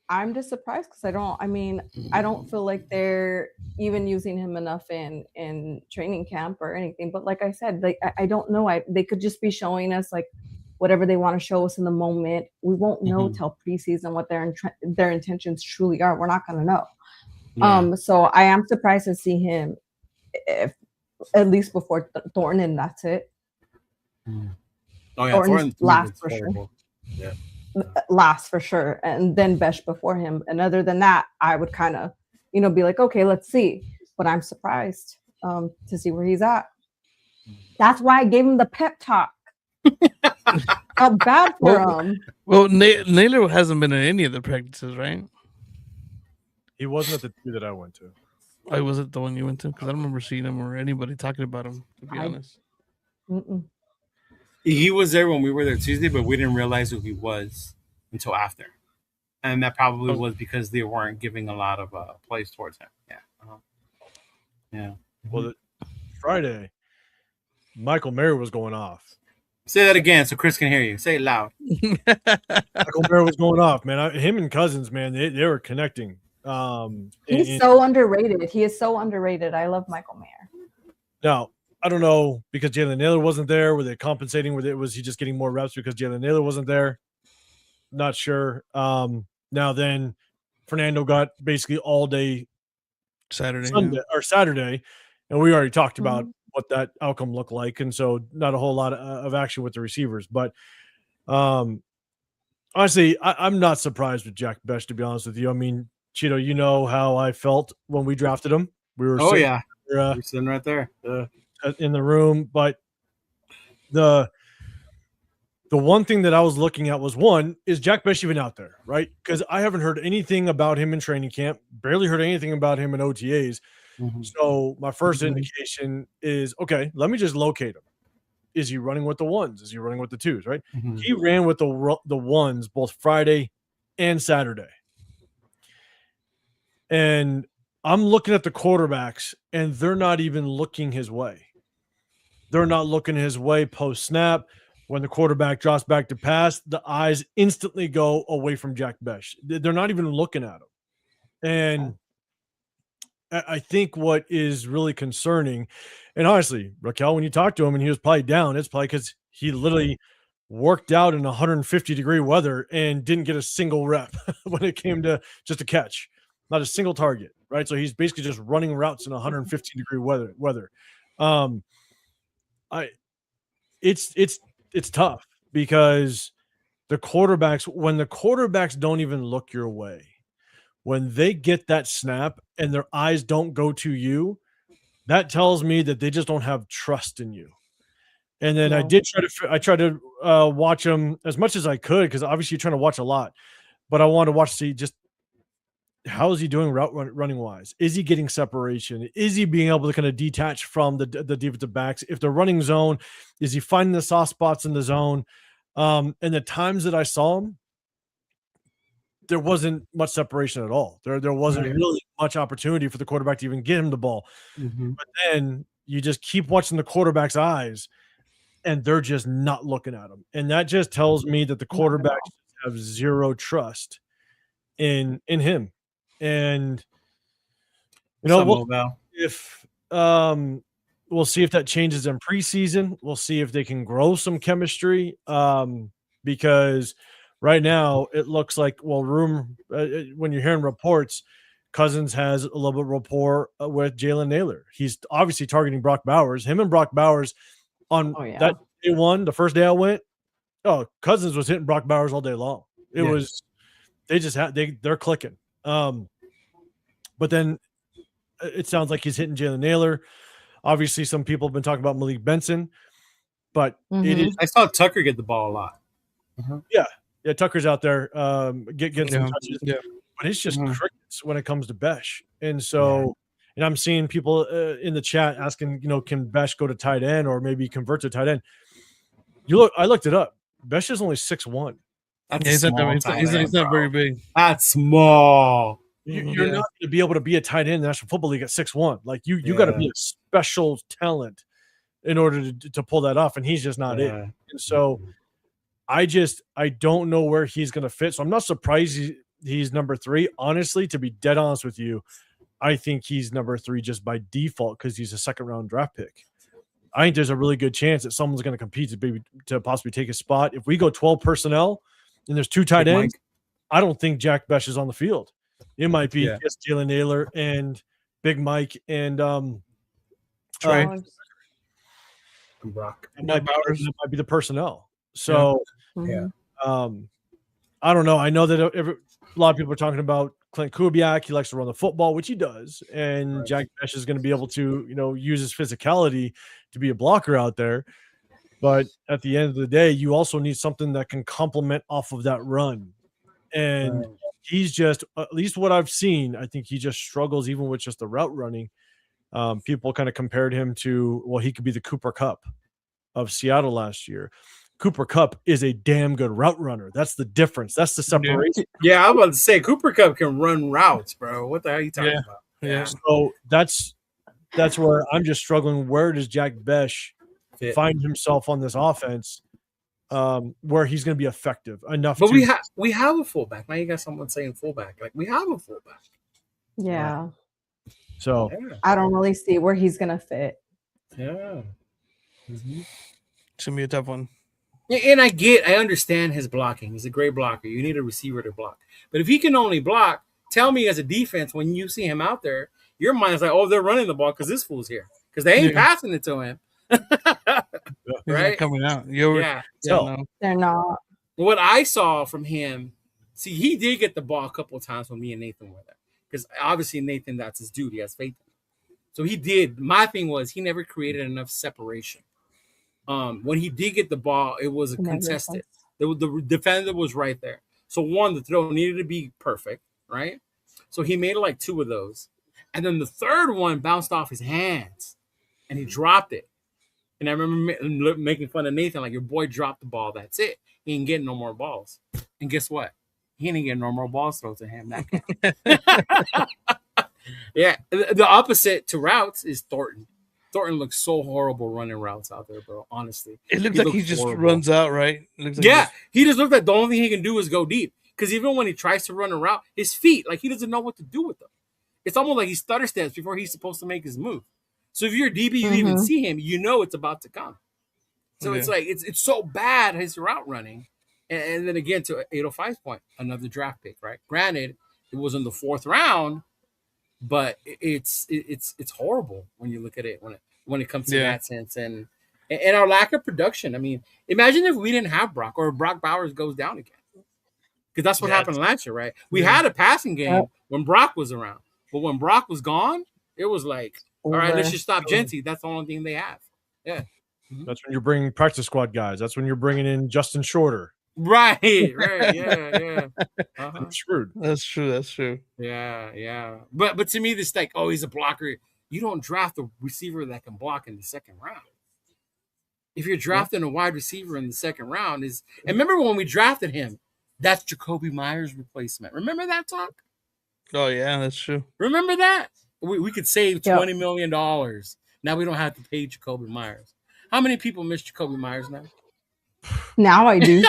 I'm just surprised because I don't feel like they're even using him enough in training camp or anything. But like I said, like I don't know. They could just be showing us like whatever they want to show us in the moment. We won't know till preseason what their intentions truly are. We're not going to know. Yeah. So I am surprised to see him, at least before Thornton, and that's it. Oh yeah, Thornton's last for sure. Yeah. Last for sure, and then Besh before him. And other than that, I would kind of, be like, okay, let's see. But I'm surprised to see where he's at. That's why I gave him the pep talk. How bad for him. Well, Naylor hasn't been in any of the practices, right? He wasn't at the 2 that I went to. Oh, was it the one you went to? Because I don't remember seeing him or anybody talking about him, to be honest. He was there when we were there Tuesday, but we didn't realize who he was until after. And that probably was because they weren't giving a lot of plays towards him. Yeah. Yeah. Well, Friday, Michael Mayer was going off. Say that again so Chris can hear you. Say it loud. Michael Mayer was going off, man. Him and Cousins, man, they were connecting. He's so underrated. He is so underrated. I love Michael Mayer. Now, I don't know, because Jalen Naylor wasn't there. Were they compensating? Was he just getting more reps because Jalen Naylor wasn't there? Not sure. Now then, Fernando got basically all day Saturday, and we already talked about what that outcome looked like, and so not a whole lot of action with the receivers. But honestly, I'm not surprised with Jack Besh, to be honest with you. I mean, Cheeto, you know how I felt when we drafted him. We were we're sitting right there. In the room, but the the one thing that I was looking at was, one, is Jack Bech even out there, right? Because I haven't heard anything about him in training camp, barely heard anything about him in OTAs. So my first indication is, okay, let me just locate him. Is he running with the ones? Is he running with the twos, right? He ran with the ones both Friday and Saturday. And I'm looking at the quarterbacks, and they're not even looking his way. They're not looking his way post-snap. When the quarterback drops back to pass, the eyes instantly go away from Jack Bech. They're not even looking at him. And I think what is really concerning, and honestly, Raquel, when you talk to him and he was probably down, it's probably because he literally worked out in 150-degree weather and didn't get a single rep when it came to just a catch, not a single target, right? So he's basically just running routes in 150-degree weather. It's tough because when the quarterbacks don't even look your way, when they get that snap and their eyes don't go to you, that tells me that they just don't have trust in you. And then I tried to watch them as much as I could, because obviously you're trying to watch a lot, but I wanted to watch, see just how is he doing running wise? Is he getting separation? Is he being able to kind of detach from the defensive backs? If they're running zone, is he finding the soft spots in the zone? And the times that I saw him, there wasn't much separation at all. There wasn't really much opportunity for the quarterback to even get him the ball. But then you just keep watching the quarterback's eyes, and they're just not looking at him. And that just tells me that the quarterbacks have zero trust in him. And we'll see if that changes in preseason. We'll see if they can grow some chemistry, because right now it looks like, when you're hearing reports, Cousins has a little bit of rapport with Jalen Naylor. He's obviously targeting Brock Bowers. Him and Brock Bowers on that day one, the first day I went, Cousins was hitting Brock Bowers all day long. It was, they're clicking. But then it sounds like he's hitting Jalen Naylor. Obviously, some people have been talking about Malik Benson, but it is. I saw Tucker get the ball a lot. Yeah, Tucker's out there getting some touches. Yeah. But it's just crickets when it comes to Bech. And so, and I'm seeing people in the chat asking, can Bech go to tight end or maybe convert to tight end? I looked it up. Bech is only 6'1". He's not very big. That's small. You're not going to be able to be a tight end in the National Football League at 6'1". Like you got to be a special talent in order to pull that off, and he's just not it. And so I don't know where he's going to fit. So I'm not surprised he's number 3. Honestly, to be dead honest with you, I think he's number 3 just by default because he's a second-round draft pick. I think there's a really good chance that someone's going to compete to possibly take his spot. If we go 12 personnel and there's 2 tight ends, I don't think Jack Bech is on the field. It might be just Jalen Naylor and Big Mike and Trey. Brock. That might be the personnel. So, I don't know. I know that a lot of people are talking about Clint Kubiak. He likes to run the football, which he does. And Jack Bech is going to be able to, use his physicality to be a blocker out there. But at the end of the day, you also need something that can complement off of that run. And he's just, at least what I've seen, I think he just struggles even with just the route running. People kind of compared him to, he could be the Cooper Kupp of Seattle last year. Cooper Kupp is a damn good route runner. That's the difference. That's the separation. Yeah, I'm about to say Cooper Kupp can run routes, bro. What the hell are you talking about? Yeah. So that's where I'm just struggling. Where does Jack Bech find himself on this offense? Where he's going to be effective enough. But we have a fullback. Now you got someone saying fullback. Like, we have a fullback. Yeah. So I don't really see where he's going to fit. Yeah. It's going to be a tough one. Yeah, and I understand his blocking. He's a great blocker. You need a receiver to block. But if he can only block, tell me as a defense, when you see him out there, your mind's like, they're running the ball because this fool's here. Because they ain't passing it to him. Right? Coming out. They're not. What I saw from him, see, he did get the ball a couple of times when me and Nathan were there. Because obviously Nathan, that's his dude. He has faith in him. So he did. My thing was he never created enough separation when he did get the ball, it was a Yeah, that's contested. The defender was right there. So one, the throw needed to be perfect, right? So he made like 2 of those. And then the third one bounced off his hands and he dropped it. And I remember making fun of Nathan, like, your boy dropped the ball. That's it. He ain't getting no more balls. And guess what? He didn't get no more balls thrown to him. That game. Yeah. The opposite to routes is Thornton. Thornton looks so horrible running routes out there, bro. Honestly. It looks like he just horrible. runs out, right? It looks like Yeah. He just looks like the only thing he can do is go deep. Because even when he tries to run a route, his feet, like, he doesn't know what to do with them. It's almost like he stutter steps before he's supposed to make his move. So if you're a DB, you even see him, you know it's about to come. So it's like it's so bad his route running. And then again, to 805's point, another draft pick, right? Granted, it was in the 4th round, but it's horrible when you look at it when it comes to that sense and our lack of production. I mean, imagine if we didn't have Brock or Brock Bowers goes down again, because that's what happened last year, right? We had a passing game when Brock was around, but when Brock was gone, it was like, all right, let's just stop Genty. That's the only thing they have. Yeah. That's when you're bringing practice squad guys. That's when you're bringing in Justin Shorter. Right. Yeah. I'm screwed. That's true. Yeah. But to me, this like, oh, he's a blocker. You don't draft a receiver that can block in the 2nd round. If you're drafting a wide receiver in the 2nd round, and remember when we drafted him, that's Jacoby Myers' replacement. Remember that talk? Oh yeah, that's true. Remember that? We could save $20 million. Now we don't have to pay Jacoby Myers. How many people miss Jacoby Myers now? Now I do.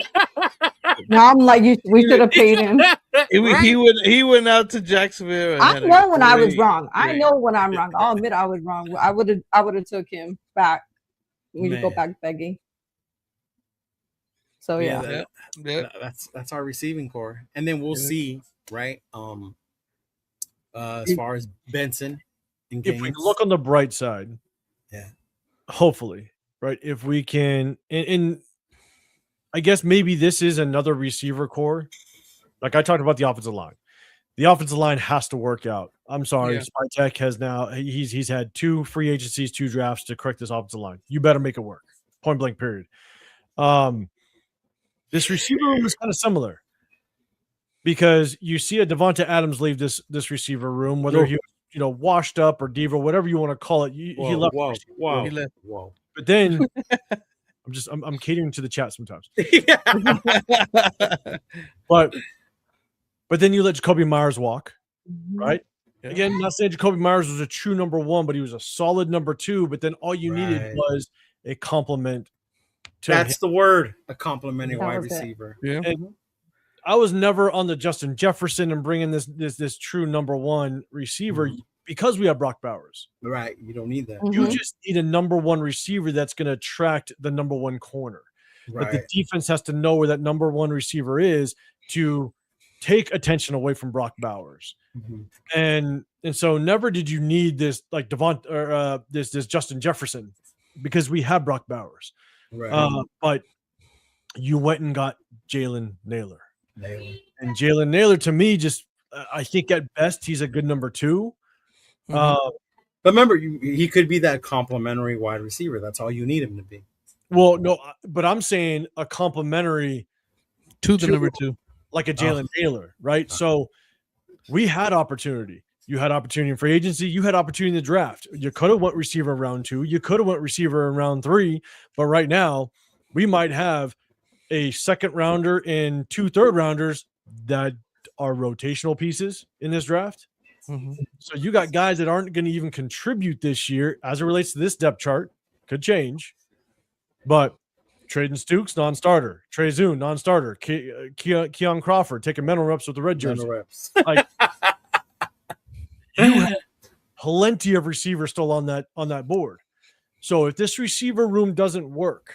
Now I'm like, we should have paid him. He went out to Jacksonville. And I know when I was wrong. I know when I'm wrong. I'll admit I was wrong. I would have took him back. We need to go back begging. So yeah. That's our receiving core, and then we'll see, right? As far as Benson, if we look on the bright side, hopefully, right? If we can, and I guess maybe this is another receiver core. Like I talked about the offensive line. The offensive line has to work out. I'm sorry, Spytek has now he's had 2 free agencies, 2 drafts to correct this offensive line. You better make it work. Point blank. Period. This receiver room is kind of similar because you see a Devonta Adams leave this receiver room, whether he washed up or diva, whatever you want to call it. He left. Whoa. But then I'm catering to the chat sometimes. But then you let Jacoby Myers walk, right? Yeah. Again, not saying Jacoby Myers was a true number 1, but he was a solid number 2. But then all you needed was a compliment. That's the word, a complimentary wide receiver. Yeah. And I was never on the Justin Jefferson and bringing this true number 1 receiver because we have Brock Bowers. Right. You don't need that. You just need a number 1 receiver that's going to attract the number 1 corner. Right. But the defense has to know where that number 1 receiver is to take attention away from Brock Bowers. And so never did you need this like Devon or this Justin Jefferson because we have Brock Bowers. Right. But you went and got Jalen Nailor. And Jalen Nailor, to me, just I think at best he's a good number 2. But remember, he could be that complimentary wide receiver. That's all you need him to be. Well, no, but I'm saying a complimentary to the number 2, like a Jalen Nailor, right? So we had opportunity. You had opportunity in free agency. You had opportunity in the draft. You could have went receiver in round 2. You could have went receiver in round 3. But right now, we might have a 2nd rounder and 2 3rd rounders that are rotational pieces in this draft. So you got guys that aren't going to even contribute this year as it relates to this depth chart. Could change. But Traden Stukes, non-starter. Trey Zune, non-starter. Keon Crawford taking mental reps with the red jersey. Like, you have plenty of receivers still on that board. So if this receiver room doesn't work,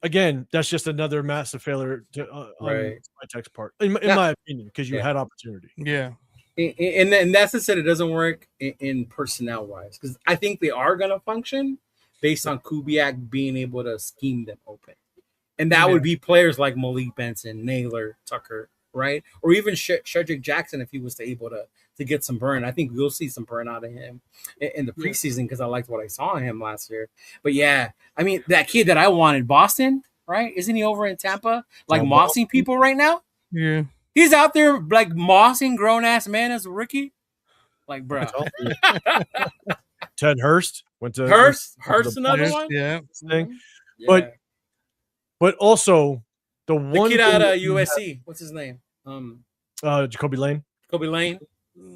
again, that's just another massive failure on Spytek's part, in my opinion, because you had opportunity. Yeah. And that's the said it doesn't work in personnel wise, because I think they are going to function based on Kubiak being able to scheme them open. And that would be players like Malik Benson, Nailor, Tucker, right? Or even Shedrick Jackson if he was able to get some burn. I think we'll see some burn out of him in the preseason because I liked what I saw in him last year. But yeah, I mean that kid that I wanted, Boston, right? Isn't he over in Tampa, like mossing people right now? Yeah, he's out there like mossing grown ass man as a rookie. Like, bro, Ted Hurst went to Hurst another Yes, one. yeah. thing. Yeah. But also the one kid out thing of that you USC. What's his name? Jacoby Lane. Kobe Lane.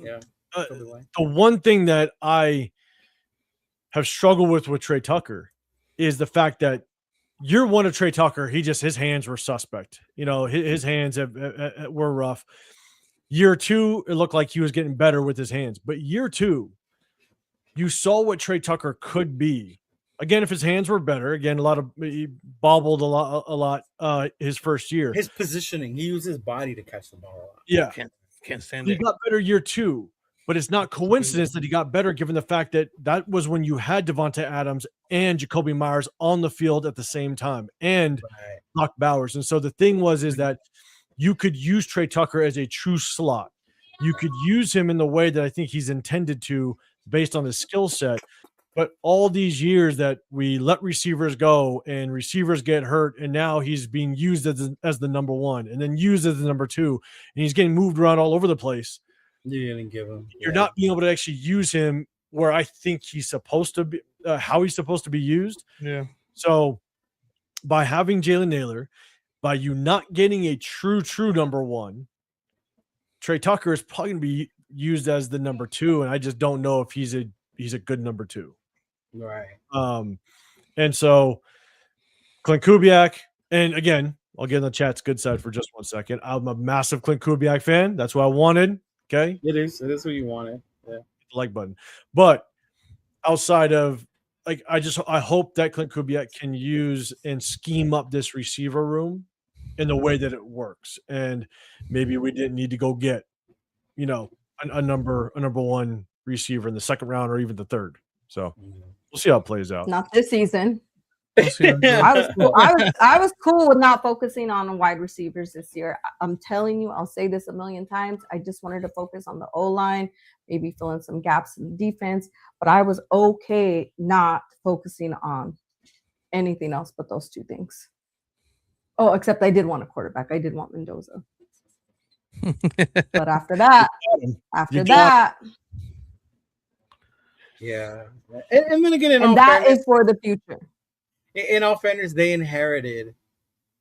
Yeah. Kobe Lane. The one thing that I have struggled with Trey Tucker is the fact that year one of Trey Tucker, his hands were suspect. You know, his hands were rough. Year two, it looked like he was getting better with his hands. But year two, you saw what Trey Tucker could be. Again, if his hands were better, again, he bobbled a lot his first year. His positioning, he used his body to catch the ball a lot. Yeah. Can't stand He it. got better year two, but it's not coincidence that he got better given the fact that was when you had Devontae Adams and Jacoby Myers on the field at the same time and Brock Bowers. And so the thing is that you could use Trey Tucker as a true slot. You could use him in the way that I think he's intended to based on his skill set. But all these years that we let receivers go and receivers get hurt, and now he's being used as the number one and then used as the number two, and he's getting moved around all over the place. You didn't give him. You're not being able to actually use him where I think he's supposed to be, how he's supposed to be used. Yeah. So by having Jalen Nailor, by you not getting a true number one, Trey Tucker is probably going to be used as the number two, and I just don't know if he's a good number two. Right. And so Clint Kubiak, and again, I'll get in the chat's good side for just 1 second. I'm a massive Clint Kubiak fan. That's what I wanted. Okay. It is what you wanted. Yeah. Like button. But outside of I hope that Clint Kubiak can use and scheme up this receiver room in the way that it works. And maybe we didn't need to go get, a number one receiver in the second round or even the third. So we'll see how it plays out. Not this season. I I was cool with not focusing on wide receivers this year. I'm telling you, I'll say this a million times. I just wanted to focus on the O-line, maybe fill in some gaps in the defense, but I was okay not focusing on anything else but those two things. Oh, except I did want a quarterback. I did want Mendoza. But after that, yeah. And then again, and that is for the future. In all fairness, they inherited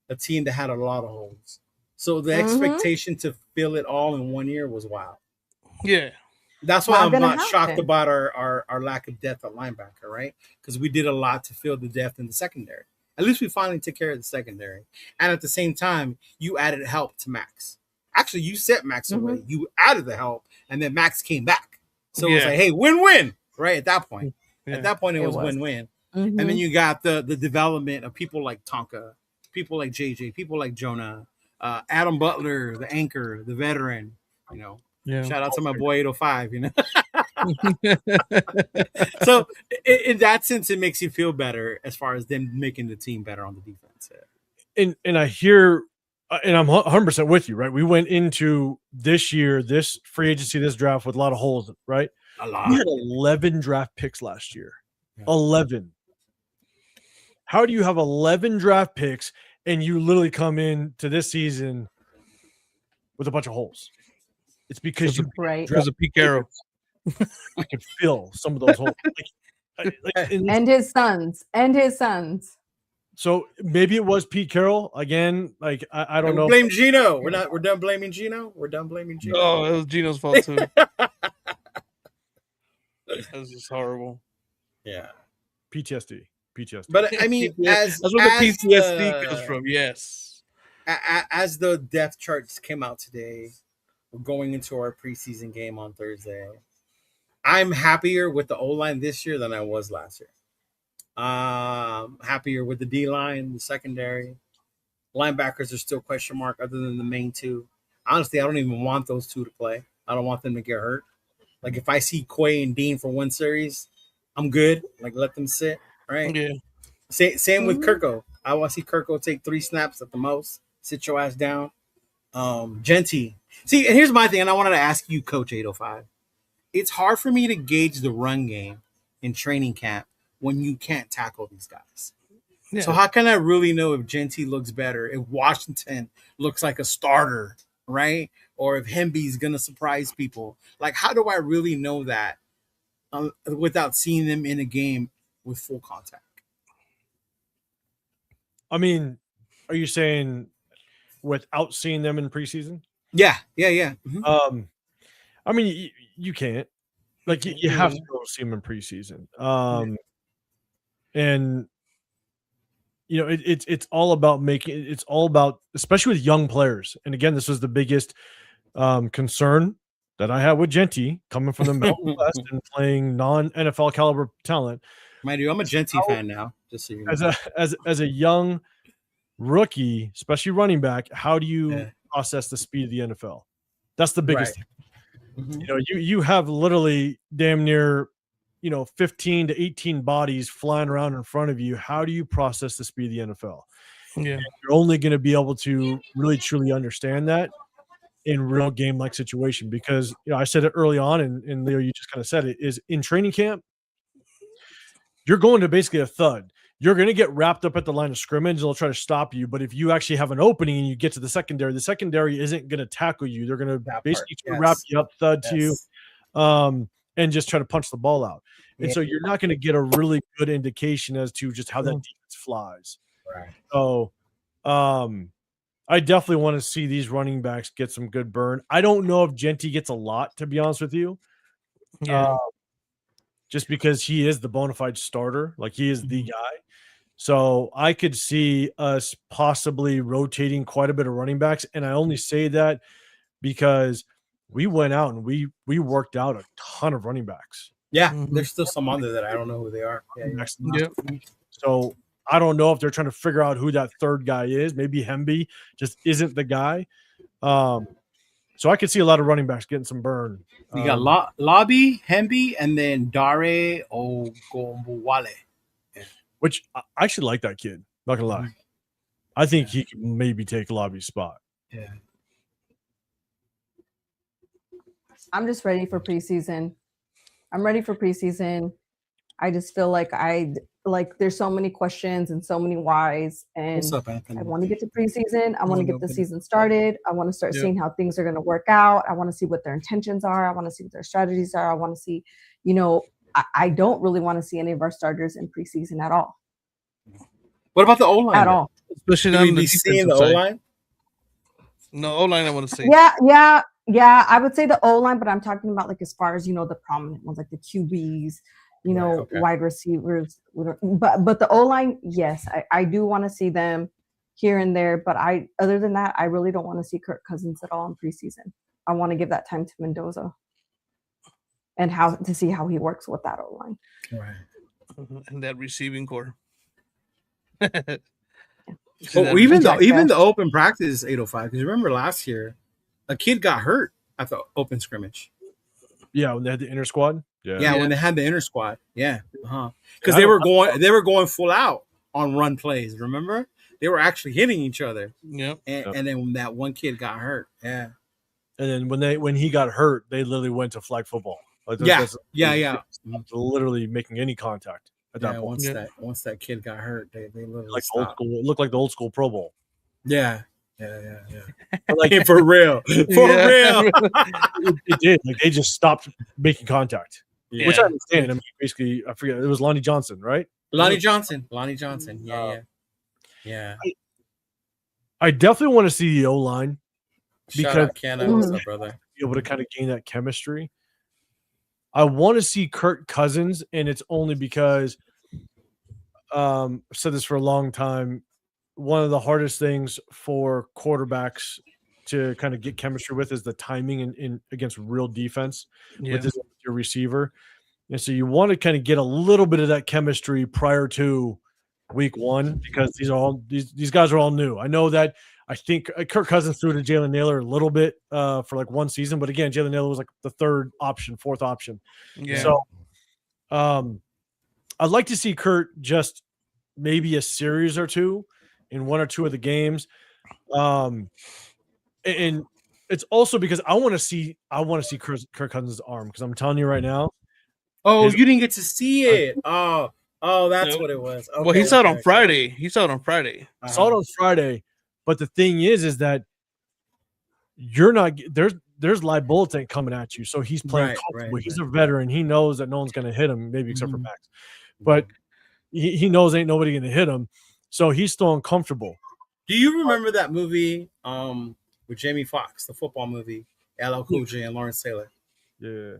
a team that had a lot of holes. So the expectation to fill it all in 1 year was wild. Yeah. That's why I'm not shocked about our lack of depth at linebacker, right? Because we did a lot to fill the depth in the secondary. At least we finally took care of the secondary. And at the same time, you added help to Max. Actually, you set Max away. You added the help, and then Max came back. So it was like, hey, win-win, right? At that point. Yeah. At that point, it was win-win. And then you got the development of people like Tonka, people like JJ, people like Jonah, Adam Butler, the anchor, the veteran, Shout out to my boy 805, So in that sense, it makes you feel better as far as them making the team better on the defense. And I hear, and I'm 100% with you, right? We went into this year, this free agency, this draft with a lot of holes, right? A lot. We had 11 draft picks last year. Yeah. 11. How do you have 11 draft picks and you literally come into this season with a bunch of holes? It's because because of Pete Carroll. I can fill some of those holes. And his sons. So maybe it was Pete Carroll again. I don't know. Blame Gino. We're done blaming Gino. Oh, it was Gino's fault too. That's just horrible. Yeah. PTSD. But I mean, that's where the PTSD comes from. Yes. As the depth charts came out today, we're going into our preseason game on Thursday. I'm happier with the O-line this year than I was last year. Happier with the D-line, the secondary. Linebackers are still question mark other than the main two. Honestly, I don't even want those two to play. I don't want them to get hurt. Like, if I see Quay and Dean for one series, I'm good. Like, let them sit, right? Yeah. Same with Kirko. I want to see Kirko take 3 snaps at the most. Sit your ass down. Genty. See, and here's my thing, and I wanted to ask you, Coach 805. It's hard for me to gauge the run game in training camp when you can't tackle these guys. Yeah. So how can I really know if Genty looks better, if Washington looks like a starter, right? Or if Hemby's going to surprise people? Like, how do I really know that without seeing them in a game with full contact? I mean, are you saying without seeing them in preseason? Yeah. Mhm. I mean, you can't. Like, you have to go see them in preseason. And you know, it's all about it's all about, especially with young players. And again, this was the biggest concern that I had with Genty coming from the Mountain West and playing non-NFL caliber talent. Mind you, I'm a Genty fan now, just so you know. As a young rookie, especially running back, how do you process the speed of the NFL? That's the biggest thing. Mhm. You know, you have literally damn near, 15 to 18 bodies flying around in front of you. How do you process the speed of the NFL? Yeah. And you're only going to be able to really truly understand that in real game like situation, because I said it early on, and Leo, you just kind of said it, is in training camp, you're going to basically a thud. You're going to get wrapped up at the line of scrimmage. They'll try to stop you. But if you actually have an opening and you get to the secondary isn't going to tackle you. They're going to basically try to wrap you up, thud to you, and just try to punch the ball out. And so you're not going to get a really good indication as to just how that defense flies. Right. So I definitely want to see these running backs get some good burn. I don't know if Genty gets a lot, to be honest with you. Yeah. Just because he is the bona fide starter, like he is the guy. So I could see us possibly rotating quite a bit of running backs. And I only say that because we went out and we worked out a ton of running backs. Yeah, there's still some on there that I don't know who they are. Yeah. So I don't know if they're trying to figure out who that third guy is. Maybe Hemby just isn't the guy. So I could see a lot of running backs getting some burn. You got Lobby, Hemby, and then Dare Ogumbuwale. Which I actually like that kid. Not gonna lie. I think he could maybe take Lobby's spot. Yeah. I'm just ready for preseason. I'm ready for preseason. I just feel like there's so many questions and so many whys. And What's up, Anthony? I want to get to preseason. I want to get the season started. I want to start seeing how things are going to work out. I want to see what their intentions are. I want to see what their strategies are. I want to see, I don't really want to see any of our starters in preseason at all. What about the O-line? At all. Especially Should we on the be seeing the defensive side. O-line? No, O-line I want to see. Yeah. I would say the O-line, but I'm talking about like as far as, the prominent ones, like the QBs, wide receivers. But the O-line, yes, I do want to see them here and there. But other than that, I really don't want to see Kirk Cousins at all in preseason. I want to give that time to Mendoza and to see how he works with that O-line. Right. And that receiving core. Even the open practice 805, because remember last year a kid got hurt at the open scrimmage. Yeah, when they had the inter squad. Yeah, when they had the inter squad. Yeah. Because they were going full out on run plays, remember? They were actually hitting each other. Yeah. And then that one kid got hurt. Yeah. And then when he got hurt, they literally went to flag football. Like literally making any contact at that point. Once that kid got hurt, they literally like stopped. old school. It looked like the old school Pro Bowl. Yeah. Like for real. Real. It did. Like they just stopped making contact. Yeah. Which I understand. I mean, basically, I forget. It was Lonnie Johnson, right? Lonnie Johnson. Yeah. I definitely want to see the O-line because what's up, brother? Be able to kind of gain that chemistry. I want to see Kirk Cousins, and it's only because I've said this for a long time. One of the hardest things for quarterbacks to kind of get chemistry with is the timing in against real defense with your receiver. And so you want to kind of get a little bit of that chemistry prior to week one, because these guys are all new. I know that I think Kirk Cousins threw to Jalen Nailor a little bit for like one season, but again, Jalen Nailor was like the fourth option. Yeah. So I'd like to see Kurt just maybe a series or two in one or two of the games. And it's also because I want to see Kirk Cousins' arm, because I'm telling you right now. Oh, His- you didn't get to see it. Oh, that's Nope. what it was. Well, he Okay, saw it okay, on okay. Friday. He saw it on Friday. I saw it on Friday, but the thing is that you're not there's live bullets ain't coming at you, so he's playing Right, comfortable. right, He's right. a veteran. He knows that no one's going to hit him, maybe except for Mhm. Max, but he knows ain't nobody going to hit him, so he's still uncomfortable. Do you remember that movie with Jamie Foxx, the football movie, LL Cool J and Lawrence Taylor? Yeah,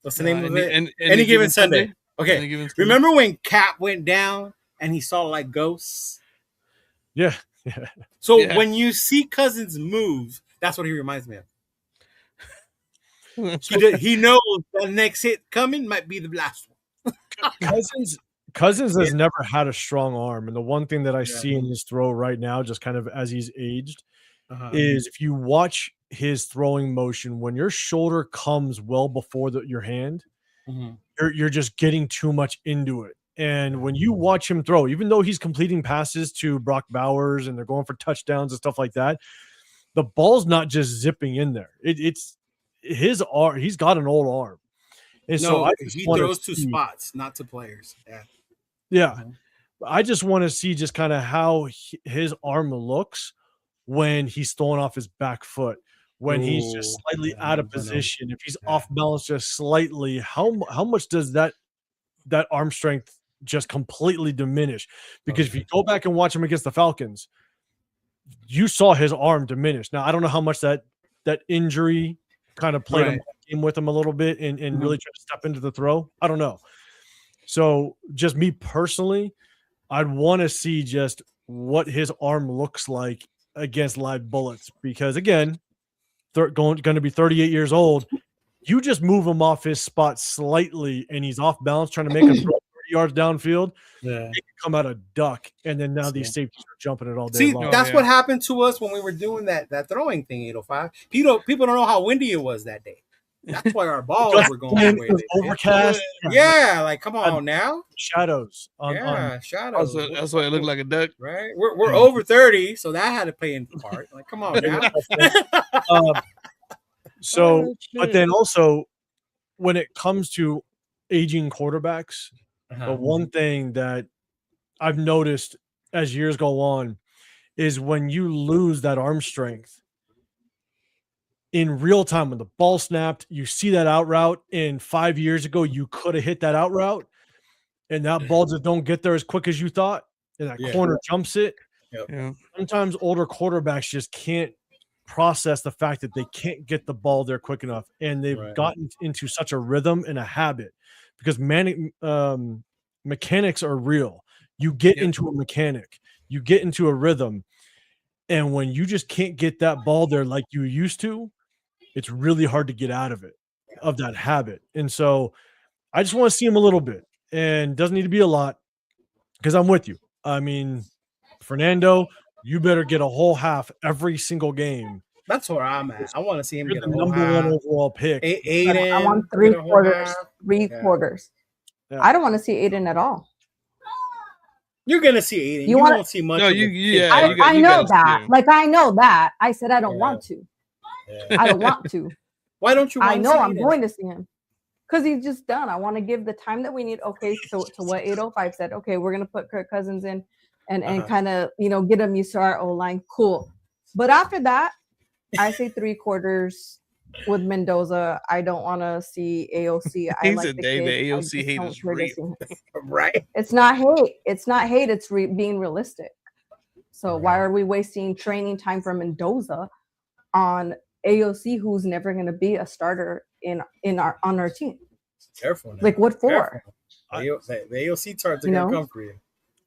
What's the name of it? Any Any Given Sunday. Any Okay. Given Sunday? Remember when Cap went down and he saw like ghosts? yeah. So Yeah. when you see Cousins move, that's what he reminds me of. He knows that next hit coming might be the last one. Cousins has never had a strong arm, and the one thing that I see in his throw right now, just kind of as he's aged, is if you watch his throwing motion, when your shoulder comes well before your hand, you're just getting too much into it. And when you watch him throw, even though he's completing passes to Brock Bowers and they're going for touchdowns and stuff like that, the ball's not just zipping in there. It's his arm. He's got an old arm, and so I just he wanna throws to see- spots, not to players. Yeah. Yeah. I just want to see just kind of how his arm looks when he's throwing off his back foot, when he's just Ooh, slightly yeah, out of I know. position, if he's Yeah. off balance just slightly, how much does that arm strength just completely diminish? Because if you go back and watch him against the Falcons, you saw his arm diminish. Now, I don't know how much that injury kind of played Right. a game with him a little bit and really try to step into the throw. I don't know. So just me personally, I'd want to see just what his arm looks like against live bullets, because again, going to be 38 years old. You just move him off his spot slightly and he's off balance trying to make a throw 30 yards downfield. Yeah. He can come out a duck, and then now these safeties are jumping it all day See, long. that's yeah. what happened to us when we were doing that throwing thing, 805. People don't know how windy it was that day. That's why our balls were going the way they did. Overcast, Yeah, like come on now. shadows. Yeah, shadows. That's why it looked like a duck. Right. We're over 30, so that had to play in part. Like, come on now. So, but then also when it comes to aging quarterbacks, the one thing that I've noticed as years go on is when you lose that arm strength in real time, when the ball snapped, you see that out route, and 5 years ago you could have hit that out route, and that ball just don't get there as quick as you thought, and that Yeah. corner jumps it. Yeah. Sometimes older quarterbacks just can't process the fact that they can't get the ball there quick enough, and they've Right. gotten into such a rhythm and a habit, because mechanics are real. You get Yep. into a mechanic, you get into a rhythm, and when you just can't get that ball there like you used to, it's really hard to get out of it, of that habit. And so I just want to see him a little bit, and doesn't need to be a lot, because I'm with you. I mean, Fernando, you better get a whole half every single game. That's where I'm at. I want to see him You're get the a whole number half. one overall pick. Aiden, I want get three a whole quarters. half. Three Yeah. quarters. Yeah. I don't want to see Aiden at all. You're gonna see Aiden. You You, wanna- won't see much. No, of you it. yeah. I, you got- I you know gotta see that. him. Like I know that. I said I don't Yeah. want to. Yeah. I don't want to. Why don't you? I want know to see I'm Aiden? going to see him because he's just done. I want to give the time that we need. Okay, so to what 805 said. Okay, we're gonna put Kirk Cousins in and kind of get him used to our O line. Cool. But after that, I say 3 quarters with Mendoza. I don't want to see AOC. I He like said the the kid. I AOC just hate don't is care to real. see him. Right. It's not hate. It's not hate. It's being realistic. So why are we wasting training time for Mendoza on AOC, who's never going to be a starter on our team? Careful. Now. Like what for? Careful. The AOC targets are You gonna know? come for you.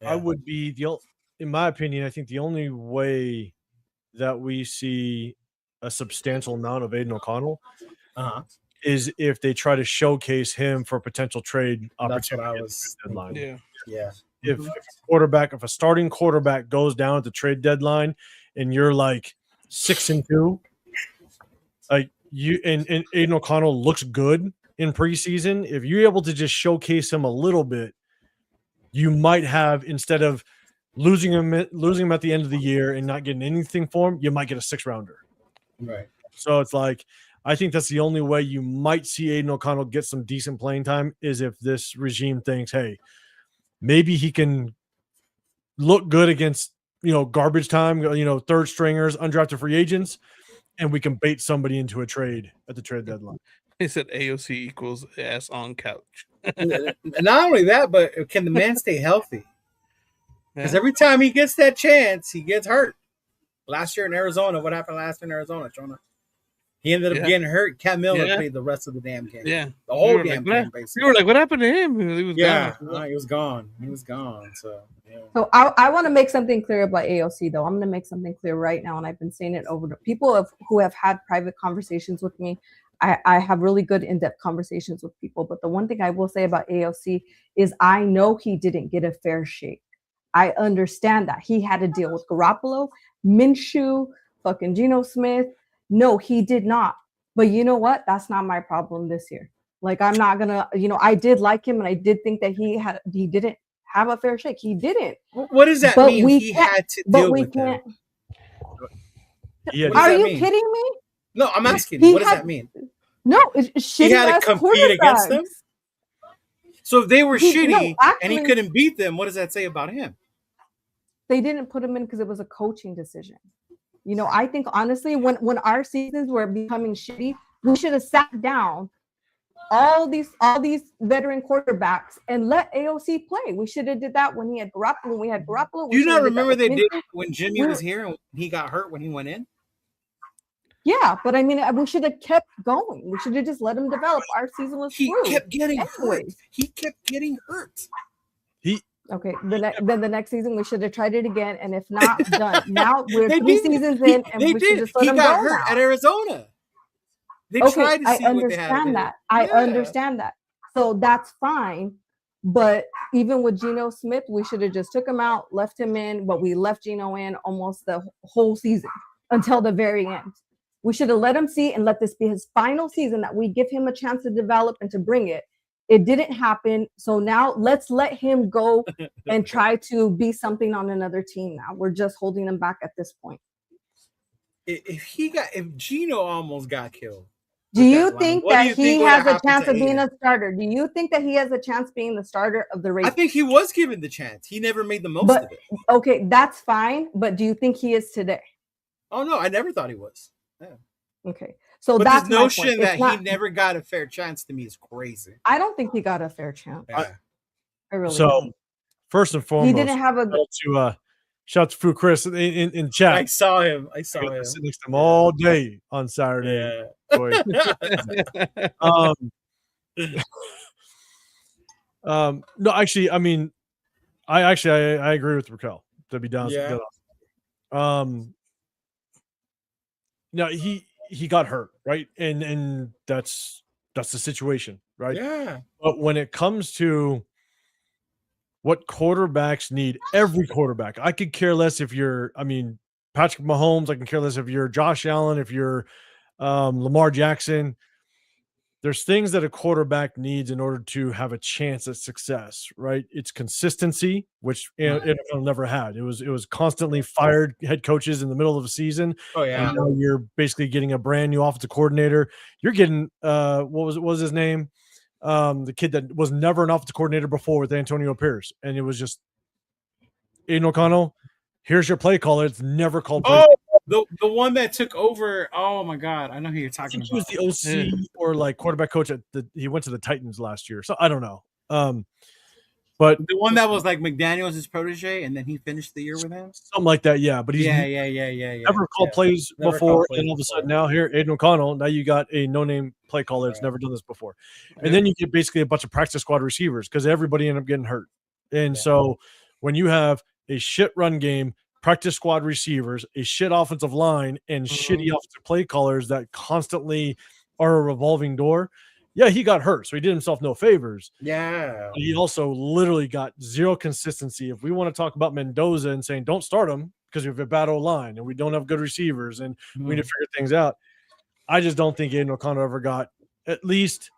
I would be in my opinion, I think the only way that we see a substantial amount of Aiden O'Connell is if they try to showcase him for potential trade That's what opportunity I at the was. deadline. Yeah. Yeah. If a starting quarterback goes down at the trade deadline and you're like 6-2, like you and Aiden O'Connell looks good in preseason, if you're able to just showcase him a little bit, you might have, instead of losing him at the end of the year and not getting anything for him, you might get a 6th rounder. Right. So it's like, I think that's the only way you might see Aiden O'Connell get some decent playing time is if this regime thinks, hey, maybe he can look good against, garbage time, third stringers, undrafted free agents, and we can bait somebody into a trade at the trade deadline. He said AOC equals ass on couch. Not only that, but can the man stay healthy? Because Yeah. every time he gets that chance, he gets hurt. Last year in Arizona, what happened last year in Arizona, Jonah? He ended up getting hurt. Cat Miller Yeah. played the rest of the damn game. Yeah. The whole We were damn like, game, We basically. were like, what happened to him? He was Yeah, gone. he was gone. He was gone. So, yeah. So I want to make something clear about AOC though. I'm going to make something clear right now, and I've been saying it over to people who have had private conversations with me. I have really good in-depth conversations with people, but the one thing I will say about AOC is I know he didn't get a fair shake. I understand that he had to deal with Garoppolo, Minshew, fucking Geno Smith. No, he did not. But you know what? That's not my problem this year. Like, I'm not gonna, I did like him, and I did think that he didn't have a fair shake. He didn't. What does that But mean? we He can't- had to But deal we with that. can't. He had- What does Are that you mean? kidding me? No, I'm asking. He What does had- that mean? No, it's shitty He had ass to compete against them? quarterbacks. So if they were No, shitty and actually- he couldn't beat them, what does that say about him? They didn't put him in because it was a coaching decision. I think honestly, when our seasons were becoming shitty, we should have sat down all these veteran quarterbacks and let AOC play. We should have did that when he had Garoppolo. When we had Garoppolo, Do you not should have remember that they with did Minshew. it when Jimmy was here and he got hurt when he went in? Yeah, but I mean, we should have kept going. We should have just let him develop. Our season was He screwed. kept getting hurt. Anyways. He kept getting hurt. Okay, then the next season we should have tried it again, and if not, done. Now we're They 3 did. seasons in, and They we should did. just let He him got go hurt now. at Arizona. They Okay, tried to I see what they had. understand that. I Yeah. understand that. So that's fine. But even with Geno Smith, we should have just took him out, left him in, but we left Geno in almost the whole season until the very end. We should have let him see and let this be his final season, that we give him a chance to develop and to bring it. It didn't happen. So now let's let him go and try to be something on another team now. We're just holding him back at this point. If Geno almost got killed, Do with you that line, think what do that you think he would has have a happened chance to of being Aiden? a starter? Do you think that he has a chance being the starter of the I race? think he was given the chance. He never made the most But- of it. Okay, that's fine. But do you think he is today? Oh no, I never thought he was. Okay, so But that's this my point. notion It's that not- he never got a fair chance to me is crazy. I don't think he got a fair chance. Yeah. I really So, don't. first and He foremost, didn't have a. shout out to Fu Chris in chat. I saw him. I I saw got him. to sit next to him all day on Saturday. Yeah. Boy. No, actually, I mean, I agree with Raquel. To be down, Yeah. no, he got hurt, right, and that's the situation, right? Yeah. But when it comes to what quarterbacks need, every quarterback, I could care less if you're, Patrick Mahomes. I can care less if you're Josh Allen, if you're Lamar Jackson. There's things that a quarterback needs in order to have a chance at success, right? It's consistency, which NFL never had. It was constantly fired head coaches in the middle of the season. Oh yeah. And now you're basically getting a brand new offensive coordinator. You're getting what was his name? The kid that was never an offensive coordinator before with Antonio Pierce, and it was just Aiden O'Connell. Here's your play caller. It's never called. Play. Oh, the one that took over. Oh my God, I know who you're I talking think he was about. the OC or like quarterback coach he went to the Titans last year. So I don't know. But The one that was like McDaniel's his protege, and then he finished the year with him. something like that, yeah. But he's Yeah. never called Yeah. plays Never before, called plays and all of a before. sudden now here, Aiden O'Connell. Now you got a no-name play caller that's Right. never done this before, and then you get basically a bunch of practice squad receivers because everybody ended up getting hurt. And so when you have a shit run game, practice squad receivers, a shit offensive line, and shitty offensive play callers that constantly are a revolving door. Yeah, he got hurt, so he did himself no favors. Yeah. But he also literally got zero consistency. If we want to talk about Mendoza and saying don't start him because we have a bad O-line and we don't have good receivers and we need to figure things out, I just don't think Aiden O'Connell ever got at least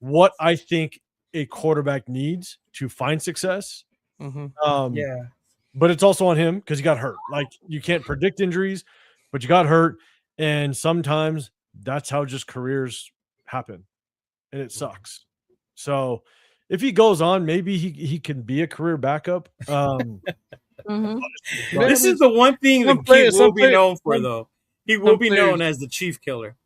what I think a quarterback needs to find success. Mhm. Yeah. but it's also on him because he got hurt. Like you can't predict injuries, but you got hurt, and sometimes that's how just careers happen, and it sucks. So if he goes on, maybe he can be a career backup. Mhm. This is the one thing that Some players- Keith will some be players- known for, some- though. He will some be players- known as the Chief Killer.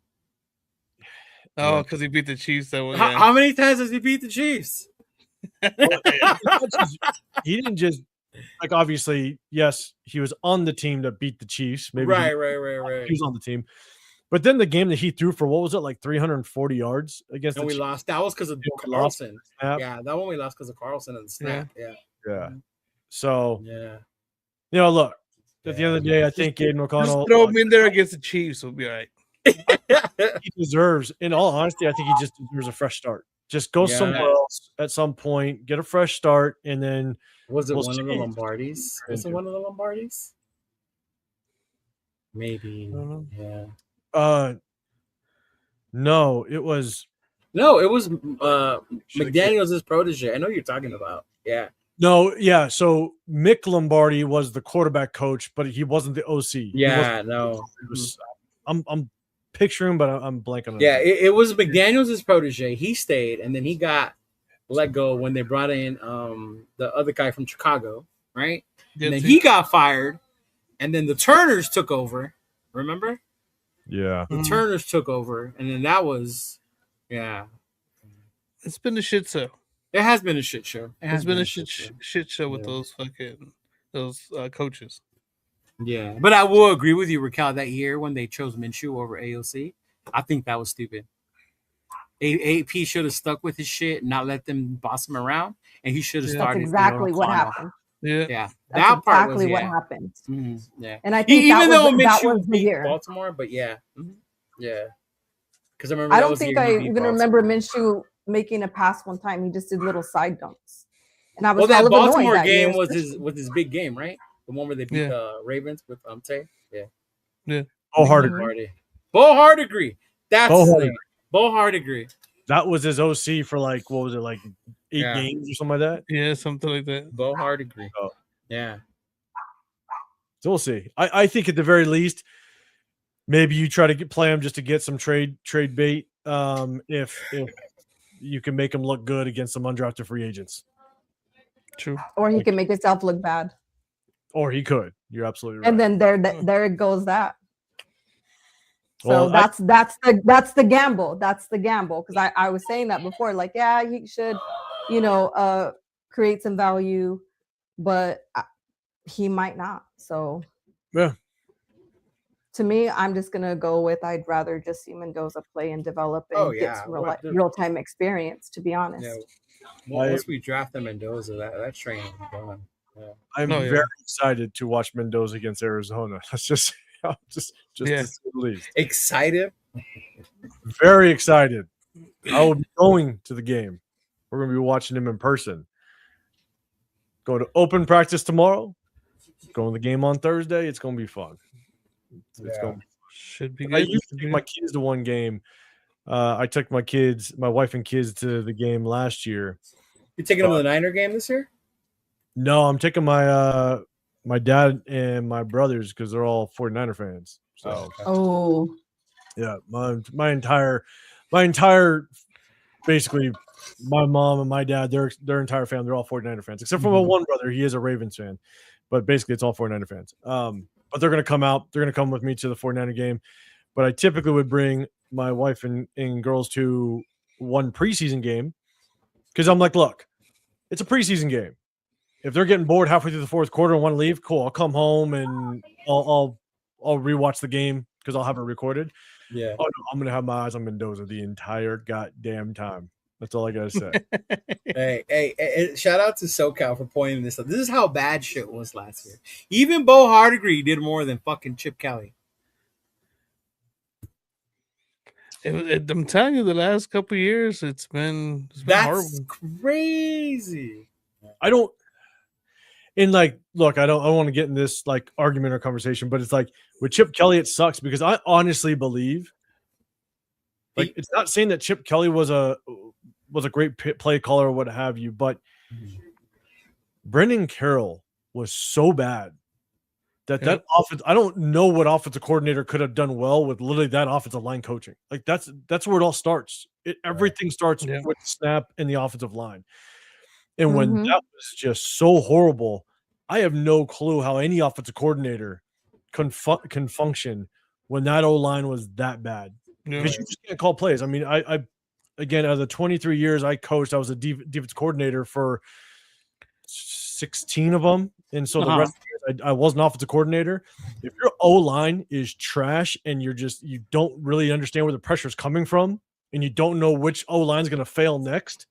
Oh, because he beat the Chiefs that one. How many times has he beat the Chiefs? He didn't just like obviously, yes, he was on the team that beat the Chiefs. Maybe Right. he Right. was on the team. But then the game that he threw for what was it, like 340 yards against And the we Chiefs? lost. That was because of We lost Carlson. snap. Yeah, that one we lost because of Carlson and the snap. Yeah. Yeah. So Yeah. look, at the end of the day, I think Aiden Just O'Connell throw him in there against the Chiefs. We'll be all right. he deserves, in all honesty, I think he just deserves a fresh start. Just go Yeah. somewhere else at some point, get a fresh start, and then Was it We'll one of the see. Lombardis? Was it one of the Lombardis? Maybe. know. Yeah. no, it was No, it was Should've McDaniel's protege. I know who you're talking about. Yeah. no, yeah. So Mick Lombardi was the quarterback coach, but he wasn't the OC. He Yeah. wasn't- No. it was- I'm picturing, but I'm blanking on Yeah. it. It was McDaniel's protege. He stayed, and then he got let go when they brought in the other guy from Chicago, right? And then he got fired, and then the Turners took over. Remember? Yeah. The Turners took over, and then that was, yeah. It's been a shit show. It has been a shit show. It has It's been a show. shit show with those coaches. Yeah, but I will agree with you, Raquel. That year when they chose Minshew over AOC, I think that was stupid. AP should have stuck with his shit and not let them boss him around, and he should have Yeah. started. That's exactly what O'Connell. happened. Yeah. Yeah, That's that part exactly was what yeah. happened. Mhm, yeah. And I think Even though that Minshew was the beat year. Baltimore, but yeah, yeah. Because I remember I that don't was the think year I he beat even remember Baltimore. Minshew making a pass one time. He just did little side dunks, and I was Well, that hella annoyed Baltimore that year, game was especially- his big game, right? The one where they beat Yeah. the Ravens with Tay. Yeah. Oh, hard. Mhm. Hardy. Bo Hardigree. That's Bo his Hardigree. name. Bo Hardigree. That was his OC for like what was it, like 8 Yeah. games or something like that. Yeah, something like that. Bo Hardigree. Oh. Yeah. So we'll see. I think at the very least, maybe you try to play him just to get some trade bait. If you can make him look good against some undrafted free agents, True. or he can make himself look bad, or he could. You're absolutely right. and then there it goes that. So Well, that's the gamble. That's the gamble because I was saying that before. Like, yeah, he should, create some value, but he might not. So Yeah. To me, I'm just gonna go with I'd rather just see Mendoza play and develop and Oh, get yeah. some What the- real time experience. To be honest, Yeah. Well, once we draft the Mendoza, that train will be gone. I'm Oh, yeah. very excited to watch Mendoza against Arizona. That's just Yeah. to say the least. Excited? Very excited. I will be going to the game. We're going to be watching him in person. Go to open practice tomorrow. Going to the game on Thursday. It's going to be fun. It's Yeah. going. Should be I good. used to take my kids to one game. I took my wife and kids to the game last year. You taking them to the Niner game this year? No, I'm taking my my dad and my brothers because they're all 49er fans. So okay. oh, yeah, my entire basically my mom and my dad, their entire family, they're all 49er fans, except for my one brother. He is a Ravens fan, but basically it's all 49er fans. But they're gonna come with me to the 49er game. But I typically would bring my wife and girls to one preseason game because I'm like, look, it's a preseason game. If they're getting bored halfway through the fourth quarter and want to leave, cool. I'll come home and I'll rewatch the game because I'll have it recorded. Yeah. Oh no, I'm gonna have my eyes on Mendoza the entire goddamn time. That's all I gotta say. Hey, shout out to SoCal for pointing this out. This is how bad shit was last year. Even Bo Hardigree did more than fucking Chip Kelly. I'm telling you, the last couple of years, it's been That's horrible. crazy. I don't. And like, look, I don't want to get in this like argument or conversation, but it's like with Chip Kelly, it sucks because I honestly believe, like, it's not saying that Chip Kelly was a great play caller or what have you, but Brendan Carroll was so bad that offense. I don't know what offensive coordinator could have done well with literally that offensive line coaching. Like that's where it all starts. Everything starts with the snap and the offensive line. And when that was just so horrible, I have no clue how any offensive coordinator can function when that O-line was that bad. Because you just can't call plays. I mean, I again, out of the 23 years I coached, I was a defense coordinator for 16 of them. And so the rest of the years, I was an offensive coordinator. If your O-line is trash and you don't really understand where the pressure is coming from and you don't know which O-line is going to fail next,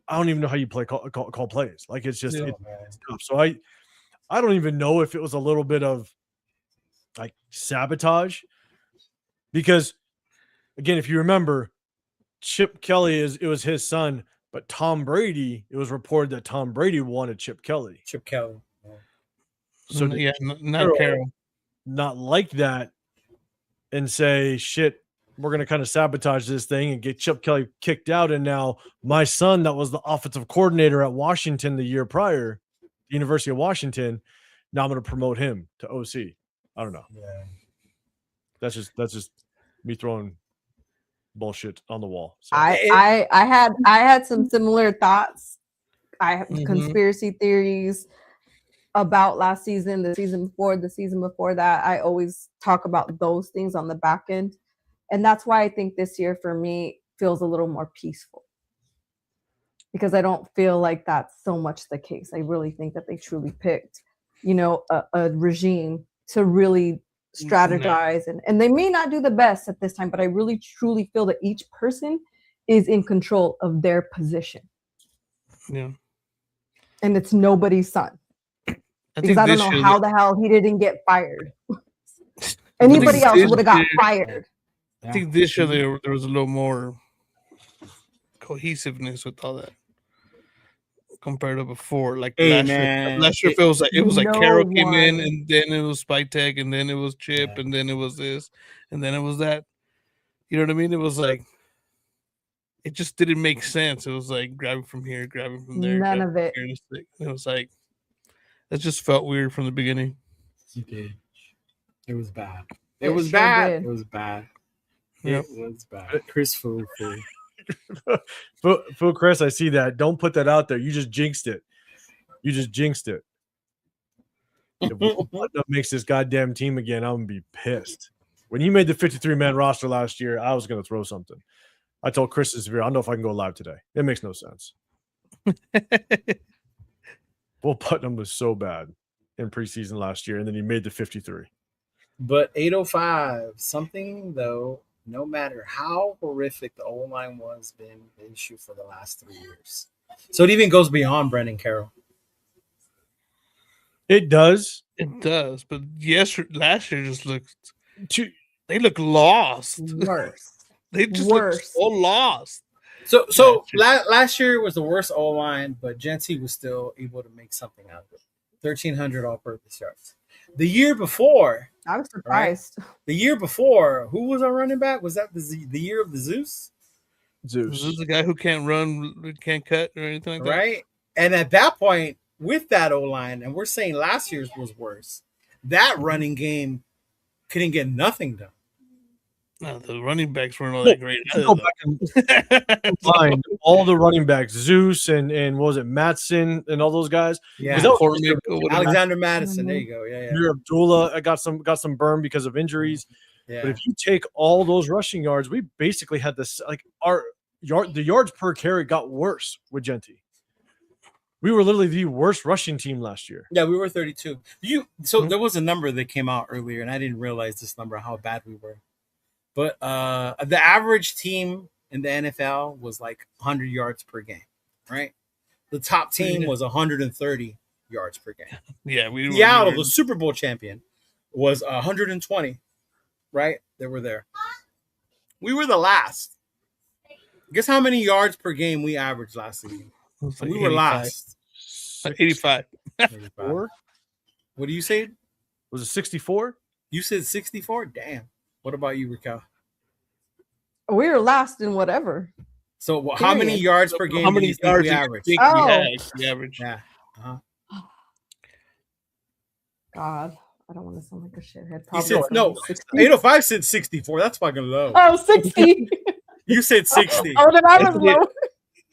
I don't even know how you call plays. Like it's just it's tough. So I don't even know if it was a little bit of like sabotage, because again, if you remember, Chip Kelly it was his son, but Tom Brady, it was reported that Tom Brady wanted Chip Kelly. Chip Kelly. So not Carroll. Not like that and say, shit, we're going to kind of sabotage this thing and get Chip Kelly kicked out. And now my son, that was the offensive coordinator at Washington the year prior, the University of Washington, now I'm going to promote him to OC. I don't know. Yeah. That's just me throwing bullshit on the wall. So. I had some similar thoughts. I have conspiracy theories about last season, the season before that. I always talk about those things on the back end. And that's why I think this year for me feels a little more peaceful, because I don't feel like that's so much the case. I really think that they truly picked, a regime to really strategize, and they may not do the best at this time, but I really truly feel that each person is in control of their position. Yeah. And it's nobody's son. Because I don't know how the hell he didn't get fired. Anybody else would have got fired. I think this year there was a little more cohesiveness with all that compared to before. Like last year, it was like Carroll came in, and then it was Spytek, and then it was Chip, and then it was this, and then it was that. You know what I mean? It was like it just didn't make sense. It was like grabbing from here, grabbing from there. None of it. It was like it just felt weird from the beginning. It did. It was bad. It was bad. It was bad. Yep. It was bad. Chris Fu. Chris, I see that. Don't put that out there. You just jinxed it. If Button-Up makes this goddamn team again, I'm gonna be pissed. When you made the 53-man roster last year, I was gonna throw something. I told Chris this severe. I don't know if I can go live today. It makes no sense. Will Putnam was so bad in preseason last year, and then he made the 53. But 805, something though, no matter how horrific the O-line was, been the issue for the last 3 years. So it even goes beyond Brendan Carroll. It does. It does. But last year just looked they look lost. Worse. They just look so lost. So last year was the worst O-line, but Gentry was still able to make something out of it. 1,300 all-purpose yards. The year before, I was surprised. Right? The year before, who was our running back? Was that the year of the Zeus? Zeus is the guy who can't run, can't cut, or anything like that. Right? And at that point, with that O-line, and we're saying last year's was worse, that running game couldn't get nothing done. No, the running backs weren't all that great. Go back and find all the running backs, Zeus and what was it, Matson and all those guys. Yeah, Alexander Madison. There you go. Yeah. Abdullah got some burn because of injuries. Yeah. But if you take all those rushing yards, we basically had this the yards per carry got worse with Gentry. We were literally the worst rushing team last year. Yeah, we were 32. There was a number that came out earlier, and I didn't realize this number, how bad we were. But the average team in the NFL was like 100 yards per game, right? The top team was 130 yards per game. Yeah, Seattle, the Super Bowl champion, was 120, right? They were there. We were the last. Guess how many yards per game we averaged last season? Like we were last. 85. 84? What do you say? Was it 64? You said 64? Damn. What about you, Raquel? We were last in whatever. So how many yards per game? How many yards we average? We average? Yeah. Uh-huh. God, I don't want to sound like a shithead. He Probably said like no. 60. 805 said 64. That's fucking low. Oh, 60. You said 60. Oh, then I was It's- low.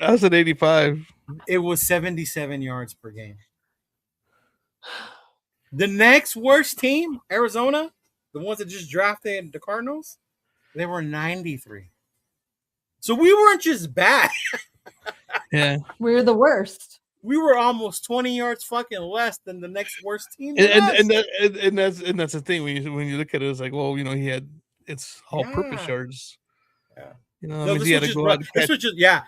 I was at 85. It was 77 yards per game. The next worst team, Arizona, the ones that just drafted the Cardinals, they were 93. So we weren't just bad. Yeah. We're the worst. We were almost 20 yards fucking less than the next worst team. And that's the thing when you look at it, it's like, well, it's all purpose Yeah. yards. Yeah. No, he had to go out and catch.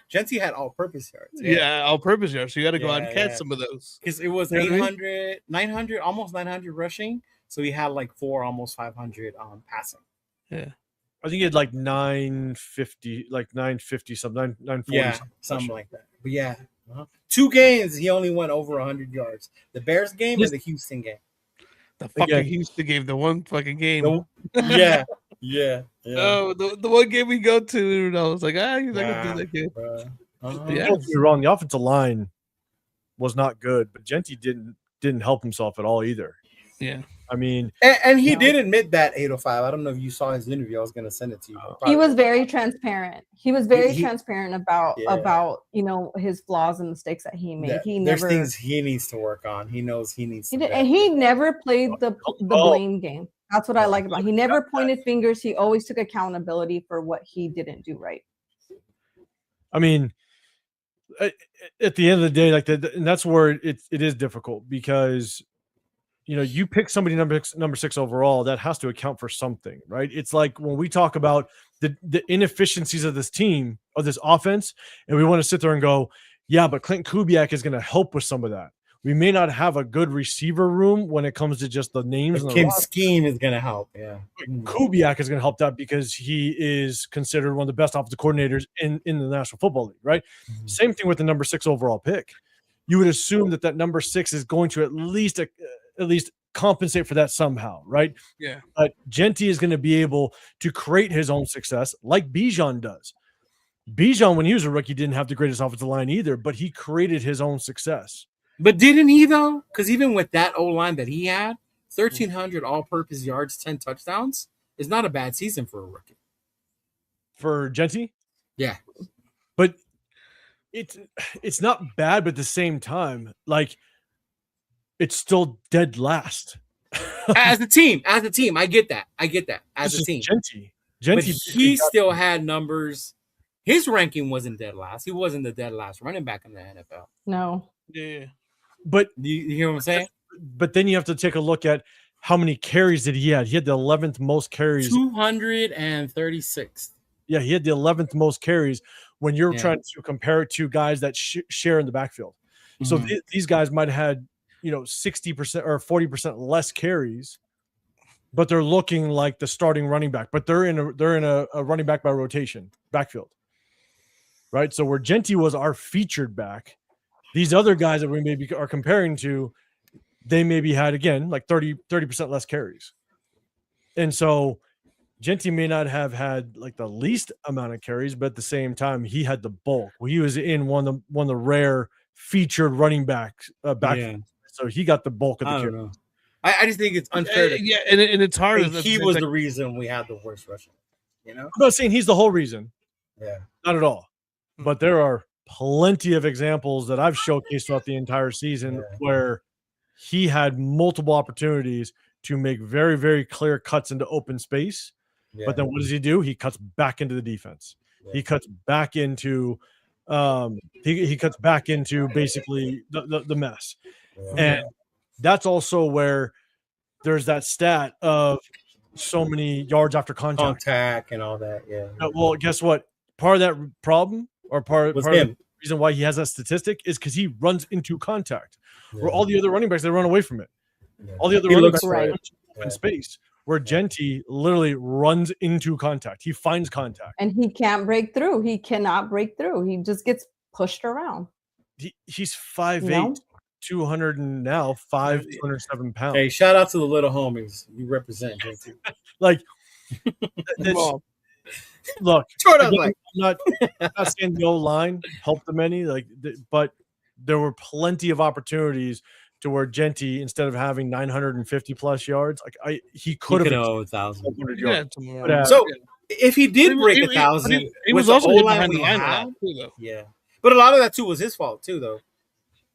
Genty had all purpose yards. Yeah, all purpose yards. So you got to go out and catch Yeah. some of those. Because it was You know what I mean? 800, 900, almost 900 rushing. So he had like almost 500 passing. Yeah. I think he had like 950, something, 940. Yeah, something like that. But yeah, 2 games he only went over 100 yards. The Bears game and the Houston game. The fucking Houston game, the one fucking game. Yeah. Oh, the one game we go to, and I was like, he's not gonna do that game. Yeah. Don't get me wrong, the offensive line was not good, but Genty didn't help himself at all either. Yeah. I mean, and he did admit that 805. I don't know if you saw his interview. I was going to send it to you. He was very transparent. He was very He- transparent about his flaws and mistakes that he made. There's things he needs to work on. He knows he needs to. And he never played the blame game. That's what I like about him. He never pointed fingers. He always took accountability for what he didn't do right. I mean, at the end of the day, and that's where it is difficult because you pick somebody number 6 overall, that has to account for something, right? It's like when we talk about the inefficiencies of this team, of this offense, and we want to sit there and go, yeah, but Clinton Kubiak is going to help with some of that. We may not have a good receiver room when it comes to just the names. But and Kim's scheme is going to help. Yeah. Kubiak is going to help that because he is considered one of the best offensive coordinators in the National Football League, right? Mm-hmm. Same thing with the number 6 overall pick. You would assume that number 6 is going to at least compensate for that somehow, right? Yeah. But Genty is going to be able to create his own success like Bijan does. Bijan, when he was a rookie, didn't have the greatest offensive line either, but he created his own success. But didn't he though? Because even with that O-line that he had, 1,300 all-purpose yards, 10 touchdowns is not a bad season for a rookie. For Genty? Yeah. But it's not bad, but at the same time, it's still dead last. as a team, I get that. As This a is team. Genty, But he still had numbers. His ranking wasn't dead last. He wasn't the dead last running back in the NFL. No. Yeah. But you hear what I'm saying? But then you have to take a look at how many carries did he had. He had the 11th most carries. 236. Yeah, he had the 11th most carries when you're trying to compare it to guys that share in the backfield. So these guys might have had 60% or 40% less carries, but they're looking like the starting running back. But they're in a running back by rotation backfield, right? So where Genty was our featured back, these other guys that we maybe are comparing to, they maybe had again like 30% less carries, and so Genty may not have had like the least amount of carries, but at the same time he had the bulk. He was in one of the rare featured running backs back. So he got the bulk of the carries. I just think it's unfair. And it's hard. He was the reason we had the worst rushing. I'm not saying he's the whole reason. Yeah. Not at all. But there are plenty of examples that I've showcased throughout the entire season where he had multiple opportunities to make very, very clear cuts into open space. Yeah. But then what does he do? He cuts back into the defense. Yeah. He cuts back into he cuts back into basically the mess. Yeah. And that's also where there's that stat of so many yards after contact and all that. Yeah. Well, guess what? Part of that problem or part of the reason why he has that statistic is because he runs into contact. Yeah. Where all the other running backs, they run away from it. Yeah. All the other running backs run in space. Where Genty literally runs into contact. He finds contact. And he can't break through. He cannot break through. He just gets pushed around. He's 5'8", 200 and now 207 pounds. Hey, shout out to the little homies. You represent Genty. Look, I'm not saying the O-line helped them any, but there were plenty of opportunities to where Genty, instead of having 950 plus yards, like he could have have 1,000. 100 Yeah, yards. it's more. But, So if he did break He- 1,000, he with was the also hit O-line behind the we line a had, lot too, though. yeah, but a lot of that too was his fault too, though.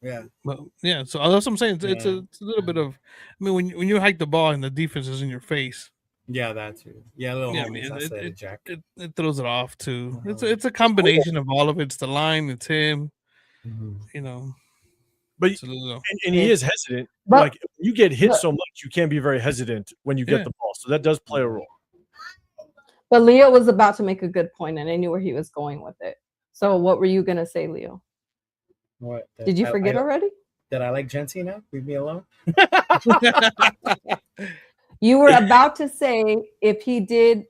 Yeah, But yeah, so that's what I'm saying. It's a little bit of. I mean, when you hike the ball and the defense is in your face, yeah, that too. Yeah, little yeah, homies. I said it, Jack. it throws it off too. Uh-huh. It's a combination of all of it. It's the line, it's him. Mhm. You know, But it's a little. and he is hesitant. But- like you get hit but- so much, you can be very hesitant when you Yeah. get the ball. So that does play a role. But Leo was about to make a good point, and I knew where he was going with it. So what were you gonna say, Leo? What Did you forget already? That I like Genty now? Leave me alone. You were about to say if he did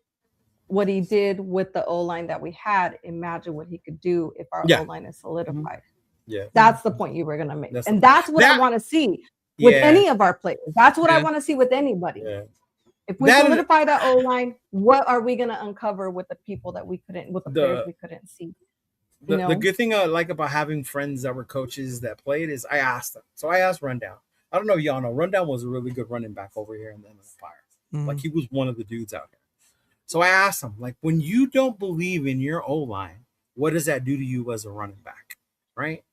what he did with the O line that we had, imagine what he could do if our Yeah. O line is solidified. Yeah, That's the point you were gonna make, That's and the- that's what I That- want to see with yeah, any of our players. That's what I Yeah. want to see with anybody. yeah. If we That- solidify that O line, what are we gonna uncover with the people that we couldn't, with the players we couldn't see? The, You the know? good thing I like about having friends that were coaches that played is I asked them. So I asked Rundown. I don't know if y'all know. Rundown was a really good running back over here in the Fire. Mhm. Like he was one of the dudes out here. So I asked him, like, when you don't believe in your O line, what does that do to you as a running back? Right?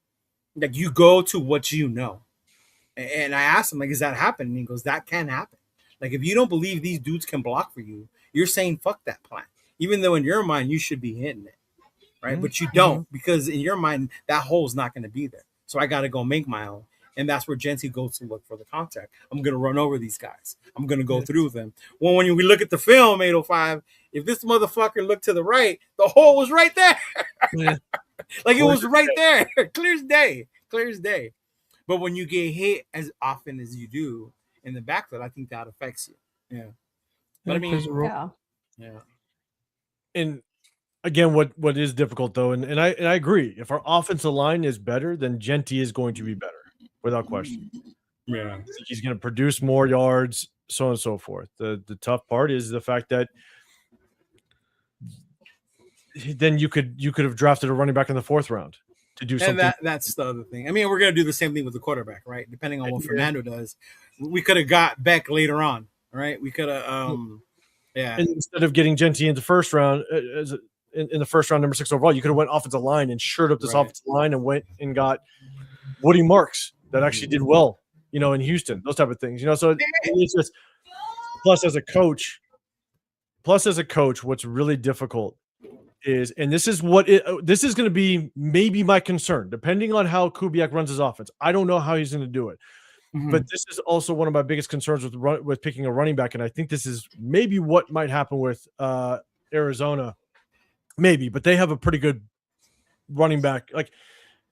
Like you go to what you know. And I asked him, like, is that happening? And he goes, that can happen. Like if you don't believe these dudes can block for you, you're saying fuck that plan. Even though in your mind you should be hitting it. Right. But you don't, because in your mind that hole's not going to be there. So I got to go make my own. And that's where Genty goes to look for the contact. I'm going to run over these guys. I'm going to go through them. Well, when we look at the film, 805, if this motherfucker looked to the right, the hole was right there. Yeah. Like it was right there. Clear as day. Clear as day. But when you get hit as often as you do in the backfield, I think that affects you. Yeah. But I mean, plays a role. Yeah. yeah. And again, what is difficult though, and I agree. If our offensive line is better, then Genty is going to be better without question. Yeah. I think he's going to produce more yards, so on and so forth. The tough part is the fact that then you could have drafted a running back in the 4th round to do something. And that's the other thing. I mean, we're gonna do the same thing with the quarterback, right? Depending on what Yeah. Fernando does, we could have got Beck later on, right? We could have, yeah, And instead of getting Genty in the first round, in the first round, number 6 overall, you could have went offensive line and shored up this Right. offensive line and went and got Woody Marks that actually did well, in Houston, those type of things, So it's just plus as a coach, what's really difficult is, and this is this is going to be maybe my concern, depending on how Kubiak runs his offense. I don't know how he's going to do it. Mhm. But this is also one of my biggest concerns with picking a running back, and I think this is maybe what might happen with Arizona, maybe. But they have a pretty good running back. Like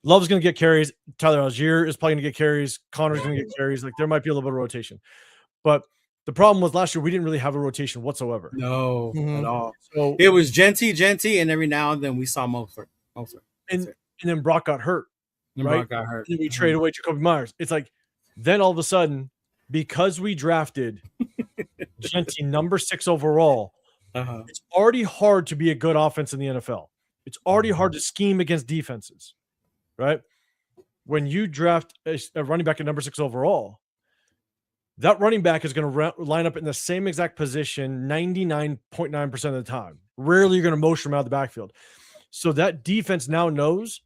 Love's going to get carries, Tyler Algier is probably going to get carries, Connor's going to get carries. Like there might be a little bit of rotation, but the problem was last year we didn't really have a rotation whatsoever. no, Mhm. at all. So It was Genty, and every now and then we saw Mostert. and then Brock got hurt. And Right. Brock got hurt. And then we trade away Jacoby Myers. It's like then all of a sudden, because we drafted Genty number 6 overall, Uh-huh. it's already hard to be a good offense in the NFL. It's already hard to scheme against defenses, right? When you draft a running back at number 6 overall, that running back is going to line up in the same exact position 99.9% of the time. Rarely you're going to motion him out of the backfield. So that defense now knows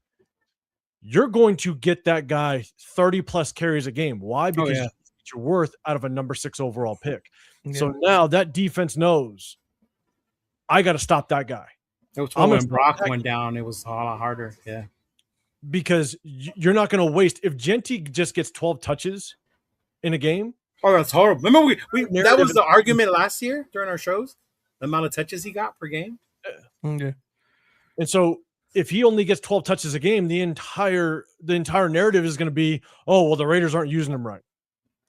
you're going to get that guy 30 plus carries a game. Why? Because yeah. you get your worth out of a number 6 overall pick. Yeah. So now that defense knows I got to stop that guy It was I'm when gonna- Brock went down, it was a lot harder. Yeah. because you're not going to waste. If Genty just gets 12 touches in a game, Oh, that's horrible. Remember we that Narrative- was the argument last year during our shows, the amount of touches he got per game. Okay. and so if he only gets 12 touches a game, the entire narrative is going to be, oh, well, the Raiders aren't using him right.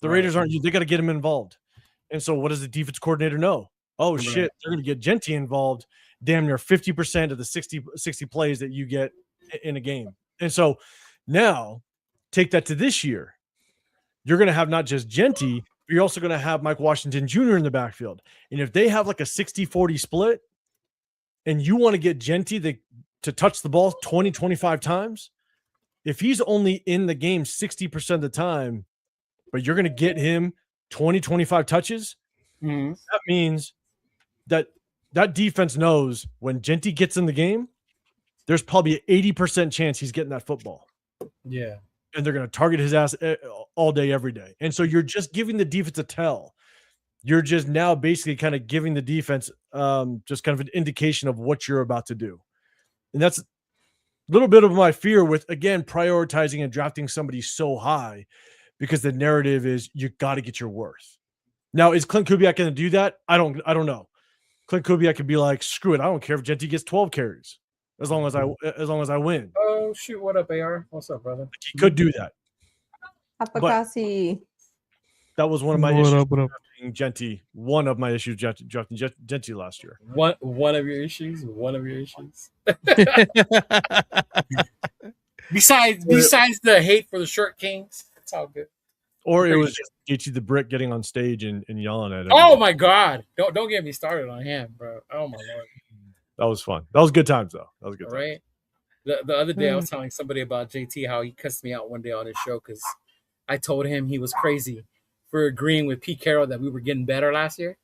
The Right. Raiders aren't, they got to get him involved. And so what does the defense coordinator know? Oh, Right. shit, they're going to get Genty involved damn near 50% of the 60 plays that you get in a game. And so now take that to this year. You're going to have not just Genty, but you're also going to have Mike Washington Jr. in the backfield. And if they have like a 60-40 split and you want to get Genty to touch the ball 20, 25 times, if he's only in the game 60% of the time, but you're going to get him 20, 25 touches. Mhm. That means that defense knows when Genty gets in the game, there's probably an 80% chance he's getting that football. Yeah. And they're going to target his ass all day, every day. And so you're just giving the defense a tell. You're just now basically kind of giving the defense just kind of an indication of what you're about to do. And that's a little bit of my fear with, again, prioritizing and drafting somebody so high, because the narrative is you got to get your worth. Now, is Clint Kubiak going to do that? I don't know. Clint Kubiak could be like, screw it. I don't care if Genty gets 12 carries as long as I win. Oh shoot! What up, AR? What's up, brother? He could do that. Apakasi. That was one of my What issues up, what up? drafting Genty. One of my issues drafting Genty last year. One of your issues. One of your issues. Besides the hate for the short kings, it's all good. Or it was just Gaethje the Brick getting on stage and yelling at him. Oh my God! Don't get me started on him, bro. Oh my Lord. That was fun. That was good times, though. That was good. Right. The other day I was telling somebody about JT how he cussed me out one day on his show because I told him he was crazy for agreeing with Pete Carroll that we were getting better last year.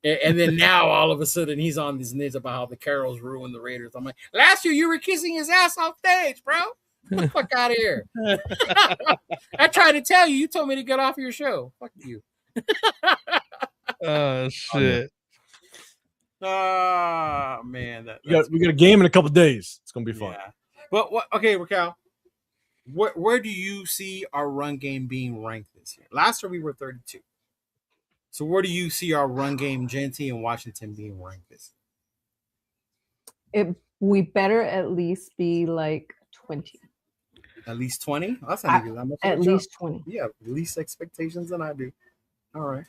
And then now all of a sudden he's on these nits about how the Carrolls ruined the Raiders. I'm like, last year you were kissing his ass off stage, bro. Get the fuck out of here. I tried to tell you. You told me to get off your show. Fuck you. Oh shit. Man. We got a game in a couple of days. It's going to be fun. Yeah. But okay, Raquel, where do you see our run game being ranked this year? Last year we were 32. So where do you see our run game, Genty and Washington, being ranked this year? We better at least be like 20. At least 20? That's not even that much. At least 20. Yeah, least expectations than I do. All right.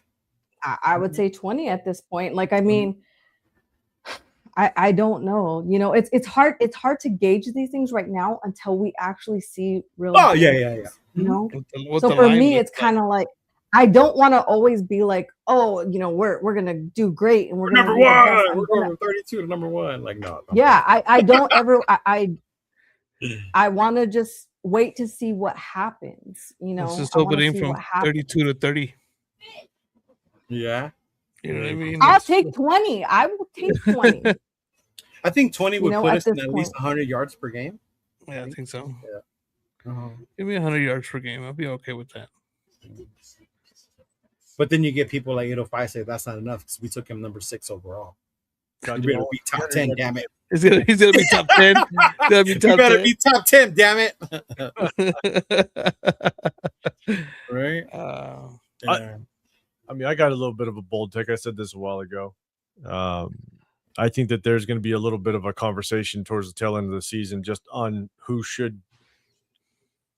I would say 20 at this point. Like, I mean, I don't know. You know, it's hard to gauge these things right now until we actually see real. Oh, yeah. You know? What So the for line me, looks it's kind of like I don't want to always be like, oh, you know, we're gonna do great and we're gonna number be the best. one. We're going from 32 to number one. Like, no. Yeah, I don't ever. I want to just wait to see what happens. You know, It's just I wanna opening see from what happens. 32 to 30. Yeah. You know what I mean? I'll take 20. I will take 20. I think 20 would You know, put at us in this at least point. 100 yards per game. Yeah, I think so. Uh-huh. Give me 100 yards per game. I'll be okay with that. But then you get people like 805 say that's not enough because we took him number 6 overall. You better be top 10, damn it. He's gonna be top 10. Gonna be You top better 10. be top 10, damn it. Right? I mean, I got a little bit of a bold take. I said this a while ago. I think that there's going to be a little bit of a conversation towards the tail end of the season just on who should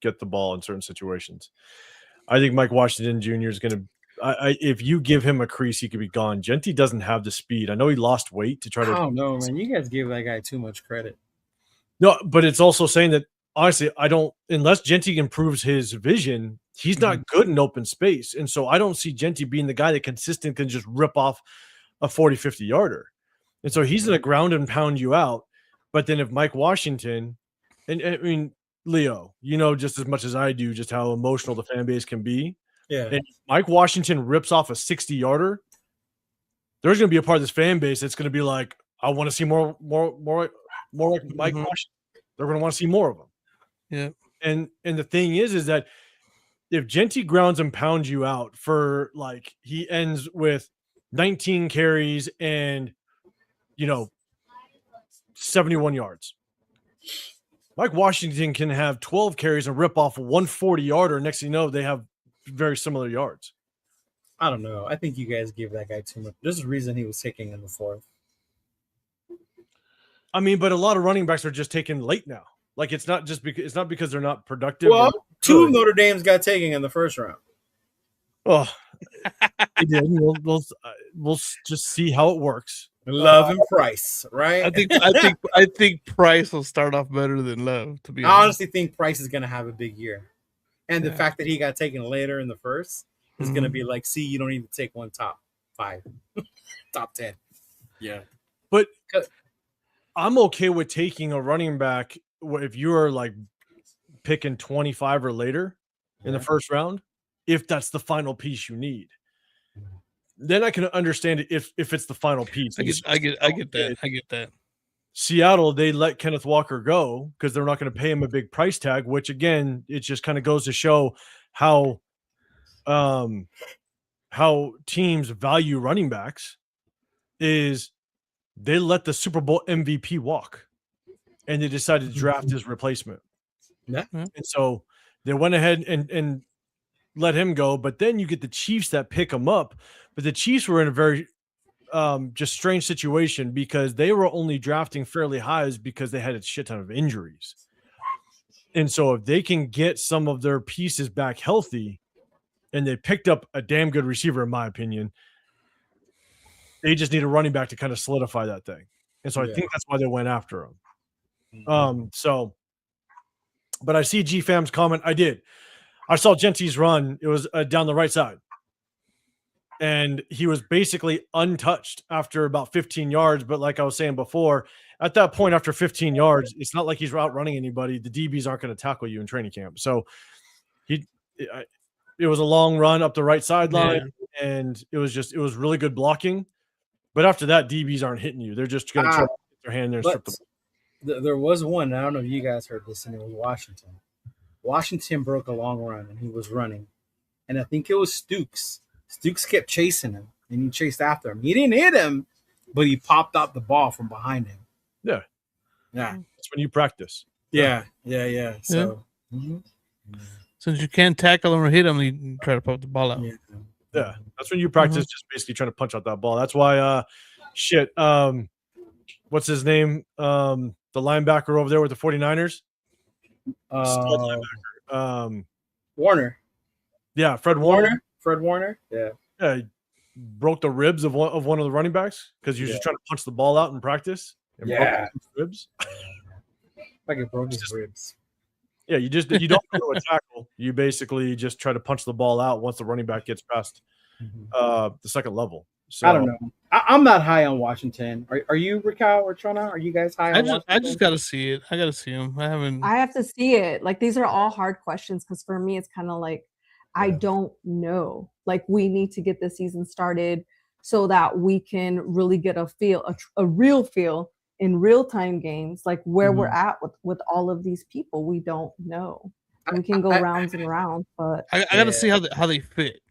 get the ball in certain situations. I think Mike Washington Jr. is going to if you give him a crease, he could be gone. Genty doesn't have the speed. I know he lost weight to try to. I don't know, man. You guys give that guy too much credit. No, but it's also saying that honestly, I don't. Unless Genty improves his vision, he's not good in open space, and so I don't see Genty being the guy that consistent can just rip off a 40, 50 yarder. And so he's going to ground and pound you out. But then if Mike Washington, and I mean Leo, you know just as much as I do just how emotional the fan base can be. Yeah. And Mike Washington rips off a 60-yarder, there's going to be a part of this fan base that's going to be like, I want to see more like Mike Washington. They're going to want to see more of him. Yeah. And the thing is that if Genty grounds and pounds you out for like he ends with 19 carries and 71 yards. Mike Washington can have 12 carries and rip off a 140-yarder. Next thing you know, they have very similar yards. I don't know. I think you guys give that guy too much. There's a reason he was taken in the 4th. I mean, but a lot of running backs are just taken late now. Like it's not because they're not productive. Well, 2 of Notre Dame's got taken in the 1st round. Oh, they did. We'll just see how it works. Love and Price, right? I think Price will start off better than Love. To be I honest, honestly think Price is going to have a big year, and the fact that he got taken later in the 1st is going to be like, see, you don't even take one top 5, top 10. Yeah, but I'm okay with taking a running back if you are like picking 25 or later. in the first round, if that's the final piece you need. Then I can understand it if it's the final piece. I get that. I get that. Seattle, they let Kenneth Walker go because they're not going to pay him a big price tag, which again, it just kind of goes to show how teams value running backs is they let the Super Bowl MVP walk and they decided to draft his replacement. Yeah. And so they went ahead and let him go, but then you get the Chiefs that pick him up. But the Chiefs were in a very just strange situation because they were only drafting fairly highs because they had a shit ton of injuries. And so if they can get some of their pieces back healthy, and they picked up a damn good receiver, in my opinion, they just need a running back to kind of solidify that thing. And so I think that's why they went after him. But I see GFam's comment. I saw Genty's run. It was down the right side. And he was basically untouched after about 15 yards. But like I was saying before, at that point, after 15 yards, it's not like he's outrunning anybody. The DBs aren't going to tackle you in training camp. So it was a long run up the right sideline, and it was really good blocking. But after that, DBs aren't hitting you. They're just going to try to get their hand there and strip the There was one. I don't know if you guys heard this, and it was Washington. Washington broke a long run, and he was running. And I think it was Stooks. Stooks kept chasing him, and he chased after him. He didn't hit him, but he popped out the ball from behind him. Yeah. Yeah. That's when you practice. Yeah. So, Since you can't tackle him or hit him, you try to pop the ball out. Yeah. That's when you practice just basically trying to punch out that ball. That's why, what's his name? The linebacker over there with the 49ers? Warner. Yeah, Fred Warner. Fred Warner. Yeah. Yeah, he broke the ribs of one of the running backs because he was just trying to punch the ball out in practice. And broke his ribs. Like it broke his ribs. Yeah, you don't go to a tackle. You basically just try to punch the ball out once the running back gets past the second level. So I don't know. I'm not high on Washington. Are you, Raquel or Trona? Are you guys high on Washington? I just got to see it. I got to see him. I have to see it. Like, these are all hard questions because for me, it's kind of like, I don't know. Like, we need to get the season started so that we can really get a feel, a real feel in real-time games, like where we're at with all of these people. We don't know. We can go rounds and rounds, but I got to see how they fit.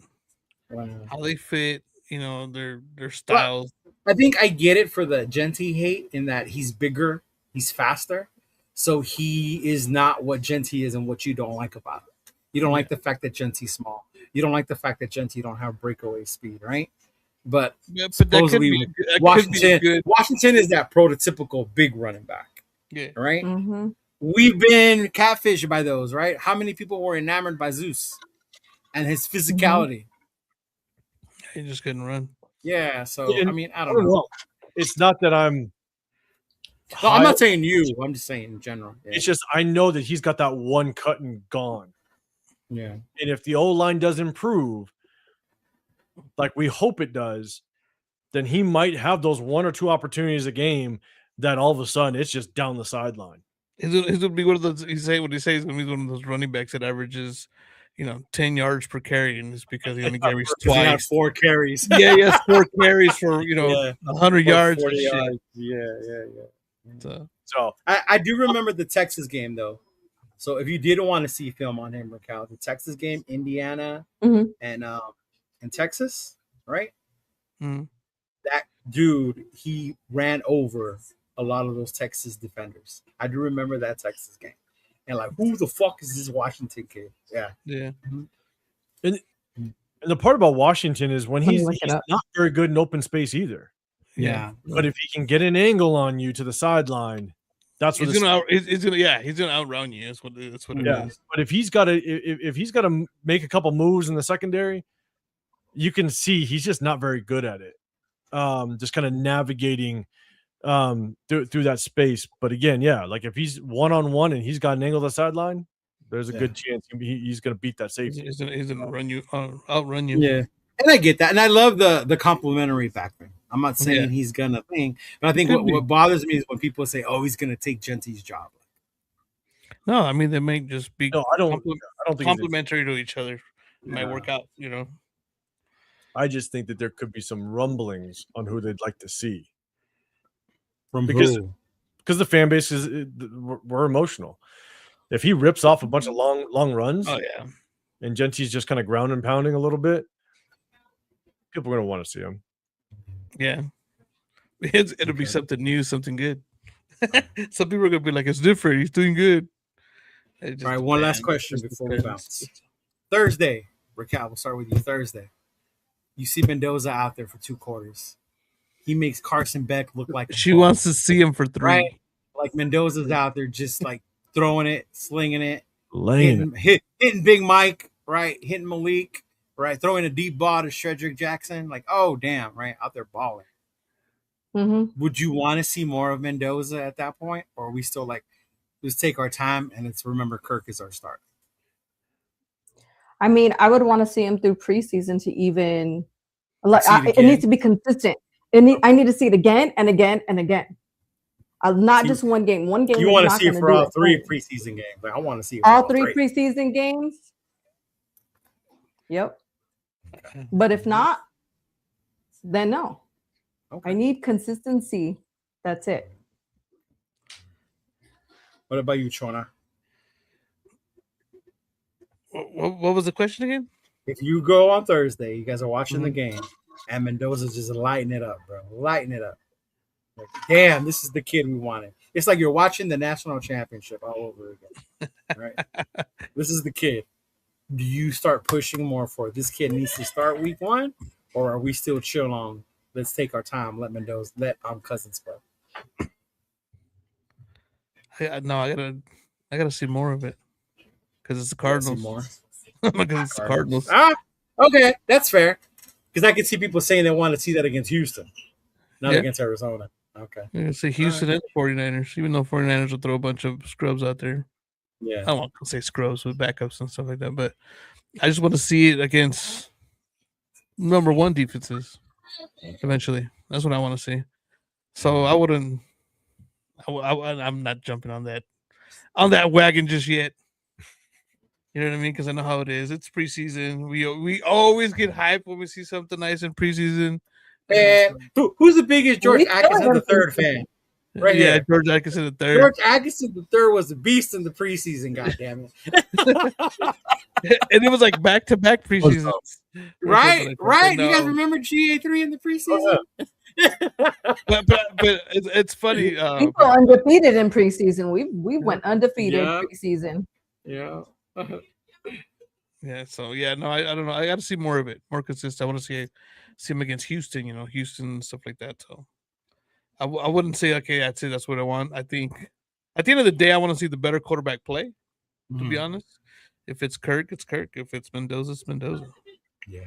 Wow. How they fit, their styles. I think I get it for the Genty hate in that he's bigger, he's faster, so he is not what Genty is and what you don't like about it. You don't like the fact that Genty's small. You don't like the fact that Genty don't have breakaway speed, right? But supposedly Washington is that prototypical big running back. Yeah. Right? We've been catfished by those, right? How many people were enamored by Zeus and his physicality? He just couldn't run. Yeah, so I mean, I don't know. It's not that I'm I'm not saying you. I'm just saying in general. Yeah. It's just I know that he's got that one cut and gone. Yeah. And if the O-line does improve, like we hope it does, then he might have those one or two opportunities a game that all of a sudden it's just down the sideline. He's gonna be one of those. He's gonna be one of those running backs that averages, 10 yards per carry, and it's because he only carries twice. He had 4 carries. Yeah, he has 4 carries for 100 yards. 40 yards. Yeah. So I do remember the Texas game though. So if you didn't want to see film on him, Raquel, the Texas game, Indiana and Texas, right? That dude, he ran over a lot of those Texas defenders. I do remember that Texas game. And like, who the fuck is this Washington kid? Yeah. And the part about Washington is when he's not very good in open space either. Yeah. But if he can get an angle on you to the sideline, that's what he's gonna outrun you. That's what it is. But if he's got to make a couple moves in the secondary, you can see he's just not very good at it. Just kind of navigating through that space. But again, like if he's one-on-one and he's got an angle to the sideline, there's a good chance he's going to beat that safety. He's going to outrun you. Yeah, and I get that, and I love the complimentary backman. I'm not saying he's gonna think, but I think what bothers me is when people say, "Oh, he's gonna take Genty's job." No, I mean they may just be. No, I don't don't think he's complementary to each other. It might work out, you know. I just think that there could be some rumblings on who they'd like to see. From Because who? the fan base is we're emotional. If he rips off a bunch of long runs, Oh yeah. and Gentry's just kind of ground and pounding a little bit, people are going to want to see him. Yeah. It'll be something new, something good. Some people are gonna be like, it's different. He's doing good. All right, one last question before we bounce. Thursday, Raquel, we'll start with you. Thursday, you see Mendoza out there for 2 quarters. He makes Carson Beck look like She wants to see him for 3. right. Like Mendoza's out there just like throwing it, slinging it, Lane. hitting Big Mike, right? Hitting Malik, right? Throwing a deep ball to Shedrick Jackson. Like, oh damn, right? Out there balling. Mm-hmm. Would you want to see more of Mendoza at that point, or are we still like, let's take our time and let's remember Kirk is our start? I mean, I would want to see him through preseason to even like See it it again? needs to be consistent. I need to see it again and again and again. Not See- just one game. One game. You is want to not see it gonna for do all 3 Oh, preseason games? Like, I want to see it for all 3 preseason games. Yep. But if not, then no. Okay. I need consistency. That's it. What about you, Chona? What was the question again? If you go on Thursday, you guys are watching the Mm-hmm. game, and Mendoza's just lighting it up, bro. Lighting it up. Like, damn, this is the kid we wanted. It's like you're watching the national championship all over again. Right? This is the kid. Do you start pushing more for this kid needs to start week 1? Or are we still chill on let's take our time, let Cousins play? No, I gotta see more of it. Because it's the Cardinals. More. Because it's the Cardinals. Ah, okay, that's fair. Because I can see people saying they want to see that against Houston, not Yeah. against Arizona. Okay. I say Houston and 49ers, even though 49ers will throw a bunch of scrubs out there. Yeah. I won't say scrubs with backups and stuff like that, but I just want to see it against number 1 defenses eventually. That's what I want to see. So I wouldn't. I'm not jumping on that wagon just yet. You know what I mean? Because I know how it is. It's preseason. We always get hyped when we see something nice in preseason. And who's the biggest George We still Atkinson have the third fan? Right yeah, here. George Atkinson the third. George Atkinson the third was the beast in the preseason. Goddamn it! And it was like back-to-back preseasons. Right. You No. guys remember GA3 in the preseason? But it's funny. We were undefeated in preseason. We went undefeated Yeah. preseason. Yeah. Yeah, so yeah, no, I don't know. I got to see more of it, more consistent. I want to see him against Houston, Houston and stuff like that. So I wouldn't say okay, that's it. That's what I want. I think at the end of the day, I want to see the better quarterback play. To be honest, if it's Kirk, it's Kirk. If it's Mendoza, it's Mendoza. Yeah.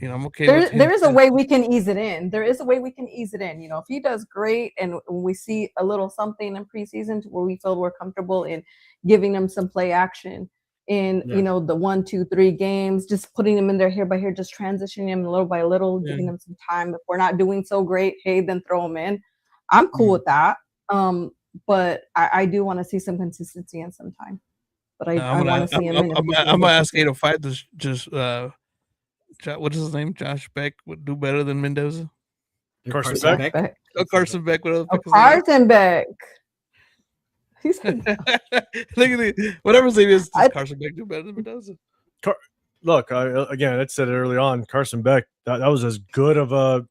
I'm okay. with him. There is a way we can ease it in. There is a way we can ease it in. If he does great and we see a little something in preseason to where we feel we're comfortable in giving him some play action in, the 1, 2, 3 games, just putting him in there here by here, just transitioning him little by little, giving him some time. If we're not doing so great, hey, then throw him in. I'm cool with that. But I do want to see some consistency and some time. But I want to see him. I'm gonna ask 805 to just what is his name? Josh Beck would do better than Mendoza. Carson Beck? Oh, Carson Beck. Whatever. Carson Beck. He's Look at whatever his name is. Does Carson Beck do better than Mendoza? Look, I said it early on. Carson Beck, that was as good of a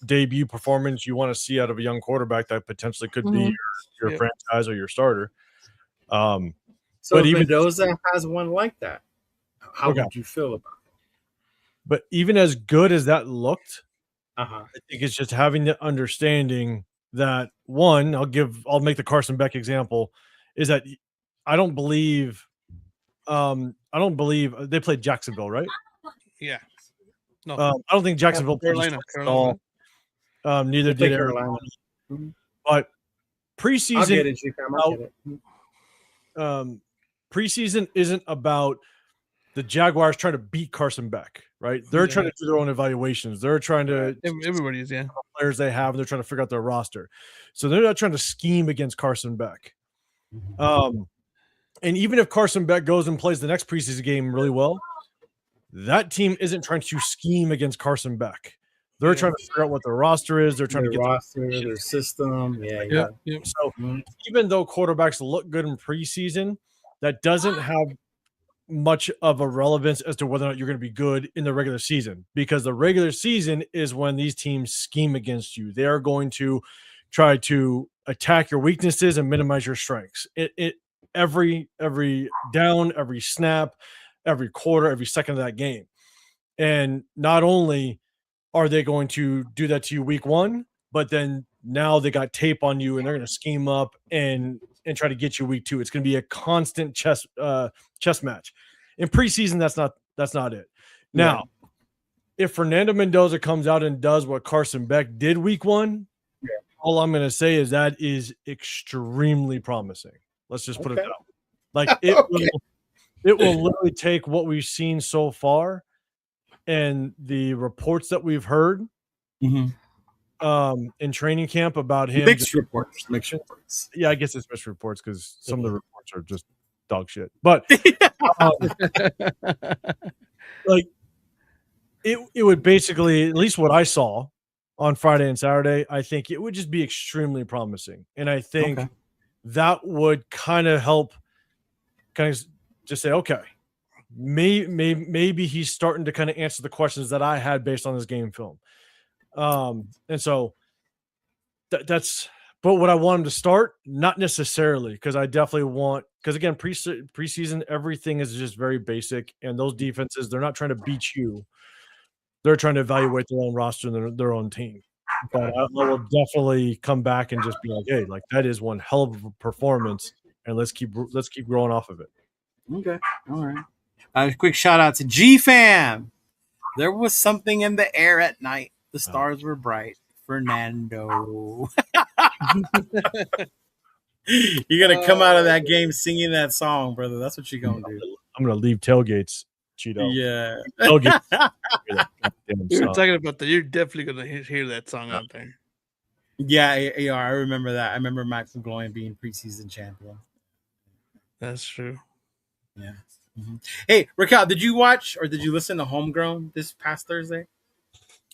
debut performance you want to see out of a young quarterback that potentially could be your franchise or your starter. So but if even Mendoza has one like that, how would you feel about it? But even as good as that looked, I think it's just having the understanding that one, I'll make the Carson Beck example, is that I don't believe they played Jacksonville, right? Yeah. No. I don't think Jacksonville played Carolina. at all. Neither did Arizona. But preseason, I'll get it, G-Fam, I'll get it. Preseason isn't about the Jaguars trying to beat Carson Beck, right? They're trying to do their own evaluations. They're trying to everybody is, players they have, and they're trying to figure out their roster. So they're not trying to scheme against Carson Beck. And even if Carson Beck goes and plays the next preseason game really well, that team isn't trying to scheme against Carson Beck. They're trying to figure out what their roster is. They're trying Their to get roster, their system. Yeah. So even though quarterbacks look good in preseason, that doesn't have much of a relevance as to whether or not you're going to be good in the regular season, because the regular season is when these teams scheme against you. They are going to try to attack your weaknesses and minimize your strengths. Every down, every snap, every quarter, every second of that game. And not only are they going to do that to you week one, but then now they got tape on you and they're going to scheme up and try to get you week two. It's going to be a constant chess match. In preseason, that's not it. Now, if Fernando Mendoza comes out and does what Carson Beck did week one, all I'm going to say is that is extremely promising. Let's just put it out. Like it will literally take what we've seen so far and the reports that we've heard in training camp about him. Mixed reports. Yeah, I guess it's mixed reports because some of the reports are just dog shit. But like it would basically, at least what I saw on Friday and Saturday, I think it would just be extremely promising. And I think that would kind of help just say, okay, maybe he's starting to kind of answer the questions that I had based on this game film. And so that's, but what I want him to start, not necessarily, because I definitely want, because again, preseason, everything is just very basic, and those defenses, they're not trying to beat you. They're trying to evaluate their own roster and their own team. But I will definitely come back and just be like, hey, like that is one hell of a performance, and let's keep growing off of it. Okay. All right. A quick shout out to G-Fam. There was something in the air at night. The stars were bright. Fernando. You're going to come out of that game singing that song, brother. That's what you're going to do. I'm going to leave tailgates, Cheeto. Yeah. Tailgates. We were talking about that. You're definitely going to hear that song out there. Yeah, I remember that. I remember Max McGloin being preseason champion. That's true. Yeah. Mm-hmm. Hey, Raquel, did you watch or did you listen to Homegrown this past Thursday?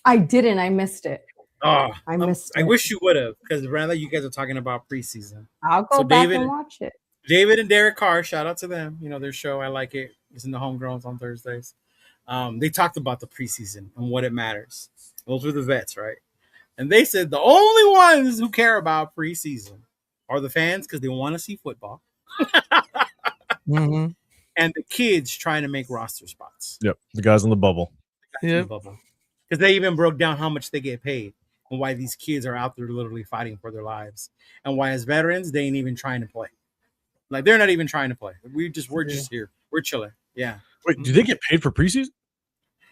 I didn't. I missed it. Oh, I missed it. I wish you would have, because rather you guys are talking about preseason. I'll go back and watch it. David and Derek Carr, shout out to them. You know, their show, I like it. It's in the Homegrowns on Thursdays. They talked about the preseason and what it matters. Those were the vets, right? And they said the only ones who care about preseason are the fans, because they want to see football. Mm-hmm. And the kids trying to make roster spots. Yep, the guys in the bubble. Because they even broke down how much they get paid and why these kids are out there literally fighting for their lives, and why as veterans they ain't even trying to play. Like they're not even trying to play. We're just here. We're chilling. Yeah. Wait, do they get paid for preseason?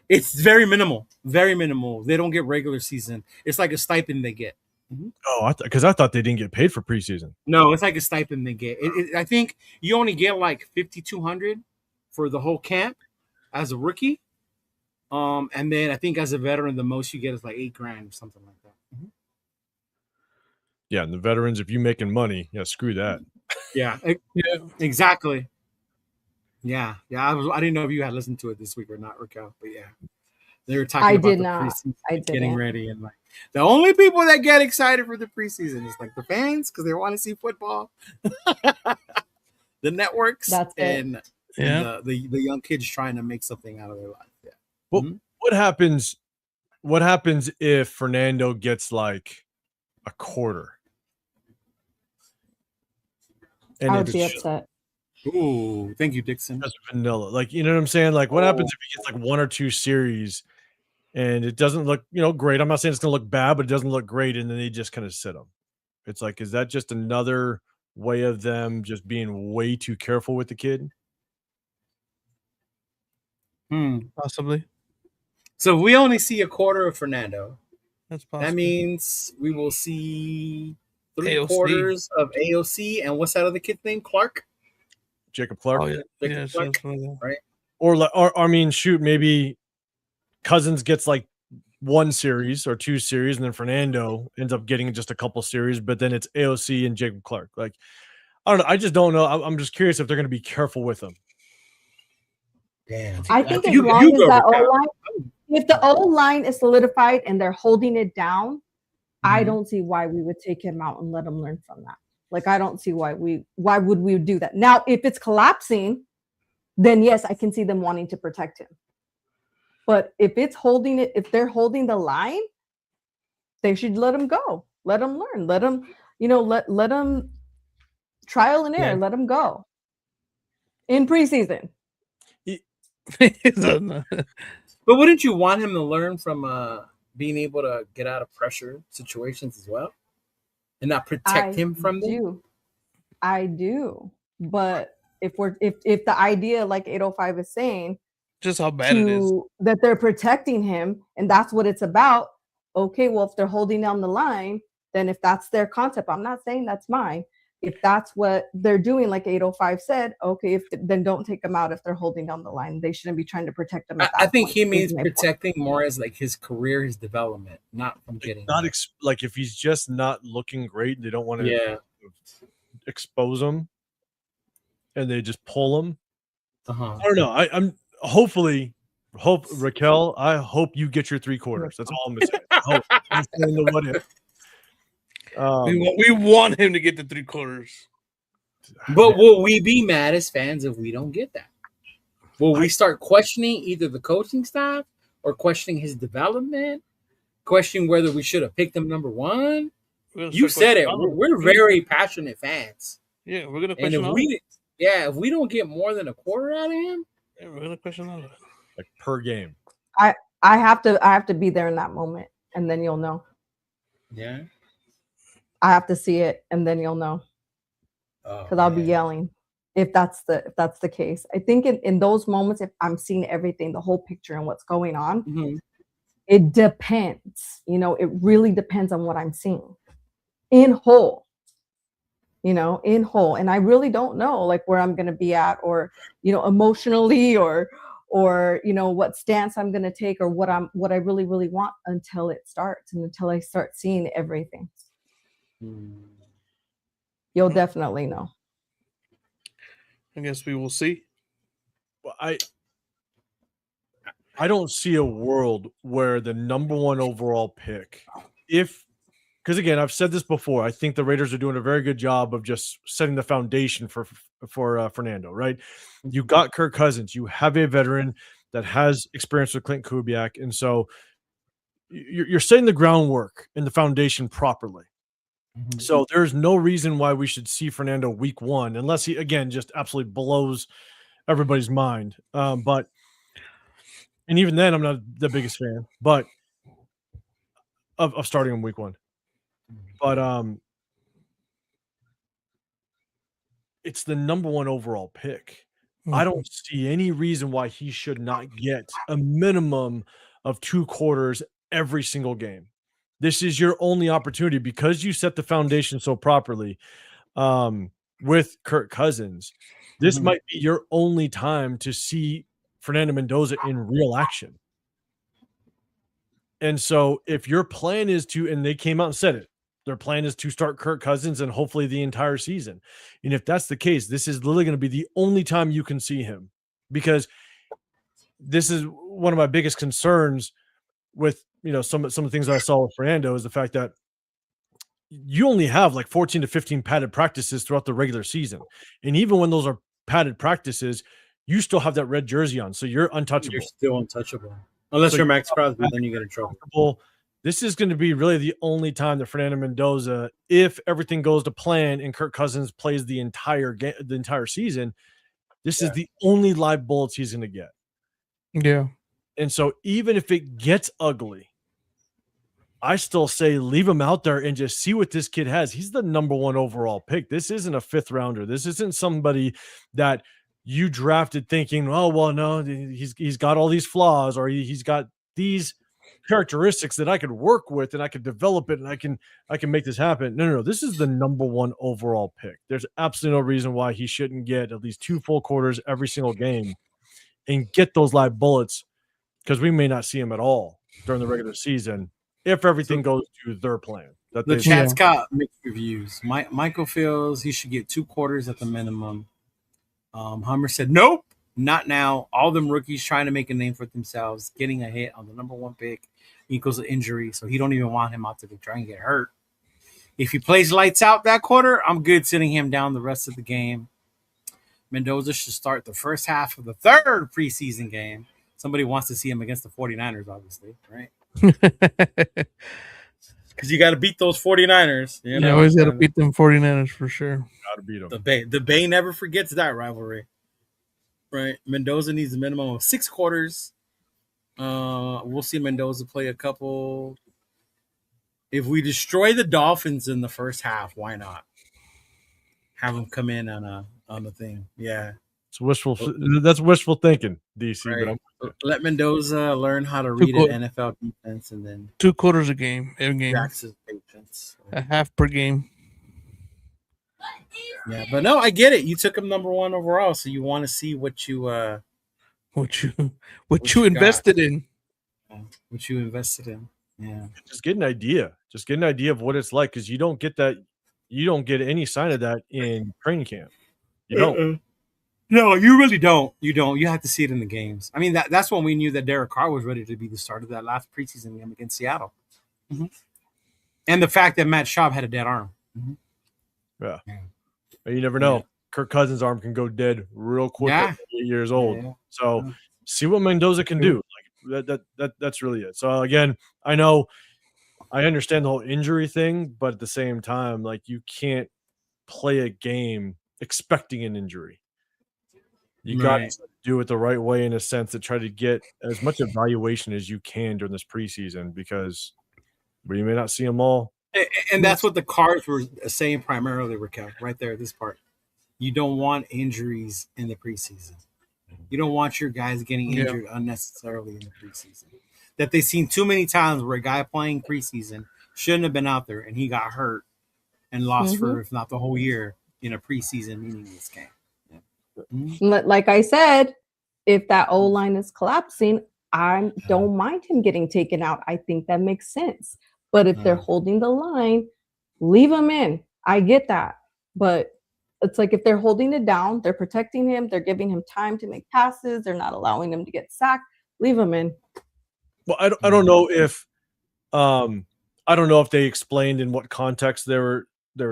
It's very minimal. Very minimal. They don't get regular season. It's like a stipend they get. Mm-hmm. Oh, because I thought they didn't get paid for preseason. No, it's like a stipend they get. I think you only get like $5,200 for the whole camp as a rookie. And then I think as a veteran, the most you get is like $8,000 or something like that. Mm-hmm. Yeah, and the veterans, if you're making money, screw that. Yeah, exactly. Yeah. I didn't know if you had listened to it this week or not, Raquel, but yeah, they were talking about the preseason, getting ready, and like the only people that get excited for the preseason is like the fans, because they want to see football, the networks, and the young kids trying to make something out of their life. Yeah. Well, what happens? What happens if Fernando gets like a quarter? And I would be upset. Ooh, thank you, Dixon. That's vanilla. Like, you know what I'm saying? Like, what happens if he gets like one or two series and it doesn't look, great? I'm not saying it's going to look bad, but it doesn't look great. And then they just kind of sit him. It's like, is that just another way of them just being way too careful with the kid? Possibly. So if we only see a quarter of Fernando, that's possible. That means we will see 3/4 of AOC, and what's that other kid's name? Clark? Jacob Clark. Oh, yeah. Clark, right? Or I mean, shoot, maybe Cousins gets like one series or two series, and then Fernando ends up getting just a couple series, but then it's AOC and Jacob Clark. Like, I don't know. I just don't know. I'm just curious if they're going to be careful with him. Damn. I think as you long as go, that Raquel. O line, if the O line is solidified and they're holding it down, I Mhm. don't see why we would take him out and let him learn from that. Like I don't see why would we do that. Now, if it's collapsing, then yes, I can see them wanting to protect him. But if it's holding it, if they're holding the line, they should let him go. Let him learn. Let him, let him trial and error. Yeah. Let him go in preseason. But wouldn't you want him to learn from being able to get out of pressure situations as well, and not protect him from them? I do. But if the idea, like 805 is saying, just how bad it is, that they're protecting him, and that's what it's about. Okay, well, if they're holding down the line, then if that's their concept, I'm not saying that's mine. If that's what they're doing, like 805 said, okay, then don't take them out if they're holding down the line. They shouldn't be trying to protect them. I think he means protecting more as like his career, his development, not from getting like if he's just not looking great, they don't want to expose him, and they just pull him. I don't know. I'm hopefully Raquel. I hope you get your 3 quarters. That's all I'm gonna say. I hope. I'm saying the what if. We want him to get the 3 quarters. But will we be mad as fans if we don't get that? Will we start questioning either the coaching staff or questioning his development? Questioning whether we should have picked him number 1? You said it. We're very passionate fans. Yeah, we're gonna question. And if we don't get more than a quarter out of him, we're gonna question all of it. Like per game. I have to be there in that moment, and then you'll know. Yeah. I have to see it, and then you'll know. Because I'll be yelling if that's the case. I think in those moments, if I'm seeing everything, the whole picture and what's going on, it depends. It really depends on what I'm seeing in whole. In whole, and I really don't know like where I'm going to be at, or emotionally, or what stance I'm going to take, or what I really want until it starts, and until I start seeing everything. You'll definitely know. I guess we will see. Well, I don't see a world where the number 1 overall pick, because again, I've said this before, I think the Raiders are doing a very good job of just setting the foundation for Fernando, right? You got Kirk Cousins, you have a veteran that has experience with Clint Kubiak, and so you're setting the groundwork and the foundation properly. So there's no reason why we should see Fernando week 1, unless he, again, just absolutely blows everybody's mind. And even then, I'm not the biggest fan, but of starting him week 1. But it's the number 1 overall pick. I don't see any reason why he should not get a minimum of 2 quarters every single game. This is your only opportunity because you set the foundation so properly with Kirk Cousins. This might be your only time to see Fernando Mendoza in real action. And so if your plan is to, and they came out and said it, their plan is to start Kirk Cousins and hopefully the entire season. And if that's the case, this is literally going to be the only time you can see him, because this is one of my biggest concerns with, some of the things that I saw with Fernando is the fact that you only have like 14 to 15 padded practices throughout the regular season. And even when those are padded practices, you still have that red jersey on. So you're untouchable. You're still untouchable. Unless you're Max Crosby, then you get in trouble. This is going to be really the only time that Fernando Mendoza, if everything goes to plan and Kirk Cousins plays the entire season, this is the only live bullets he's going to get. Yeah. And so even if it gets ugly, I still say leave him out there and just see what this kid has. He's the number 1 overall pick. This isn't a 5th rounder. This isn't somebody that you drafted thinking, oh, well, no, he's got all these flaws, or he's got these characteristics that I could work with and I could develop it and I can make this happen. No. This is the number 1 overall pick. There's absolutely no reason why he shouldn't get at least 2 full quarters every single game and get those live bullets, because we may not see him at all during the regular season if everything goes to their plan. that The they chat's got mixed reviews. Michael feels he should get 2 quarters at the minimum. Hummer said, nope, not now. All them rookies trying to make a name for themselves, getting a hit on the number 1 pick equals an injury, so he don't even want him out to try and get hurt. If he plays lights out that quarter, I'm good sitting him down the rest of the game. Mendoza should start the first half of the 3rd preseason game. Somebody wants to see him against the 49ers, obviously, right? Because you got to beat those 49ers. You know? always got to beat them 49ers for sure. got to beat them. The Bay never forgets that rivalry. Right. Mendoza needs a minimum of 6 quarters. We'll see Mendoza play a couple. If we destroy the Dolphins in the first half, why not? Have him come in on the thing. Yeah. It's wishful. That's wishful thinking, DC. Right. But Let Mendoza learn how to read an NFL defense and then 2 quarters a game, every game, practice his patience. a half per game. Yeah, but no, I get it. You took him number 1 overall, so you want to see what you What you you invested in. What you invested in. Yeah. just get an idea. Just get an idea of what it's like, because you don't get that. You don't get any sign of that in training camp. You don't. No, you really don't. You don't. You have to see it in the games. I mean, that's when we knew that Derek Carr was ready to be the starter of that last preseason game against Seattle. Mm-hmm. And the fact that Matt Schaub had a dead arm. Mm-hmm. Yeah. You never know. Yeah. Kirk Cousins' arm can go dead real quick Yeah. at 8 years old. Yeah. So see what Mendoza can do. Like that's really it. So again, I understand the whole injury thing, but at the same time, like, you can't play a game expecting an injury. You got to do it the right way, in a sense, to try to get as much evaluation as you can during this preseason, because we may not see them all. And that's what the Cards were saying primarily, Raquel, right there, this part. You don't want injuries in the preseason. You don't want your guys getting injured unnecessarily in the preseason. That they've seen too many times where a guy playing preseason shouldn't have been out there and he got hurt and lost for, if not the whole year, in a preseason meaningless game. Yeah. Mm-hmm. Like I said, if that O-line is collapsing, I don't mind him getting taken out. I think that makes sense. But if they're holding the line, leave him in. I get that. But it's like, if they're holding it down, they're protecting him, they're giving him time to make passes, they're not allowing him to get sacked, leave him in. Well, I don't know if they explained in what context they were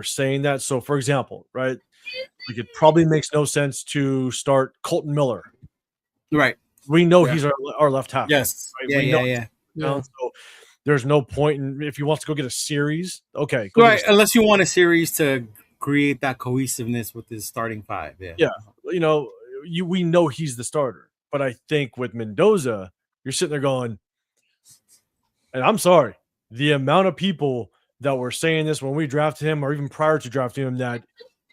saying that. So, for example, right, like, it probably makes no sense to start Colton Miller. Right. We know he's our left tackle. Yes. Right? Yeah. So there's no point in, if he wants to go get a series. Okay. Right. Unless you want a series to create that cohesiveness with his starting 5. Yeah. We know he's the starter. But I think with Mendoza, you're sitting there going, and I'm sorry, the amount of people that were saying this when we drafted him, or even prior to drafting him, that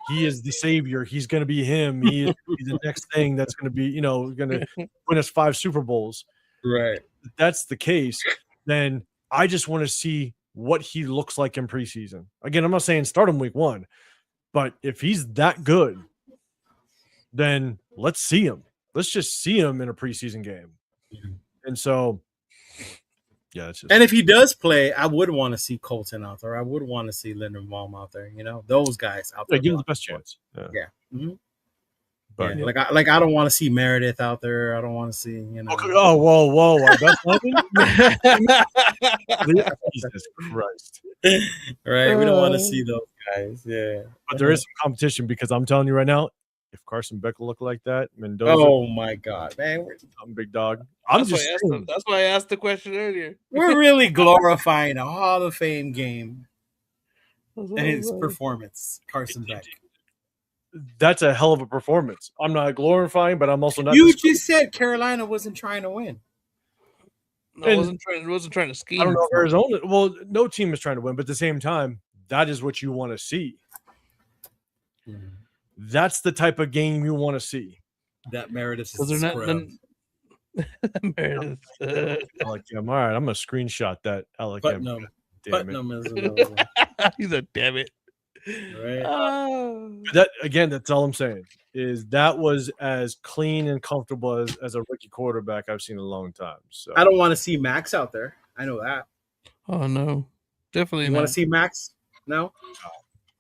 he is the savior, he's going to be him, he's the next thing that's going to be, going to win us 5 Super Bowls. Right. If that's the case, then I just want to see what he looks like in preseason. Again, I'm not saying start him week 1, but if he's that good, then let's see him. Let's just see him in a preseason game. And so, and if he does play, I would want to see Colton out there. I would want to see Linderbaum out there. Those guys out there. Give him the best chance. Yeah. Mm-hmm. But like I don't want to see Meredith out there. I don't want to see Oh, whoa! That's Jesus Christ! Right, we don't want to see those guys. Yeah, but there is some competition, because I'm telling you right now, if Carson Beck looked like that, Mendoza. Oh my God, man! I'm big dog. That's why I asked the question earlier. We're really glorifying a Hall of Fame game and his performance, Carson Beck. That's a hell of a performance. I'm not glorifying, but I'm also not. You just said Carolina wasn't trying to win. No, I wasn't trying to scheme. I don't know if Arizona. Well, no team is trying to win, but at the same time, that is what you want to see. That's the type of game you want to see. That Meredith is Meredith. All right, I'm gonna screenshot that. Putnam. Damn it. He's a damn it. Right. That's all I'm saying, is that was as clean and comfortable as a rookie quarterback I've seen in a long time. So I don't want to see Max out there. I know that. Oh no. Definitely. You want not. to see Max? No.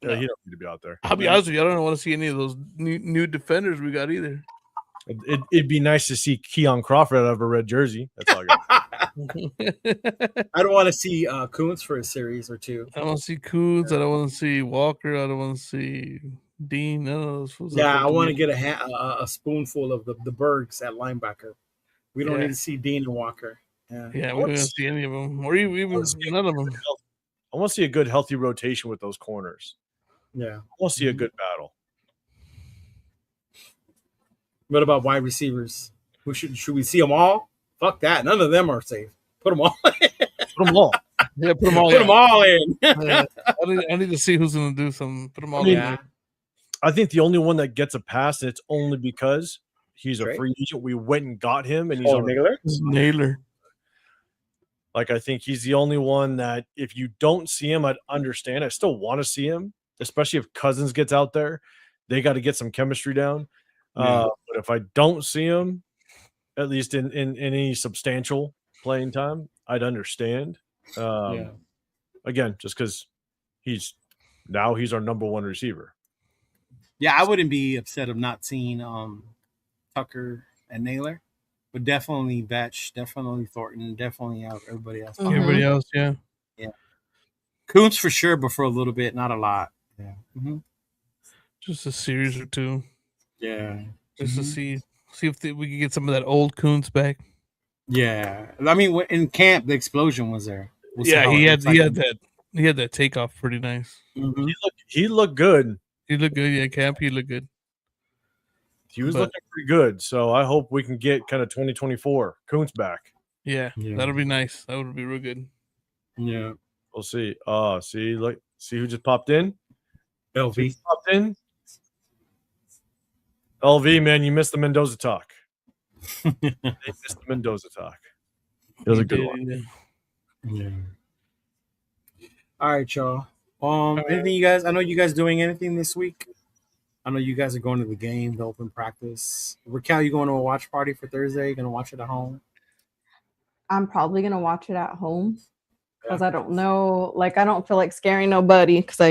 Yeah, he don't need to be out there. I'll be honest with you. I don't want to see any of those new defenders we got either. It'd be nice to see Keon Crawford out of a red jersey. That's all I got. I don't want to see Kuntz for a series or two. I don't want to see Coons. I don't want to see Walker. I don't want to see Dean. None of those fools. Yeah, I want to get a spoonful of the Bergs at linebacker. We don't Yeah. need to see Dean and Walker. Yeah. Yeah, we don't see any of them, or even none of them. I want to see a good, healthy rotation with those corners. Yeah. I want to see a good battle. What about wide receivers? Who should we see them all? Fuck that. None of them are safe. Put them all. Put them all. Yeah, put them all. Put them all in. Yeah. I need to see who's going to do something. Put them all. Yeah. in. I think the only one that gets a pass, and it's only because he's a Drake? free agent. We went and got him, and he's on. Naylor? Naylor. Like, I think he's the only one that if you don't see him, I'd understand. I still want to see him, especially if Cousins gets out there. They got to get some chemistry down. Yeah. But if I don't see him, at least in any substantial playing time, I'd understand. Again, just because he's our number one receiver. Yeah, I wouldn't be upset of not seeing Tucker and Naylor, but definitely Batch, definitely Thornton, definitely out everybody else. Mhm. Everybody else, yeah. Kuntz for sure, but for a little bit, not a lot. Yeah. Just a series or two, Yeah. just to see if we can get some of that old Coons back. Yeah. I mean, in camp, the explosion was there. We'll see Yeah, how he it had looks he had that takeoff pretty nice. Mhm. He looked good. He looked good. Yeah, camp. He looked good. He was But- looking pretty good. So I hope we can get kind of 2024 Kuntz back. Yeah, Yeah. that'll be nice. That would be real good. Yeah. We'll see. See who just popped in? LV. Popped in. LV, man, you missed the Mendoza talk. They missed the Mendoza talk. It was a good one. Yeah. Yeah. All right, y'all. Anything you guys? I know you guys doing anything this week. I know you guys are going to the game, the open practice. Raquel, you going to a watch party for Thursday? You gonna watch it at home? I'm probably gonna watch it at home because I don't know, like I don't feel like scaring nobody because I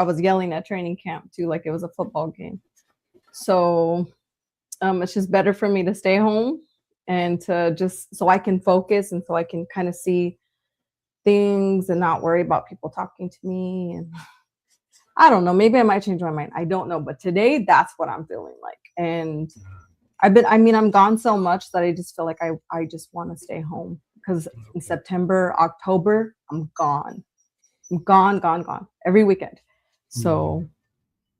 was yelling at training camp too, like it was a football game. So it's just better for me to stay home and to just so I can focus and so I can kind of see things and not worry about people talking to me. And I don't know, maybe I might change my mind. I don't know, but today that's what I'm feeling like. And I'm gone so much that I just feel like I just want to stay home because in September, October, I'm gone. I'm gone every weekend. So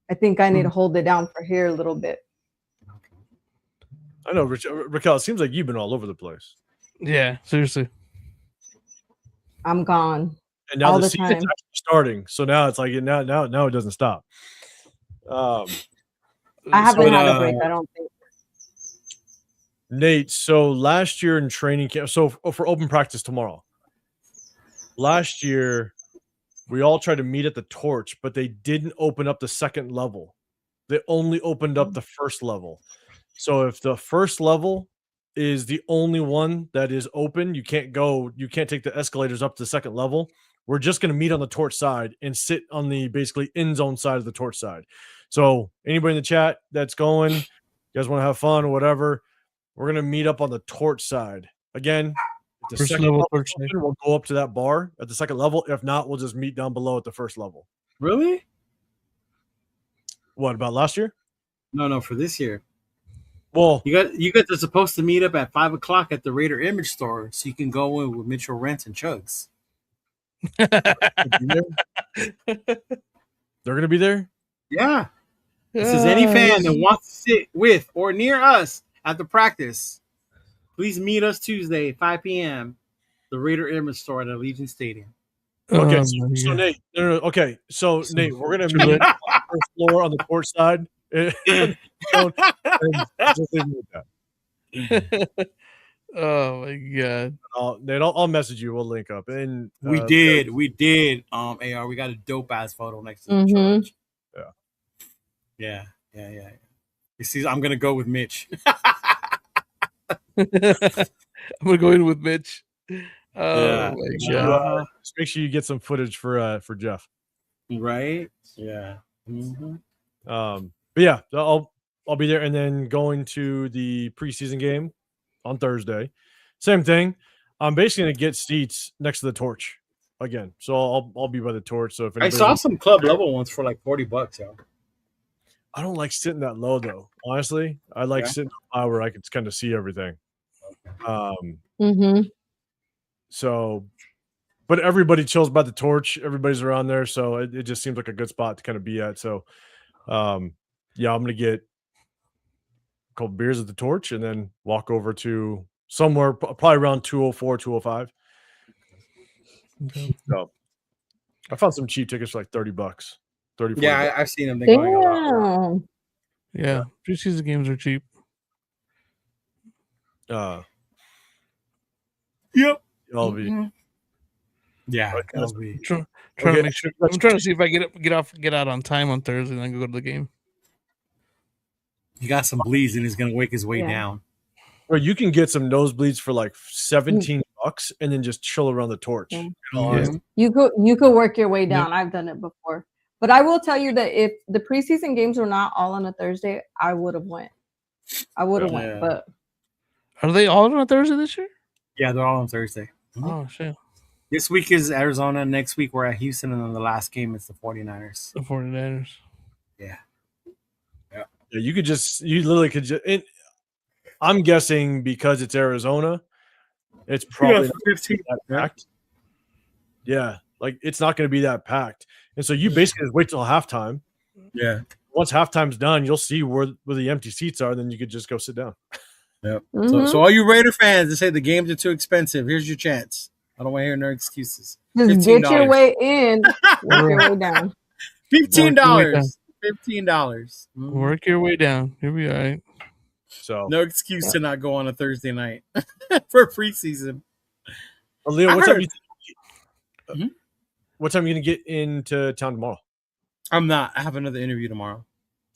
I think I need to hold it down for here a little bit. I know, Raquel, it seems like you've been all over the place. Yeah, seriously. I'm gone. And now All the the season's time. actually starting. So now it's like now it doesn't stop. I haven't So, had a break, I don't think. Nate, so last year in training camp, so for open practice tomorrow, last year we all tried to meet at the Torch, but they didn't open up the second level. They only opened up the first level. So if the first level is the only one that is open, you can't take the escalators up to the second level. We're just going to meet on the Torch side and sit on the basically end zone side of the Torch side. So anybody in the chat that's going, you guys want to have fun or whatever, we're going to meet up on the Torch side. Again, if the First second level level Torch is open, we'll go up to that bar at the second level. If not, we'll just meet down below at the first level. Really? What about last year? No, for this year. Well, You guys are supposed to meet up at 5:00 at the Raider Image Store so you can go in with Mitchell Rents and Chugs. they're going to be there. Yeah. This is any fan that wants to sit with or near us at the practice. Please meet us Tuesday, 5 p.m. The Raider Image Store at Allegiant Stadium. Okay, Oh, so my God. Nate, no, okay, so Nate, we're gonna meet on the first floor on the Torch side. And just leave it at that. Oh my God. Nate, I'll message you. We'll link up. And We did. AR, we got a dope ass photo next to the Mhm. church. Yeah. You see, I'm gonna go with Mitch. I'm gonna go in with Mitch. Oh my god. Just make sure you get some footage for Jeff. Right? Yeah. But yeah, I'll be there, and then going to the preseason game on Thursday. Same thing. I'm basically gonna get seats next to the torch again, so I'll be by the torch. So if I anybody saw some club level ones for like $40, yo. I don't like sitting that low though. Honestly, I like Yeah? sitting high where I can kind of see everything. Mm-hmm. So, but everybody chills by the torch. Everybody's around there, so it just seems like a good spot to kind of be at. So, yeah, I'm gonna get a couple beers at the torch and then walk over to somewhere probably around 204, 205. So, I found some cheap tickets for like $30, 30. Yeah, I've seen them. They're going a lot. Damn. Yeah, preseason games are cheap. Yep. I'll be. Yeah. Okay. That'll be. Trying Okay. to make sure. I'm trying to see if I get out on time on Thursday and then go to the game. You got some bleeds and he's gonna wake his way Yeah. down. Or you can get some nosebleeds for like $17 and then just chill around the torch. Yeah. In all honesty. You could work your way down. I've done it before. But I will tell you that if the preseason games were not all on a Thursday, I would have went. Yeah. went, but Are they all on a Thursday this year? Yeah, they're all on Thursday. Oh shit, This week is Arizona. Next week we're at Houston, and then the last game is the 49ers. the 49ers. Yeah. Yeah, you literally could just. I'm guessing because it's Arizona, it's probably not 15. that packed. Yeah, like it's not going to be that packed, and so you basically just wait till halftime. Yeah. Once halftime's done, you'll see where the empty seats are. Then you could just go sit down. Yep. Mhm. So all you Raider fans that say the games are too expensive, here's your chance. I don't want to hear no excuses. just get your $15. way in, work your way down. $15. $15. Work your way down. You'll be all right. So, No excuse to not go on a Thursday night for preseason. Leo, I what time heard- what time are you going to get into town tomorrow? I'm not. I have another interview tomorrow.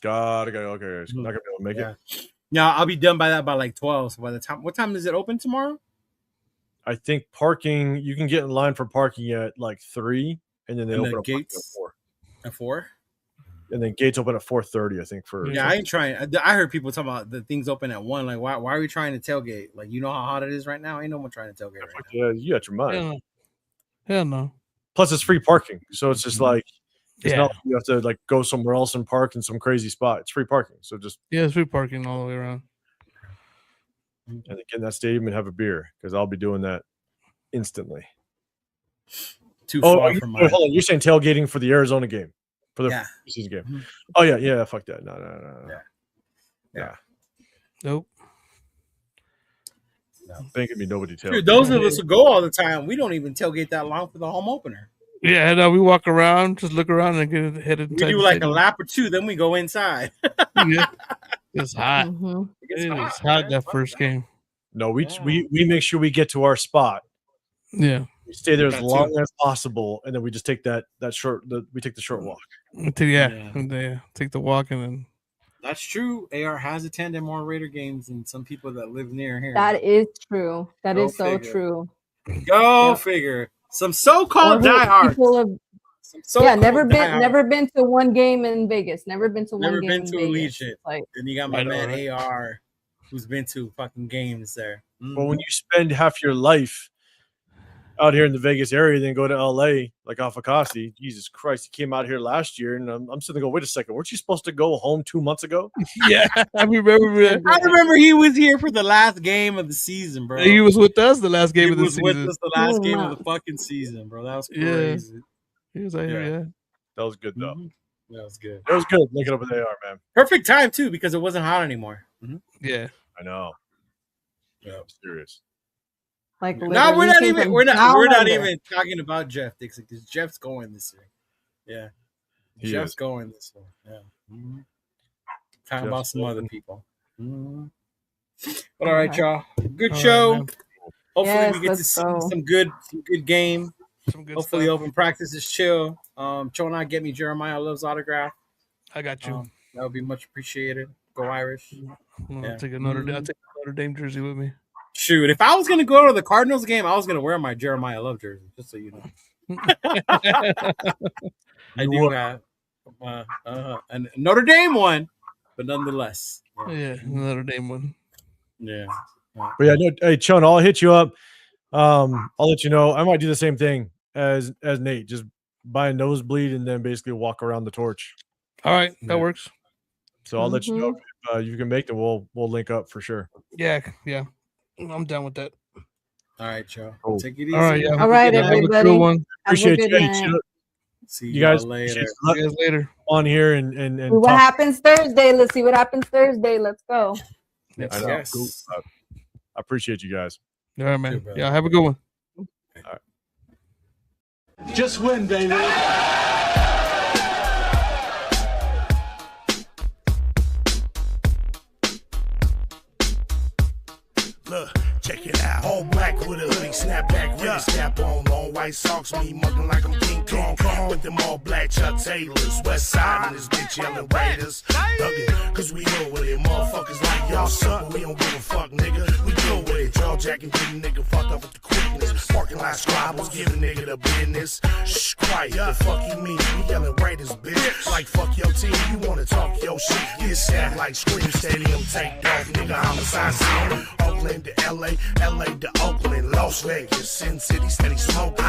God, okay, not going to be able to make Yeah. it. Yeah, I'll be done by like 12. So by the time, what time is it open tomorrow? I think parking. You can get in line for parking at like 3, and then they And open the up parking gates? at 4. At 4? And then gates open at 4:30. I think for Yeah, I ain't trying. I heard people talking about the things open at 1. Like, why are we trying to tailgate? Like, you know how hot it is right now? Ain't no one trying to tailgate right now. Yeah, you got your mind. Hell no. Hell no. Plus, it's free parking, so it's just like it's Yeah. not like you have to like go somewhere else and park in some crazy spot. It's free parking, so just Yeah, it's free parking all the way around. and get in that stadium and have a beer because I'll be doing that instantly. Too Oh, far from my. hold on, you're saying tailgating for the Arizona game, for the Yeah. preseason game? Mhm. Oh yeah, fuck that. No. Yeah. Nope. There ain't gonna be nobody tailgating. Dude, those of us who go all the time, we don't even tailgate that long for the home opener. Yeah, no, we walk around, just look around and get headed. We do like a lap or two, then we go inside. Yeah. It's hot. Mhm. It is hot that first game. No, we make sure we get to our spot. Yeah. We stay there as That long as possible, and then we just take that short. We take the short walk. Take the walk and then That's true. AR has attended more Raider games than some people that live near here. That is true. That Go is so figure. true. Go Yep. figure. Some so-called Or who- diehards. people have- Some so-called never diehards. been to one game in Vegas. Never been to Never one game been in to Vegas. Allegiant. Like, And you got my I know, man right? AR, who's been to fucking games there. But when you spend half your life out here in the Vegas area, then go to LA like Afakasi, Jesus Christ, he came out here last year, and I'm sitting there going, wait a second, weren't you supposed to go home 2 months ago? yeah, I remember that. I remember he was here for the last game of the season, bro. He was with us the last game He of the was with season. us the last Oh, game my. of the fucking season, bro. That was Yeah. crazy. He was out here, yeah. That was good though. Mhm. That was good. It was good looking up at AR, man. Perfect time too, because it wasn't hot anymore. Yeah. I know. Yeah. I'm serious. like No, literally, we're you not came even from we're not down under. even talking about Jeff Dixon because Jeff's going this year. Yeah. He Jeff's is. going this year. Yeah. Mhm. Talking Jeff's about some other going. people. Mhm. But all right, Okay. y'all. Good All right, show. man. Hopefully Yes, we get to let's see go. some good game. Some good Hopefully stuff. open practice is chill. Chona, get me Jeremiah Love's autograph. I got you. That would be much appreciated. Go Irish. I'll yeah. take a Notre Dame jersey with me. Shoot, if I was gonna go to the Cardinals game, I was gonna wear my Jeremiah Love jersey, just so you know. I do have a Notre Dame one, but nonetheless. Yeah, Notre Dame one. Yeah. But yeah, no, hey Chun, I'll hit you up. I'll let you know. I might do the same thing as Nate, just buy a nosebleed and then basically walk around the torch. All right, that works. So I'll let you know if you can make it. We'll link up for sure. Yeah, I'm down with that. All right, Joe. Cool. Take it easy. All right, yeah. All right, Have a good everybody. one. Appreciate good you. night. See You guys later. appreciate See you guys later. on here and See what talk. happens Thursday. Let's see what happens Thursday. Let's go. I know. Yes. Cool. I appreciate you guys. All right, man. brother. Yeah, have a good one. Just win, baby. Look, check it out. All black with a hoodie, snapback, with a snap on. Long white socks, me mugging like I'm King Kong. With them all black Chuck Taylors. West side and this bitch yelling Raiders. Thuggin', cause we know with it. Motherfuckers like y'all suck, but we don't give a fuck, nigga. We deal with it. Jaw jacking, getting nigga fucked up with the quickness. Parking lot scribbles, giving nigga the business. Shh, quiet, the fuck you mean? We yelling Raiders, bitch. Like fuck your team, you wanna talk your shit. Get sad like Scream Stadium, take off, nigga. Homicide scene. Oakland to LA, LA to Oakland, Las Vegas, Sin City, steady smoking.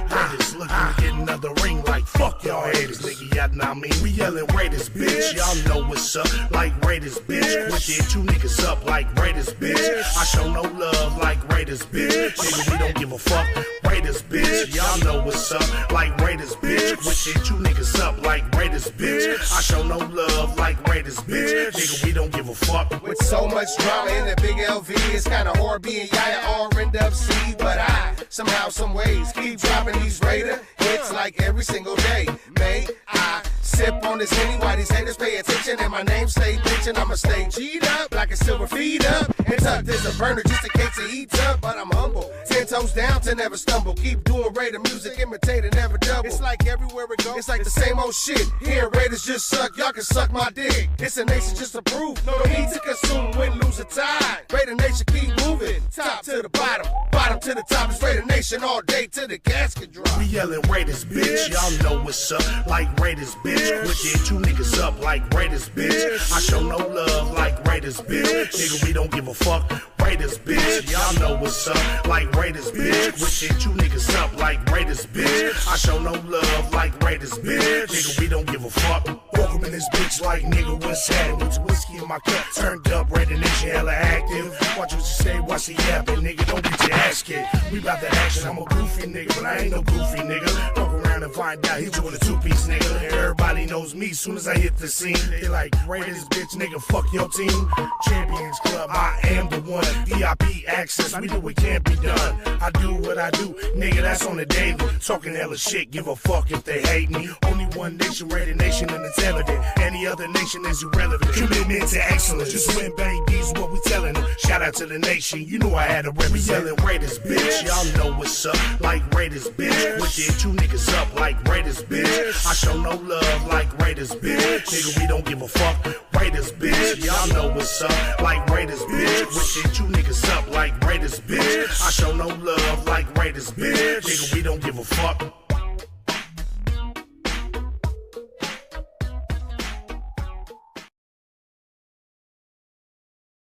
Raiders looking to get another ring like fuck y'all haters, nigga. Y'all know I mean, we yelling Raiders, bitch. Y'all know what's up, like Raiders, bitch. Wicked, two niggas up like Raiders, bitch. I show no love like Raiders, bitch. Nigga, we don't give a fuck. Raiders, bitch. Y'all know what's up, like Raiders, bitch. Wicked, two niggas up like Raiders, bitch. I show no love like Raiders, bitch. Nigga, we don't give a fuck. With so much drama in the big LV, it's kinda hard being Yaya or end up C. But I, somehow, some ways, keep dropping these Raider hits like every single day. May I sip on this Henny while these haters pay attention and my name stay bitchin'. I'ma stay G'd up like a silver feed up and tucked as a burner just in case it heats up. But I'm humble, 10 toes down to never stumble. Keep doing Raider music, imitating, never double. It's like everywhere we go, it's like the same old shit. Here Raiders just suck, y'all can suck my dick. It's a nation just to prove, no need to consume, win, lose, or tie. Raider Nation keep moving, top to the bottom, bottom to the top. It's Raider Nation all day till the casket drop. We yelling Raiders, bitch. Y'all know what's up, like Raiders, bitch. Wicked, two niggas up like Raiders, bitch. I show no love like Raiders, bitch. Nigga, we don't give a fuck. Raiders, bitch. Y'all know what's up, like Raiders, bitch. Wicked, two niggas up like Raiders, bitch. I show no love like Raiders, bitch. Nigga, we don't give a fuck. Welcome in this bitch like nigga, what's happening? With whiskey in my cup, turned up, Raider Nation hella active. Watch what you say, watch the yapping, nigga. Don't get your ass kicked. We bout that action, I'm a goofy nigga, but I ain't no goofy nigga. Fuck around and find out, hit you with a two-piece nigga. Everybody knows me, soon as I hit the scene. They like, Raiders, bitch, nigga, fuck your team. Champions Club, I am the one. VIP access, we do what can't be done. I do what I do, nigga, that's on the daily. Talking hella shit, give a fuck if they hate me. Only one nation, Raider Nation, and it's evident. Any other nation is irrelevant. Commitment to excellence, just win, babies, what we telling them. Shout out to the nation, you know I had to represent. We yelling Raiders, bitch. Y'all know what's up, like Raiders, bitch. Wicked, two niggas up like Raiders, bitch. I show no love like Raiders, bitch. Nigga, we don't give a fuck. Raiders, bitch. Y'all know what's up, like Raiders, bitch. Wicked, two niggas up like Raiders, bitch. I show no love like Raiders, bitch. Nigga, we don't give a fuck.